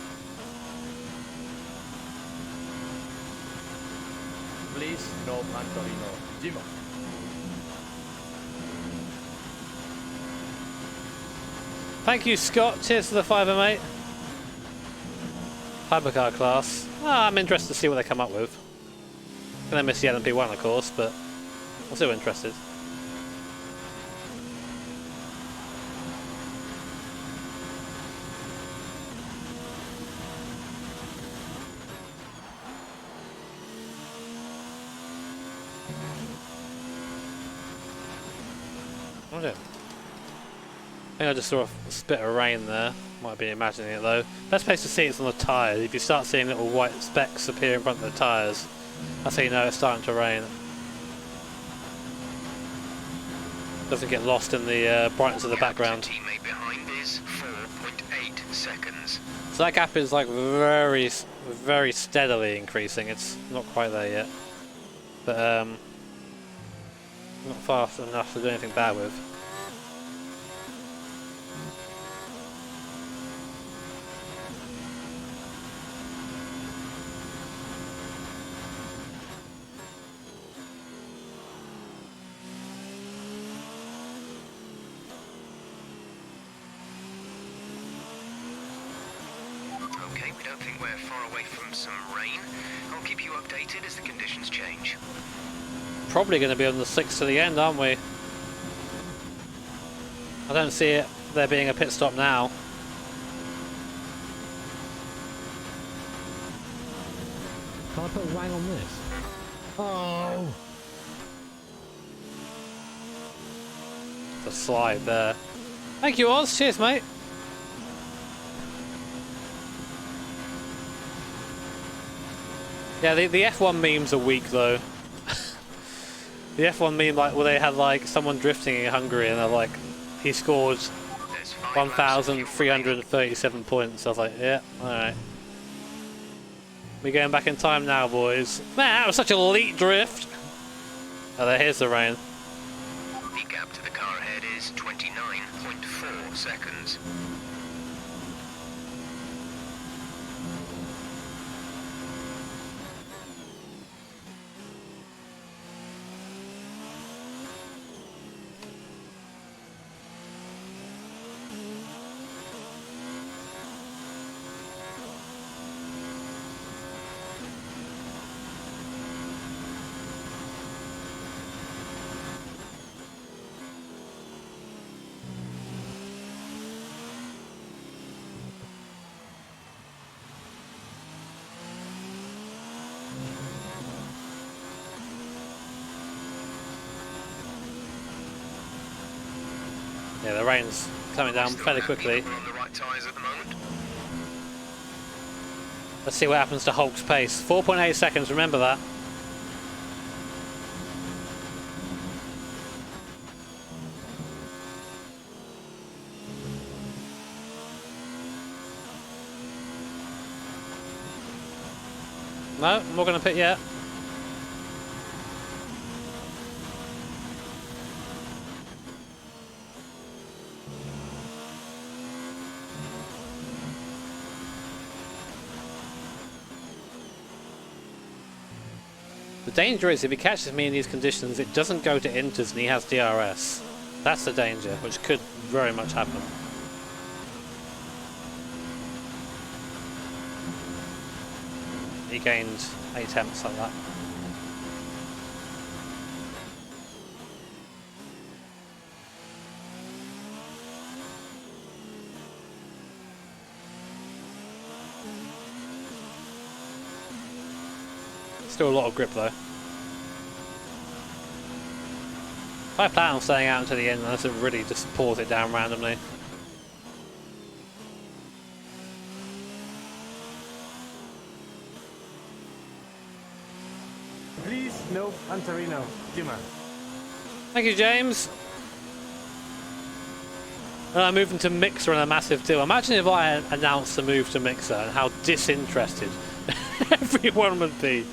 Please, no Pantorino. Jimmo. Thank you, Scott. Cheers for the fiver, mate. Hypercar class. I'm interested to see what they come up with. Gonna miss the LMP1, of course, but I'm still interested. I think I just saw a spit of rain there. Might be imagining it though. Best place to see it's on the tyres. If you start seeing little white specks appear in front of the tyres, that's how you know it's starting to rain. Doesn't get lost in the brightness of the background. Teammate behind is 4.8 seconds. So that gap is like very, very steadily increasing. It's not quite there yet, but not fast enough to do anything bad with. Okay, we don't think we're far away from some rain. I'll keep you updated as the conditions change. Probably going to be on the 6 to the end, aren't we? I don't see it there being a pit stop now. Can I put Wang on this? Oh! The slide there. Thank you, Oz. Cheers, mate. Yeah, the F1 memes are weak though. The F1 meme, like, where they had like someone drifting in Hungary and they're like, he scored 1,337 points. I was like, yeah, alright. We're going back in time now, boys. Man, that was such a elite drift. Oh, there, here's the rain. The gap to the car ahead is 29.4 seconds. Yeah, the rain's coming down fairly quickly. On the right tyres at the moment. Let's see what happens to Hulk's pace. 4.8 seconds, remember that. No, I'm not going to pit yet. The danger is if he catches me in these conditions, it doesn't go to inters and he has DRS. That's the danger, which could very much happen. He gained 8 attempts like that. Still a lot of grip though. If I plan on staying out until the end, unless it really just pours it down randomly. Please, no Antarino, Jimmer. Thank you, James. And I'm moving to Mixer and a massive deal. Imagine if I announced the move to Mixer and how disinterested everyone would be.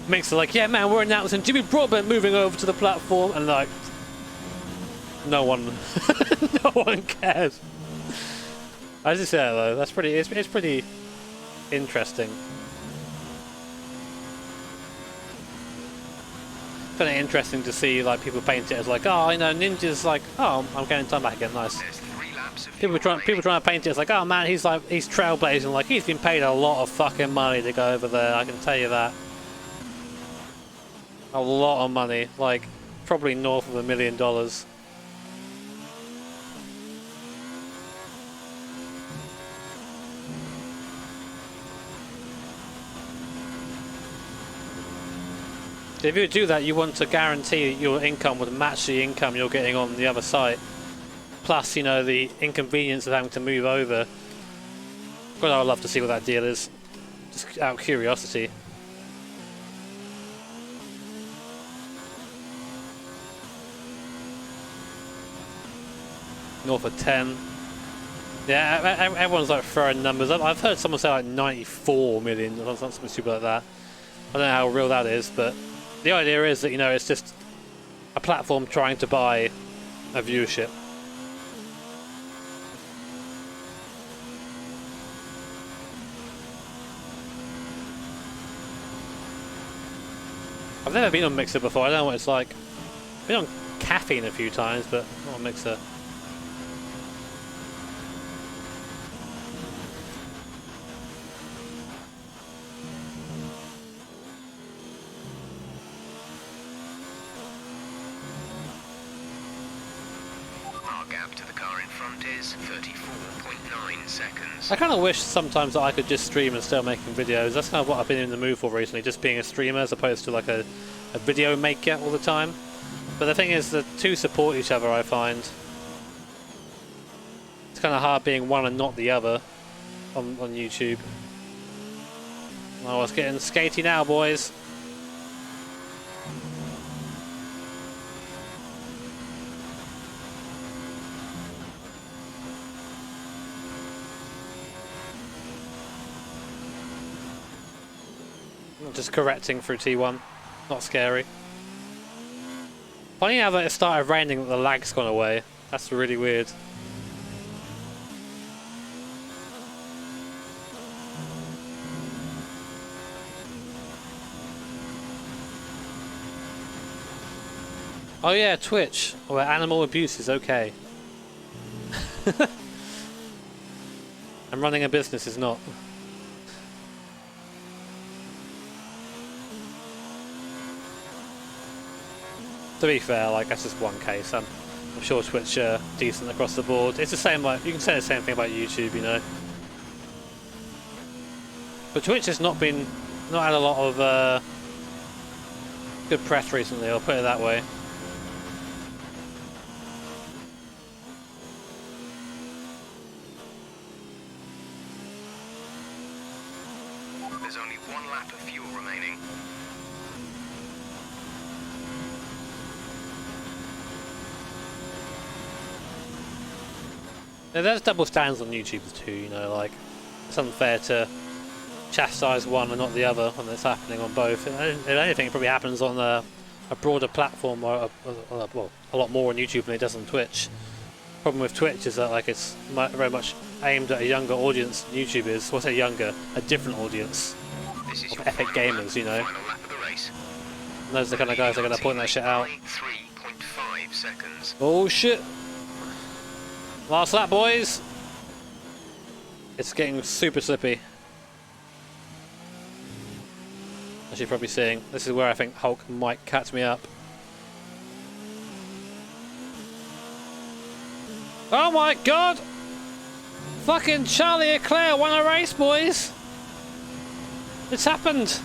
Mixer like, yeah man, we're announcing Jimmy Broadbent moving over to the platform, and like, no one, no one cares. As you say though, that's pretty. It's pretty interesting. Kind of interesting to see like people paint it as like, oh, you know, Ninja's like, oh, I'm getting time back again, nice. People trying to paint it as like, oh man, he's trailblazing, like he's been paid a lot of fucking money to go over there. I can tell you that. A lot of money, like probably north of $1 million. If you do that, you want to guarantee your income would match the income you're getting on the other site. Plus, you know, the inconvenience of having to move over. God, I would love to see what that deal is. Just out of curiosity. North of 10. Yeah, everyone's like throwing numbers. I've heard someone say like 94 million or something stupid like that. I don't know how real that is, but the idea is that, you know, it's just a platform trying to buy a viewership. I've never been on Mixer before. I don't know what it's like. I've been on Caffeine a few times, but not on Mixer. Gap to the car in front is 34.9 seconds. I kind of wish sometimes that I could just stream and still making videos. That's kind of what I've been in the mood for recently, just being a streamer as opposed to like a video maker all the time. But the thing is, the two support each other, I find. It's kind of hard being one and not the other on YouTube. Oh, it's getting skatey now, boys. Just correcting through T1, not scary. Funny now that it started raining that the lag's gone away. That's really weird. Oh yeah, Twitch, where animal abuse is okay. And running a business is not. To be fair, like that's just one case. I'm sure Twitch are decent across the board. It's the same, like you can say the same thing about YouTube, you know. But Twitch has not had a lot of good press recently. I'll put it that way. Now, there's double standards on YouTube too, you know, like it's unfair to chastise one and not the other when it's happening on both. If anything, it probably happens on a broader platform, or well, a lot more on YouTube than it does on Twitch. Problem with Twitch is that like it's very much aimed at a younger audience than YouTube is. What's a younger, a different audience of epic gamers, you know. And those are the kind of guys that are going to point that shit out. 3.5 seconds. Oh shit! Last lap, boys. It's getting super slippy. As you're probably seeing, this is where I think Hulk might catch me up. Oh my god! Fucking Charlie Leclerc won a race, boys! It's happened!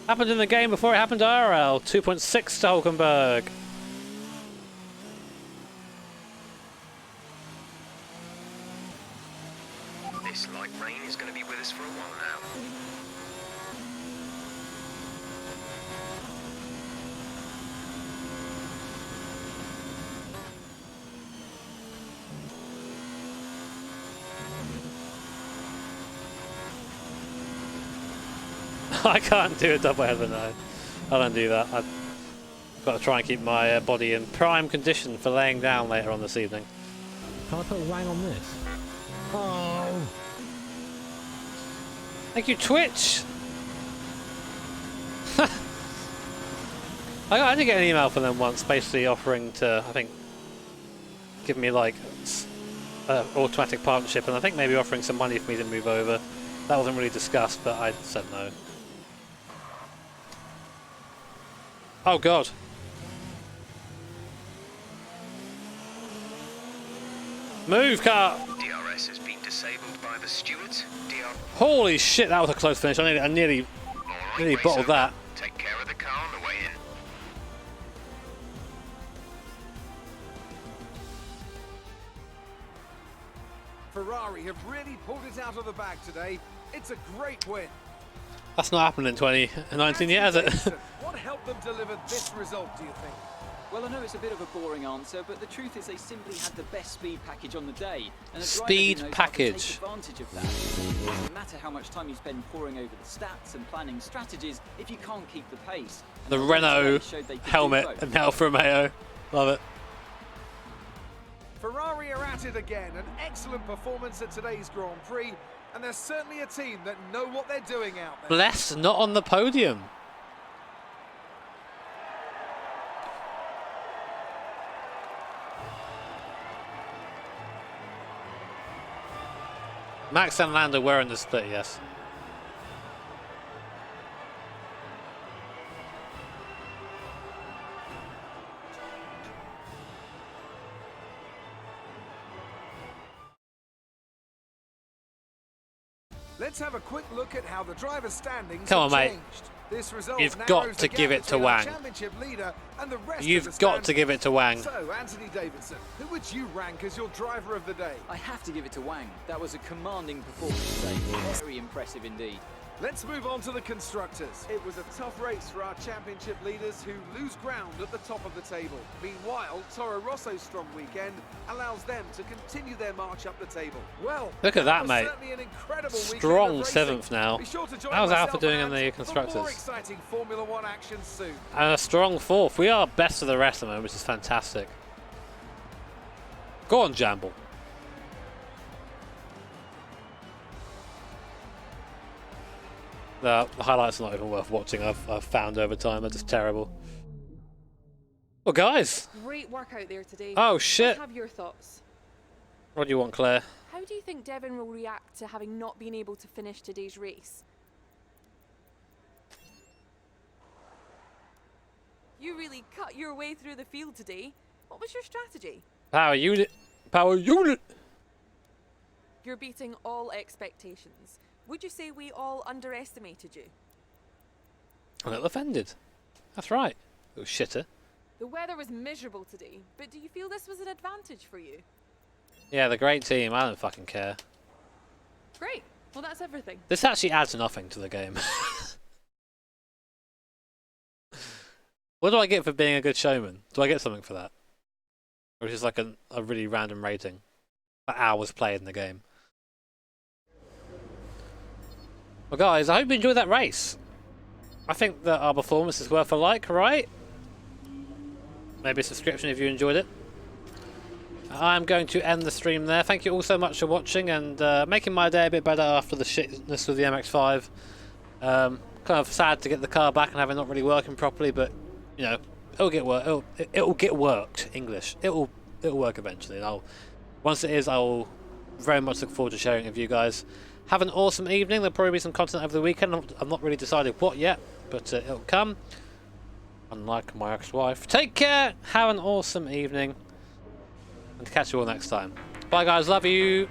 Happened in the game before it happened to IRL. 2.6 to Hulkenberg. This light rain is going to be with us for a while now. I can't do a double header now. I don't do that. I've got to try and keep my body in prime condition for laying down later on this evening. Can I put Wang on this? Oh! Thank you, Twitch! I did get an email from them once, basically offering to, I think, give me like automatic partnership, and I think maybe offering some money for me to move over. That wasn't really discussed, but I said no. Oh god. Move, car! DRS has been disabled by the stewards. Holy shit, that was a close finish. I nearly bottled that. Take care of the car on the way in. Ferrari have really pulled it out of the bag today. It's a great win. That's not happened in 2019 yet, has it? What helped them deliver this result, do you think? Well, I know it's a bit of a boring answer, but the truth is they simply had the best speed package on the day. And Speed package. Take advantage of that. It doesn't matter how much time you spend poring over the stats and planning strategies if you can't keep the pace. And the Renault helmet and Alfa Romeo. Love it. Ferrari are at it again. An excellent performance at today's Grand Prix. And they're certainly a team that know what they're doing out there. Bless, not on the podium. Max and Lando were in the split, yes. Let's have a quick look at how the driver's standings Come on, have mate. changed. This result You've narrows got the to gap give it to between our Wang. championship leader and the rest You've of the got to give it to Wang. So, Anthony Davidson, who would you rank as your driver of the day? I have to give it to Wang. That was a commanding performance today. Very impressive indeed. Let's move on to the constructors. It was a tough race for our championship leaders who lose ground at the top of the table. Meanwhile, Toro Rosso's strong weekend allows them to continue their march up the table. Well, look at that, was mate. certainly an incredible Strong weekend of seventh now. Be sure to join How's Alpha myself doing and in the Ant for more constructors? exciting Formula One action soon. And a strong fourth. We are best of the rest at the moment, which is fantastic. Go on, Jamble. The highlights are not even worth watching. I've found over time. They're just terrible. Well, guys. Great work out there today. Oh, shit. Let's have your thoughts. What do you want, Claire? How do you think Devon will react to having not been able to finish today's race? You really cut your way through the field today. What was your strategy? Power unit. Power unit. You're beating all expectations. Would you say we all underestimated you? I'm a little offended. That's right. Little shitter. The weather was miserable today, but do you feel this was an advantage for you? Yeah, the great team. I don't fucking care. Great. Well, that's everything. This actually adds nothing to the game. What do I get for being a good showman? Do I get something for that? which is like a really random rating for hours played in the game. Well, guys, I hope you enjoyed that race. I think that our performance is worth a like, right? Maybe a subscription if you enjoyed it. I'm going to end the stream there. Thank you all so much for watching and making my day a bit better after the shitness of the MX-5. Kind of sad to get the car back and have it not really working properly, but you know, it'll get it'll get worked. English. It'll work eventually. And once it is, I'll very much look forward to sharing it with you guys. Have an awesome evening. There'll probably be some content over the weekend. I'm not really decided what yet, but it'll come. Unlike my ex-wife. Take care. Have an awesome evening. And catch you all next time. Bye guys. Love you.